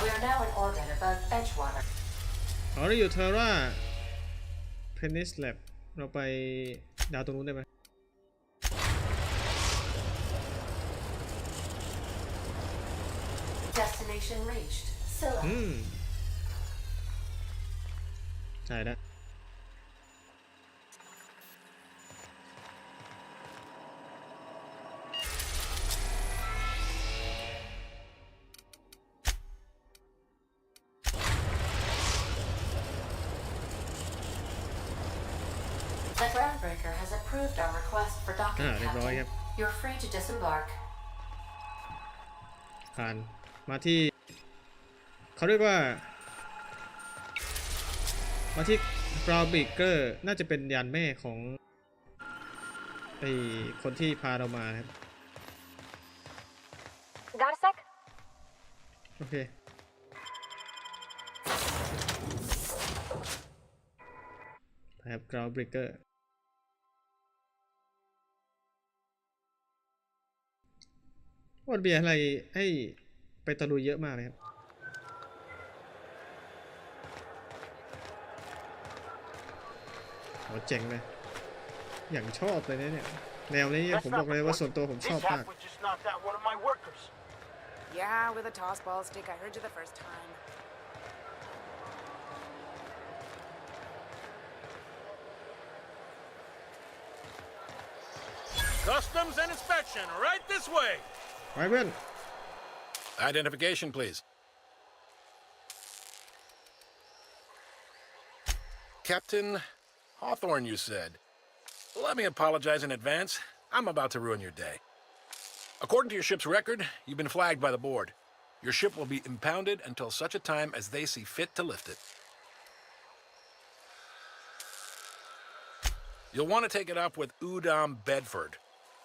We are now in orbit above Edgewater. เราอยู่ Terra Penis Lab เราไปดาวตรงนู้นได้ไหม Destination reached. Scylla. ใช่แล้ว The Groundbreaker has approved our request for docking, เรียบร้อยครับ Captain. You're free to disembark. ผ่านมาที่เขาเรียกว่ามาที่ Groundbreaker น่าจะเป็นยานแม่ของไอคนที่พาเรามาครับ Got a sec? โอเคครับ Groundbreaker ว่ามีอะไรให้ไปตะลุยเยอะมากเลยครับโหเจ๋งเลยอย่างชอบเลยเนี่ยแนวนี้ผมบอกเลยว่าส่วนตัวผมชอบมาก Yeah, with a toss ball stick. I heard you the first time. Customs and inspection, right this way. Right, Ben. Identification, please. Captain Hawthorne, you said. Let me apologize in advance. I'm about to ruin your day. According to your ship's record, you've been flagged by the board. Your ship will be impounded until such a time as they see fit to lift it. You'll want to take it up with Udom Bedford,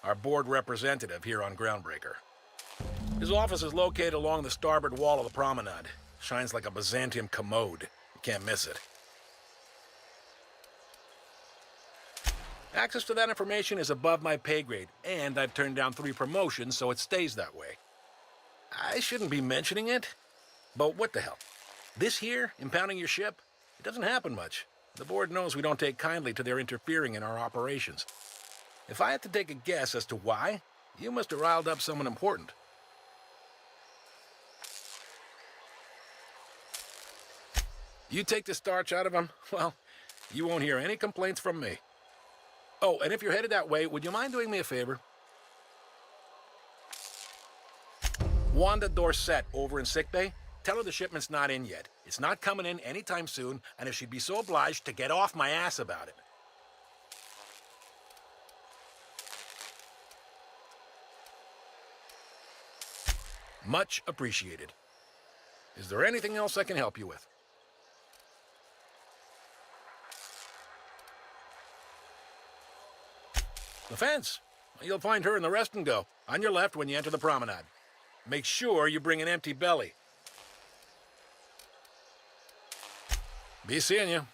our board representative here on Groundbreaker. His office is located along the starboard wall of the promenade. Shines like a Byzantium commode. You can't miss it. Access to that information is above my pay grade, and I've turned down 3 promotions, so it stays that way. I shouldn't be mentioning it, but what the hell? This here, impounding your ship, it doesn't happen much. The board knows we don't take kindly to their interfering in our operations. If I had to take a guess as to why, you must have riled up someone important. You take the starch out of them, well, you won't hear any complaints from me. Oh, and if you're headed that way, would you mind doing me a favor? Wanda Dorset over in sickbay, tell her the shipment's not in yet. It's not coming in anytime soon, and if she'd be so obliged to get off my ass about it. Much appreciated. Is there anything else I can help you with? The fence. You'll find her in the rest and go, on your left when you enter the promenade. Make sure you bring an empty belly. Be seeing you.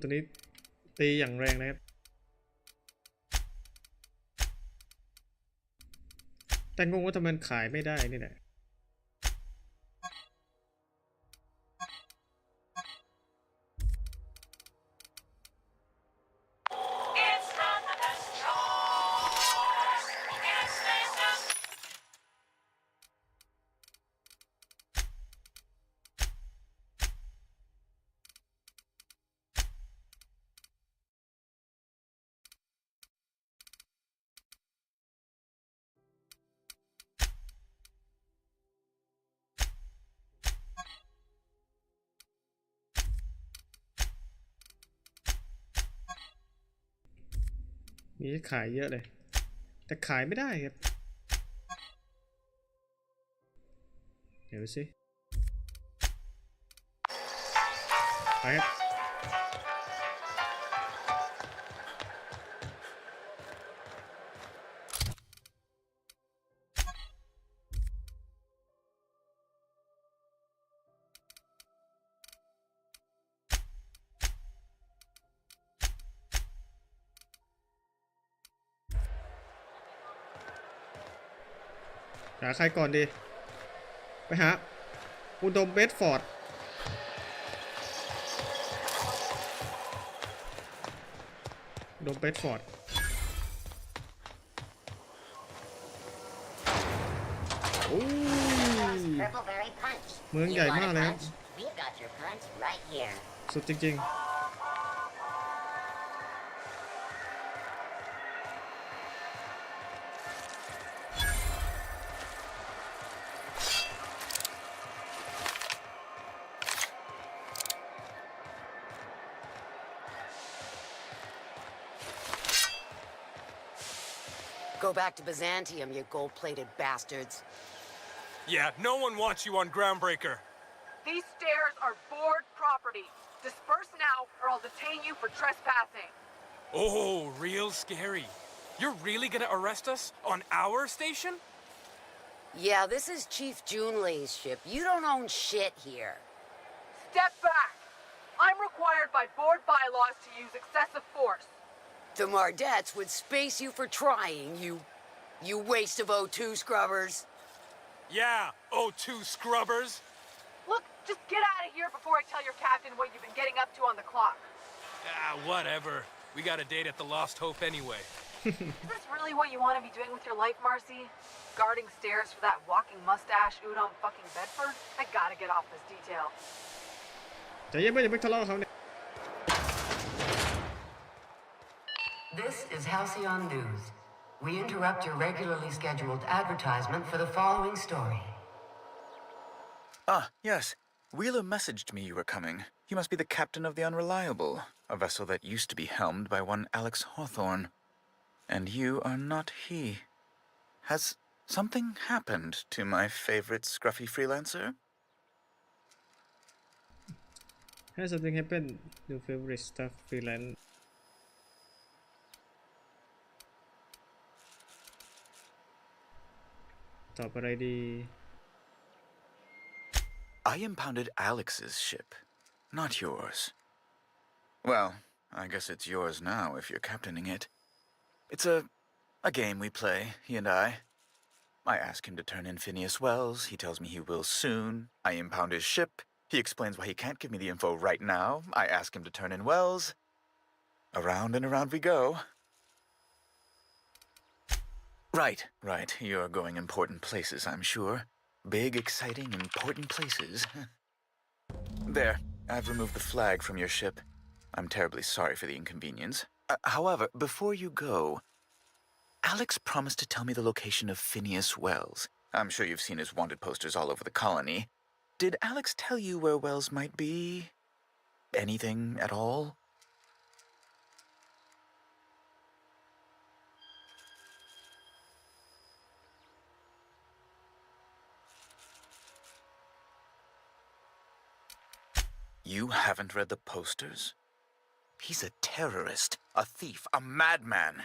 ตัวนี้ตีอย่างแรงนะครับแต่งงว่าทำไมมันขายไม่ได้นี่แหละ มีขายเยอะเลยแต่ขายไม่ได้ครับเดี๋ยวสิไปครับหาใครก่อนดีไปหาอุดมเบดฟอร์ดอุดมเบดฟอร์ดโอ้ยเมืองใหญ่มากเลยครับสุดจริงๆGo back to Byzantium, you gold-plated bastards. Yeah, no one wants you on Groundbreaker. These stairs are board property. Disperse now, or I'll detain you for trespassing. Oh, real scary. You're really gonna arrest us on our station? Yeah, this is Chief Junlei's ship. You don't own shit here. Step back. I'm required by board bylaws to use excessive force. The Mardettes would space you for trying, you waste of O2 scrubbers. Yeah, O2 scrubbers. Look, just get out of here before I tell your captain what you've been getting up to on the clock. Ah, whatever. We got a date at the Lost Hope anyway. Is this really what you want to be doing with your life, Marcy? Guarding stairs for that walking mustache udon fucking Bedford? I gotta get off this detail. ใจเย็นอย่าเพิ่งทะเลาะกับเขาเนี่ย This is Halcyon News. We interrupt your regularly scheduled advertisement for the following story. Ah, yes. Wheeler messaged me you were coming. You must be the captain of the Unreliable, a vessel that used to be helmed by one Alex Hawthorne. And you are not he. Has something happened to my favorite scruffy freelancer? Has something happened to favorite stuff freelance ตอบอะไรดี I impounded Alex's ship, not yours. Well, I guess it's yours now if you're captaining it. It's a game we play, he and I. I ask him to turn in Phineas Wells. He tells me he will soon. I impound his ship. He explains why he can't give me the info right now. I ask him to turn in Wells. Around and around we go. Right. You're going important places, I'm sure. Big, exciting, important places. There, I've removed the flag from your ship. I'm terribly sorry for the inconvenience. However, before you go, Alex promised to tell me the location of Phineas Wells. I'm sure you've seen his wanted posters all over the colony. Did Alex tell you where Wells might be? Anything at all? You haven't read the posters? He's a terrorist, a thief, a madman.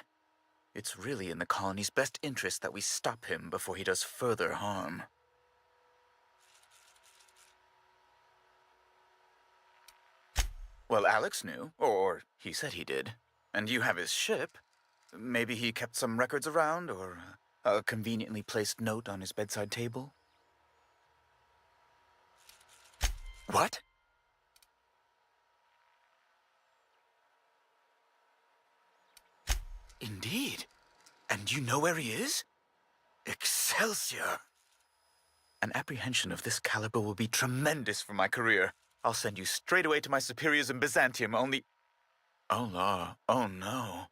It's really in the colony's best interest that we stop him before he does further harm. Well, Alex knew, or he said he did. And you have his ship. Maybe he kept some records around, or a conveniently placed note on his bedside table? What? Indeed. And you know where he is? Excelsior! An apprehension of this caliber will be tremendous for my career. I'll send you straight away to my superiors in Byzantium, only... Oh, no. Oh, no.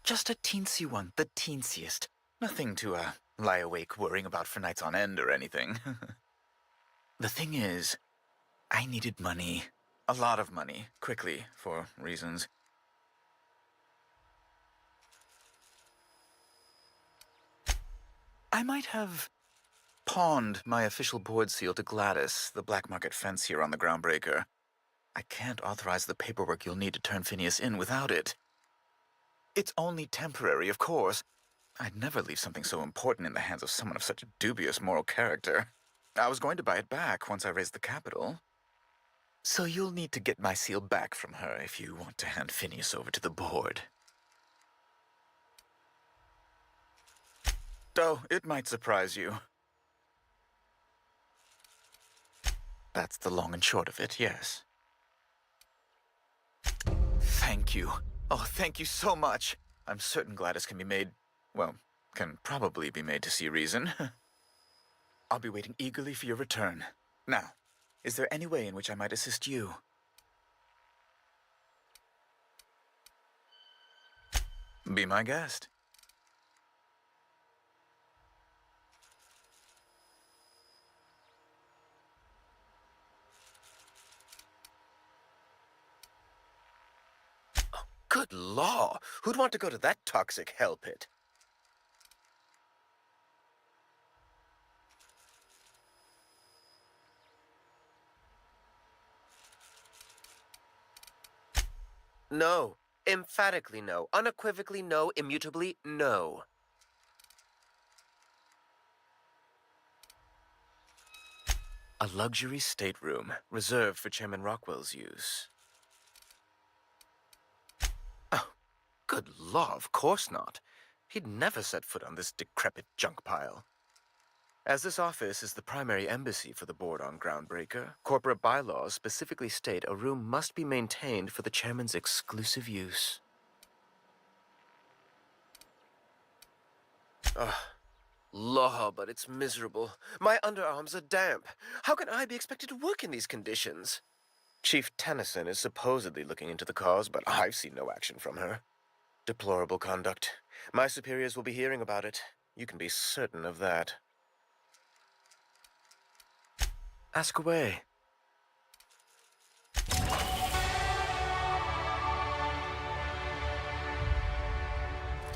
Just a teensy one, the teensiest. Nothing to, lie awake worrying about for nights on end or anything. The thing is, I needed money. A lot of money, quickly, for reasons. I might have pawned my official board seal to Gladys, the black market fence here on the Groundbreaker. I can't authorize the paperwork you'll need to turn Phineas in without it. It's only temporary, of course. I'd never leave something so important in the hands of someone of such dubious moral character. I was going to buy it back once I raised the capital. So you'll need to get my seal back from her if you want to hand Phineas over to the board. Oh, it might surprise you. That's the long and short of it, yes. Thank you. Oh, thank you so much. I'm certain Gladys can be made, well, can probably be made to see reason. I'll be waiting eagerly for your return. Now, is there any way in which I might assist you? Be my guest. Oh, good law! Who'd want to go to that toxic hell pit? No. Emphatically no. Unequivocally no. Immutably no. A luxury stateroom, reserved for Chairman Rockwell's use. Oh, good law, of course not. He'd never set foot on this decrepit junk pile. As this office is the primary embassy for the board on Groundbreaker, corporate bylaws specifically state a room must be maintained for the chairman's exclusive use. Ugh. Law, but it's miserable. My underarms are damp. How can I be expected to work in these conditions? Chief Tennyson is supposedly looking into the cause, but I've seen no action from her. Deplorable conduct. My superiors will be hearing about it. You can be certain of that. Ask away.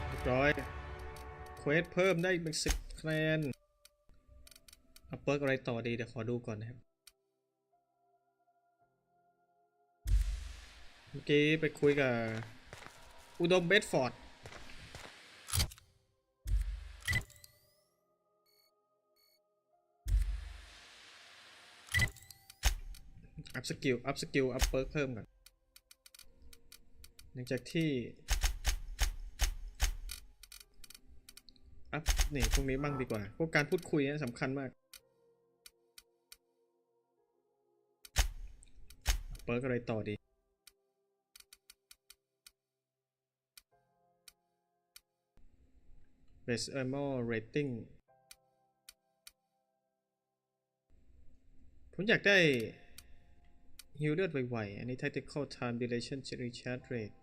เรียบร้อยเควสเพิ่มได้เป็น10 คะแนนเอาเปิร์กอะไรต่อดีเดี๋ยวขอดูก่อนนะครับเมื่อกี้ไปคุยกับอุดมเบดฟอร์ดอัพสกิลอัพเปิร์กเพิ่มก่อนหลังจากที่อัพนี่พวกนี้บ้างดีกว่าพวกการพูดคุยนี่สำคัญมากเปิร์กอะไรต่อดี Best Armor Rating ผมอยากได้ฮิลเลือดไวๆอันนี้ Tactical Time Duration Recharge Rate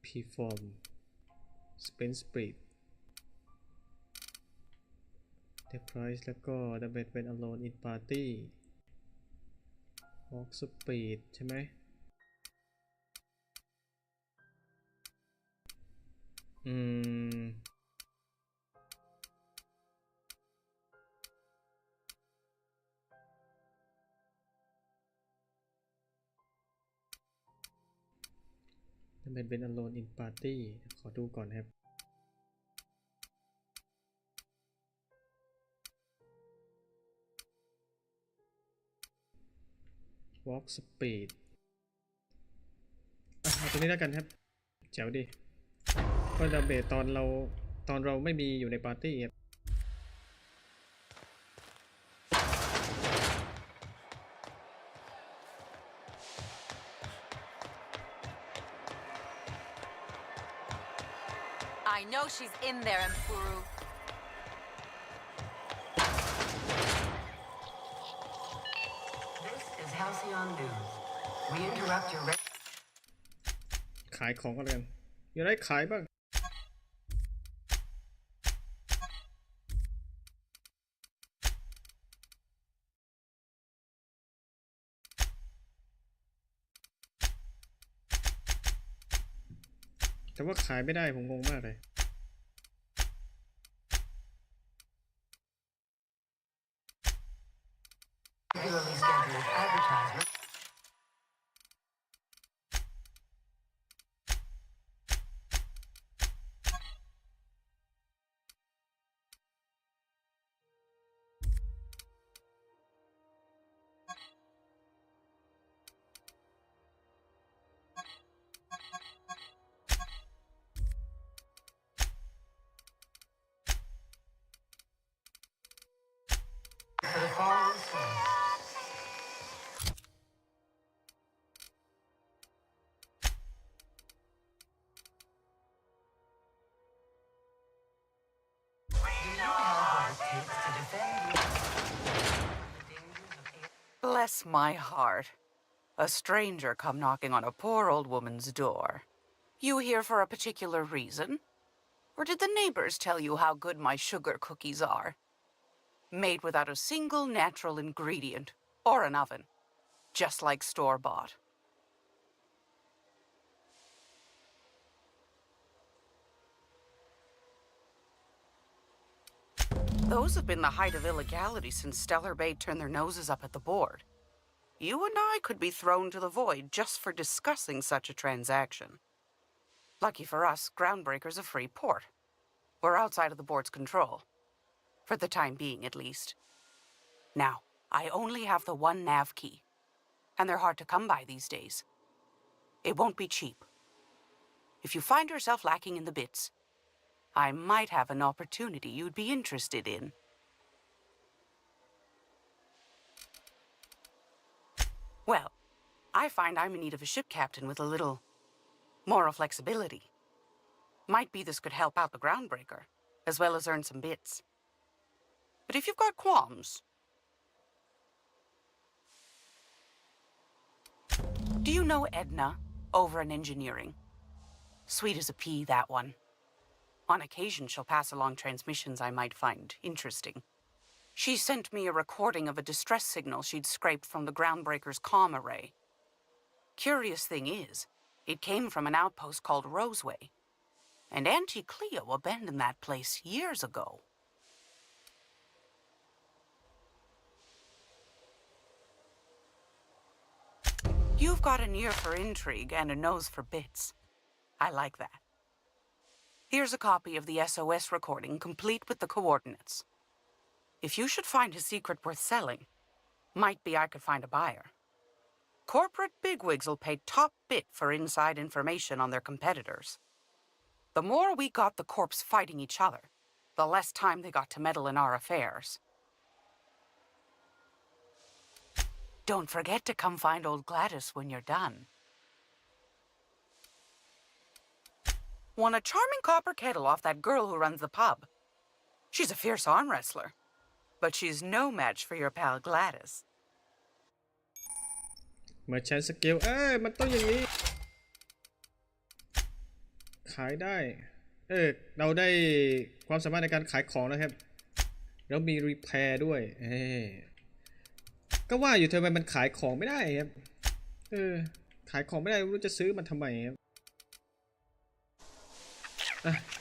Perform Sprint Speed Price แล้วก็ Damage when alone in party Walk Speed ใช่ไหมDamage when alone in party ขอดูก่อนครับ Walk Speed เอาตัวนี้แล้วกันครับแจ๋วดีเพราะดาเมจตอนเราไม่มีอยู่ในปาร์ตี้ครับI know she's in there, Mpuru. This is Halcyon News. We interrupt your ขายของกันมีอะไรขายบ้างแต่ว่าขายไม่ได้ผมงงมากเลยregularly scheduled advertisement. For the following scene. Bless my heart. A stranger come knocking on a poor old woman's door. You here for a particular reason? Or did the neighbors tell you how good my sugar cookies are? Made without a single natural ingredient, or an oven. Just like store-bought. Those have been the height of illegality since Stellar Bay turned their noses up at the board. You and I could be thrown to the void just for discussing such a transaction. Lucky for us, Groundbreaker's a free port. We're outside of the board's control. For the time being, at least. Now, I only have the one nav key. And they're hard to come by these days. It won't be cheap. If you find yourself lacking in the bits, I might have an opportunity you'd be interested in. Well, I find I'm in need of a ship captain with a little moral flexibility. Might be this could help out the Groundbreaker, as well as earn some bits. But if you've got qualms... Do you know Edna, over in engineering? Sweet as a pea, that one. On occasion, she'll pass along transmissions I might find interesting. She sent me a recording of a distress signal she'd scraped from the Groundbreaker's comm array. Curious thing is, it came from an outpost called Roseway. And Auntie Cleo abandoned that place years ago. You've got an ear for intrigue and a nose for bits. I like that. Here's a copy of the SOS recording, complete with the coordinates. If you should find his secret worth selling, might be I could find a buyer. Corporate bigwigs will pay top bit for inside information on their competitors. The more we got the corps fighting each other, the less time they got to meddle in our affairs. Don't forget to come find old Gladys when you're done. Won a charming copper kettle off that girl who runs the pub. She's a fierce arm wrestler, but she's no match for your pal Gladys. มาใช้สกิลมันต้องอย่างนี้ขายได้เราได้ความสามารถในการขายของแล้วครับแล้วมีรีแพร์ด้วยก็ว่าอยู่ทำไมมันขายของไม่ได้ครับขายของไม่ได้ไม่รู้จะซื้อมันทำไมครับ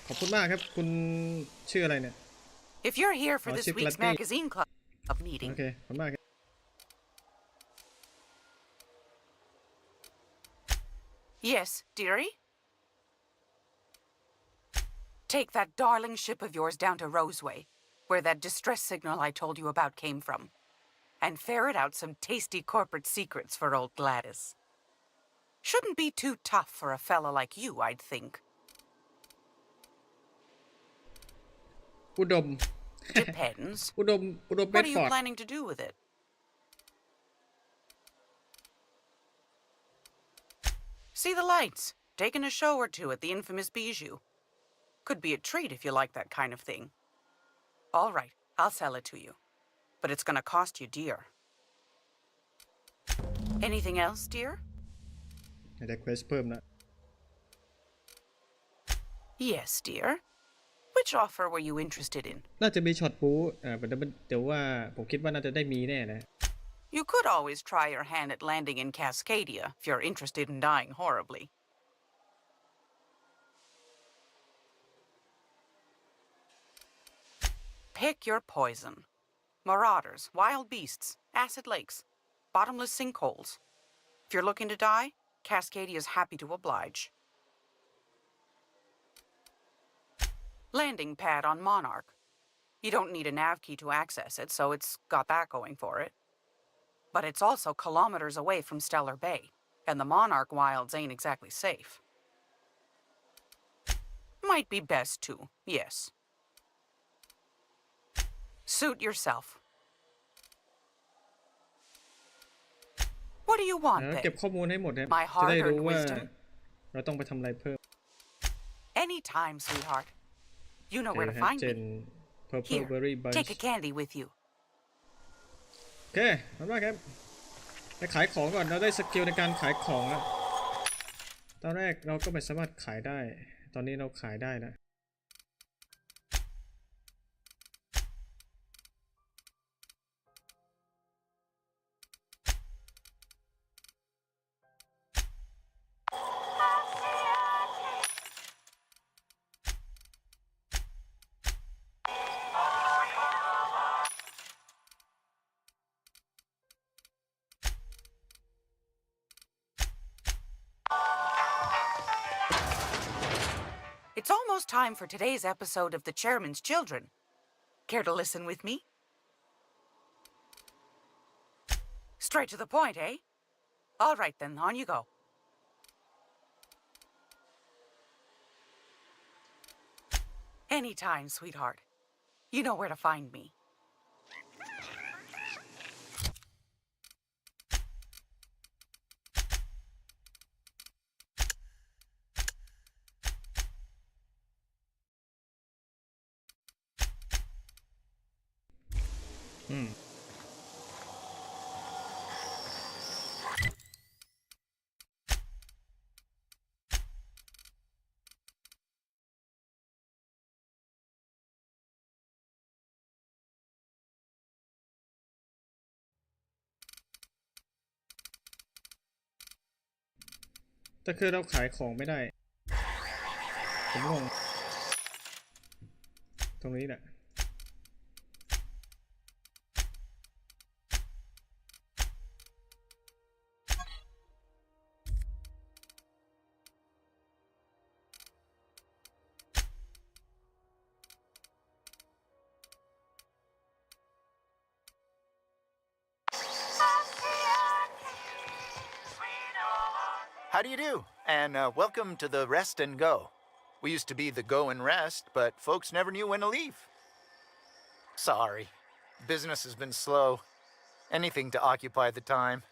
ขอบคุณมากครับคุณชื่ออะไรเนี่ย If you're here for this week's magazine club meeting. โอเคขอบคุณมากครับ Yes, dearie? Take that darling ship of yours down to Roseway, where that distress signal I told you about came from, and ferret out some tasty corporate secrets for old Gladys. Shouldn't be too tough for a fella like you, I'd think. อุดม Depends. อุดม What are you planning to do with it? See the lights. Taking a show or two at the infamous Bijou. Could be a treat if you like that kind of thing. All right, I'll sell it to you. But it's gonna cost you dear. Anything else, dear? ได้เควสเพิ่มนะ Yes, dear. Which offer were you interested in? น่าจะมีช็อตปูแต่ว่าผมคิดว่าน่าจะได้มีแน่นะ You could always try your hand at landing in Cascadia if you're interested in dying horribly. Pick your poison. Marauders, wild beasts, acid lakes, bottomless sinkholes. If you're looking to die, Cascadia is happy to oblige. Landing pad on Monarch. You don't need a nav key to access it, so it's got that going for it. But it's also kilometers away from Stellar Bay, and the Monarch wilds ain't exactly safe. Might be best to, yes. Suit yourself. What do you want, เก็บข้อมูลให้หมดนะ My จะได้รู้ hard-earned ว่า wisdom? เราต้องไปทำอะไรเพิ่ม Anytime, sweetheart. You know where to ฮะ find เจน me. Purple Here, Berry Bunch take a candy with you. โอเคขอบคุณมากครับไปขายของก่อนเราได้สกิลในการขายของแล้วตอนแรกเราก็ไม่สามารถขายได้ตอนนี้เราขายได้แล้ว It's almost time for today's episode of The Chairman's Children. Care to listen with me? Straight to the point, eh? All right then, on you go. Anytime, sweetheart. You know where to find me. Hmm. แต่คือเราขายของไม่ได้ผมงงตรงนี้แหละHow do you do? And welcome to the Rest and Go. We used to be the Go and Rest, but folks never knew when to leave. Sorry. Business has been slow. Anything to occupy the time.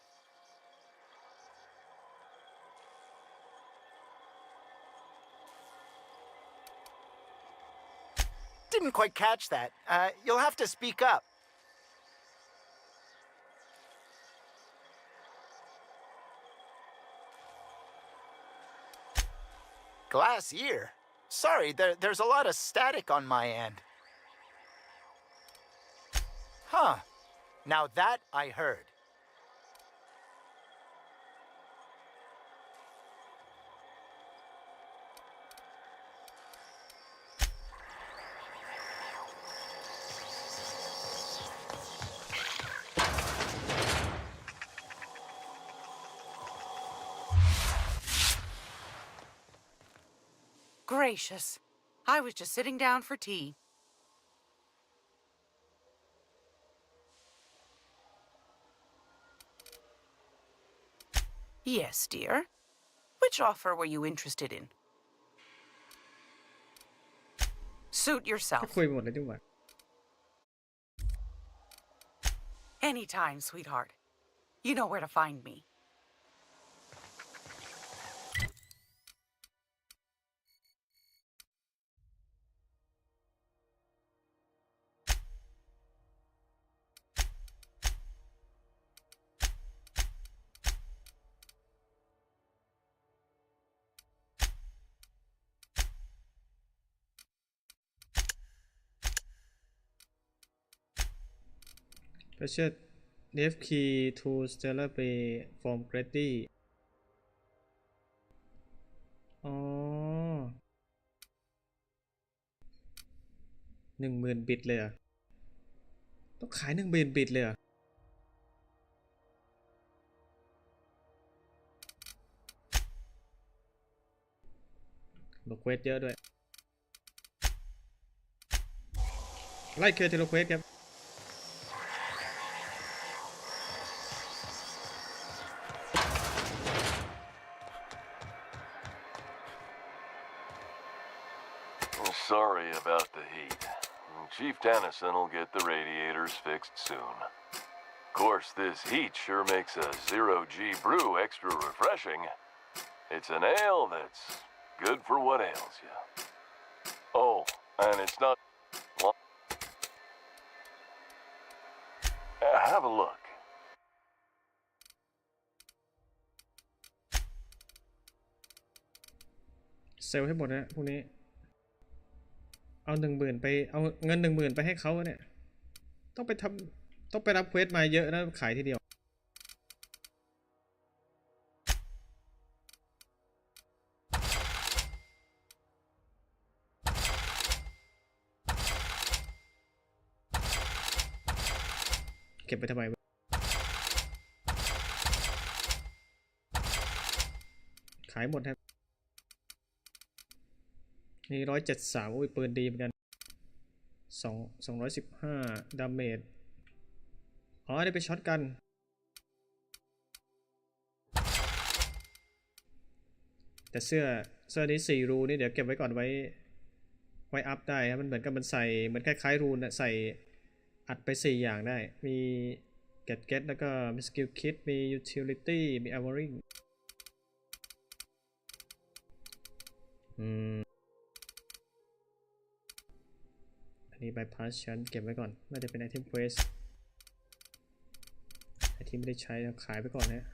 Didn't quite catch that. You'll have to speak up. Glass ear? Sorry, there's a lot of static on my end. Huh. Now that I heard. Gracious. I was just sitting down for tea. Yes, dear. Which offer were you interested in? Suit ก็ yourself. คุยหมดเลยดีกว่า Anytime, sweetheart. You know where to find me. Pressure Left key to stellar bay from Grady อ๋อ10,000 บิตเลยเหรอต้องขาย 10,000 บิตเลยเหรอโลเควสเยอะด้วยไล่เคลียร์ทีโลเควสครับ Sorry about the heat. Chief Tennyson will get the radiators fixed soon. Of course, this heat sure makes a zero-G brew extra refreshing. It's an ale that's good for what ails you. Oh, and it's not... Have a look. เซลล์ให้หมดนะพวกนี้เอา 10,000 ไปเอาเงิน 10,000 ไปให้เขาเนี่ยต้องไปรับเควสมาเยอะนะขายทีเดียวเก็บไปทำไมขายหมดครับนี่173โอ้ยปืนดีเหมือนกัน215ดาเมจอ๋อได้ไปช็อตกันแต่เสื้อนี้4 รูนี่เดี๋ยวเก็บไว้ก่อนไว้ ไว้อัพได้ครับมันเหมือนกับมันใส่เหมือนคล้ายๆรูนนะใส่อัดไป4อย่างได้มีget แล้วก็มี skill kit มี utility มี armoring อันนี้ bypass ชั้นเก็บไว้ก่อนน่าจะเป็น item quest ไอที่ไม่ได้ใช้ขายไปก่อนนะ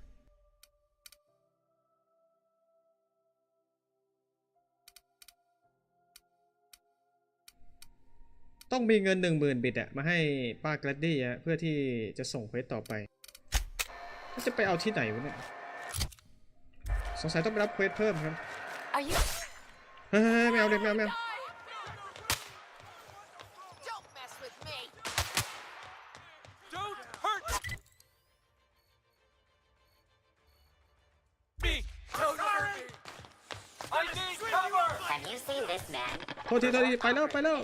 ต้องมีเงิน 10,000 บิตอะมาให้ป้าแกลดดี้อะเพื่อที่จะส่งเควสต่อไปจะไปเอาที่ไหนวะเนี่ยสงสัยต้องไปรับเควสเพิ่มครับเฮ้ยไม่เอาเลยไม่เอาHave you seen this man? โทษทีไปแล้ว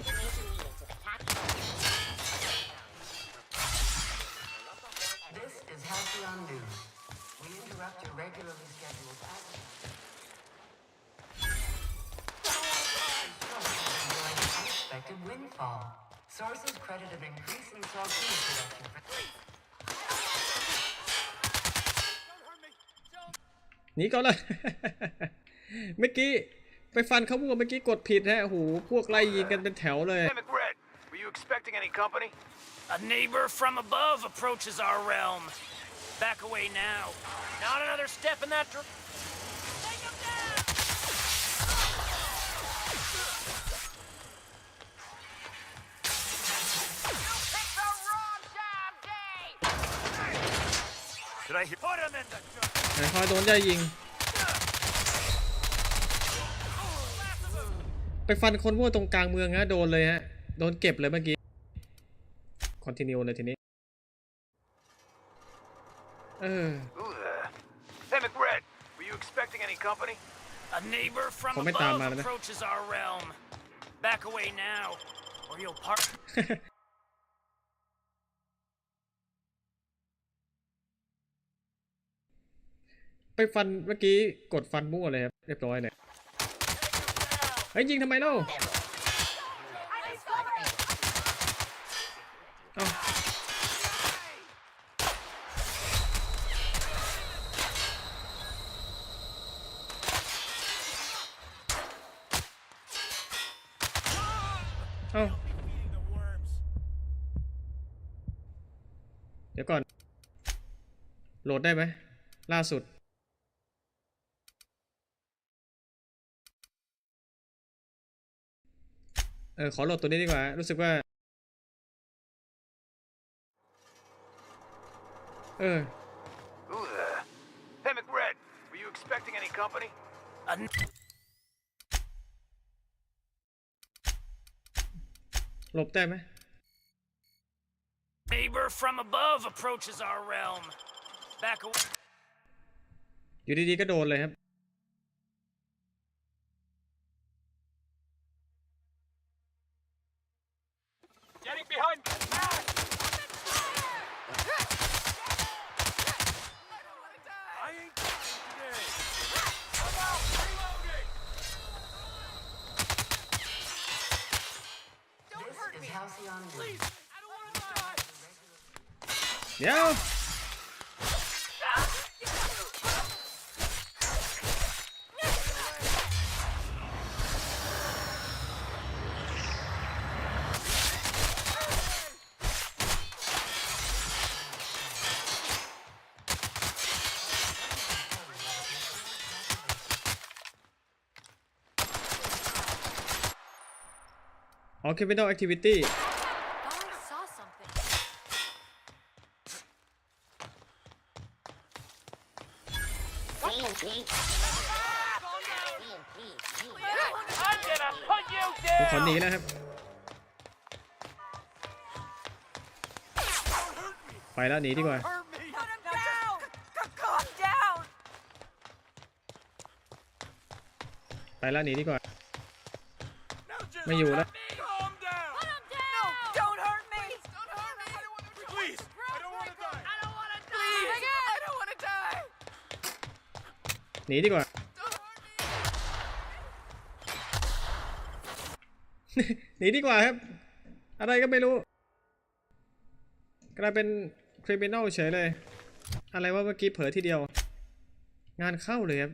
This is Halcyon News. We interrupt your regularly scheduled unexpected windfall. Sources credited increasing saltine production for หนีก่อนเลย เมื่อกี้ไปฟันเขามั่วเมื่อกี้กดผิดฮะโอ้โหพวกไล่ยิงกันเป็นแถวเลย Were you expecting any company? A neighbor from above approaches our realm. Back away now. Not another step in that direction. Take him down! You picked the wrong damn day! Did I hear? Put him in the jar! ไหนคอยโดนย่ายิงไปฟันคนมั่วตรงกลางเมืองฮะโดนเลยฮะโดนเก็บเลยเมื่อกี้คอนติเนียเลยทีนี้Hey, McRed, were you expecting any company? A neighbor from above approaches our realm. Back away now, or you'll part. ไปฟันเมื่อกี้กดฟันมั่วเลยครับเรียบร้อยเลยเฮ้ยยิงทำไมเล่าเดี๋ยวก่อนโหลดได้ไหมล่าสุดขอโหลดตัวนี้ดีกว่ารู้สึกว่าHey, McRed, were you expecting any company? หลบได้ไหม Neighbor from above approaches our realm. Back away. อยู่ดีๆก็โดนเลยครับ Getting behind me! I ain't dying today! I'm out! Reloading! Don't hurt me! Please! I don't want to die! เดี๋ยว อ๋อ criminal activity saw something. I'm gonna put you ผมขอ down! หนีนะครับไปแล้วหนีดีกว่า Hurt me! Put him down! Calm down! ไปแล้วหนีดีกว่า Now just ไม่อยู่แล้ว calm down! Put him down! No, don't hurt me! Don't hurt me! Please! I don't want to die! I don't want to die! Please! I don't want to die! หนีดีกว่า หนีดีกว่าครับอะไรก็ไม่รู้กลายเป็นคริมินอลเฉยเลยอะไรว่าเมื่อกี้เผลอทีเดียวงานเข้าเลยครับ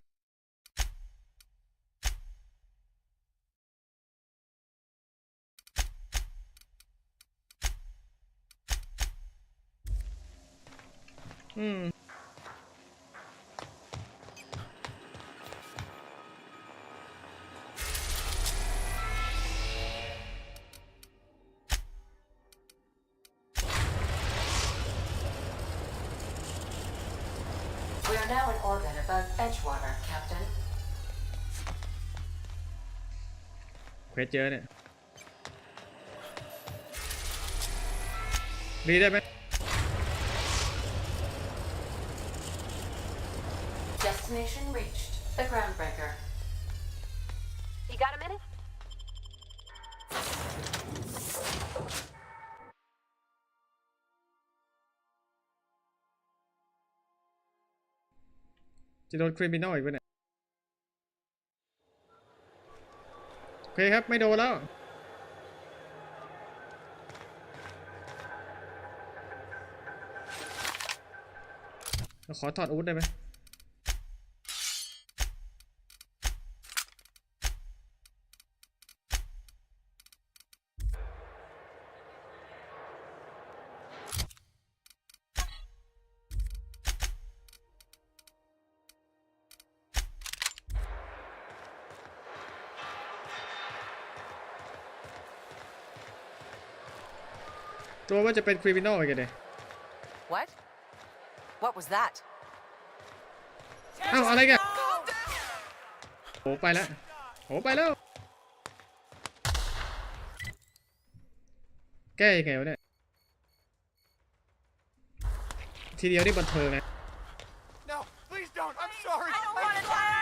We are now in orbit above Edgewater, Captain. เควสเยอะเนี่ยรีได้ไหม Destination reached. The Groundbreaker. You got a minute? จะโดนคริมินอลอีกไหมเนี่ยโอเคครับไม่โดนแล้วขอถอดอาวุธได้ไหมตัวว่าจะเป็นคริมินอลอีกเลย What? What was that? เอ้าอะไรกันโหไปแล้วโหไปแล้วแก้ยังไงวะเนี่ยทีเดียวนี่บันเทิงนะ No, please don't. I'm sorry. I don't want to die.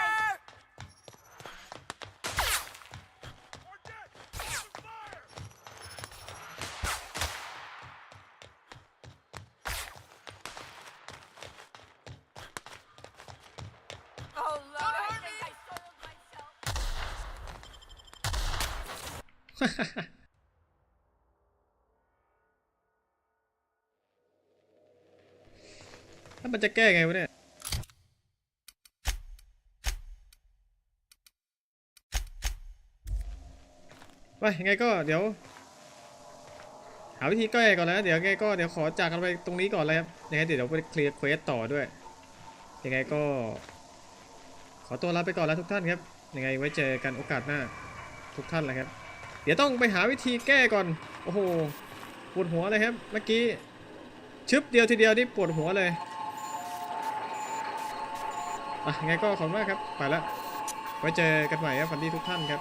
Oh, Lord, I think I soiled myself. ถ้ามันจะแก้ไงวะเนี่ยไปยังไงก็เดี๋ยวหาวิธีแก้ก่อนแล้วเดี๋ยวไงก็เดี๋ยวขอจากกันไปตรงนี้ก่อนเลยครับยังไงเดี๋ยวไปเคลียร์เควสต่อด้วยยังไงก็ขอตัวลาไปก่อนแล้วทุกท่านครับยังไงไว้เจอกันโอกาสหน้าทุกท่านเลยครับเดี๋ยวต้องไปหาวิธีแก้ก่อนโอ้โหปวดหัวเลยครับเมื่อกี้ชึบเดียวทีเดียวนี่ปวดหัวเลยยังไงก็ขอบคุณมากครับไปแล้วไว้เจอกันใหม่ครับฝันดีทุกท่านครับ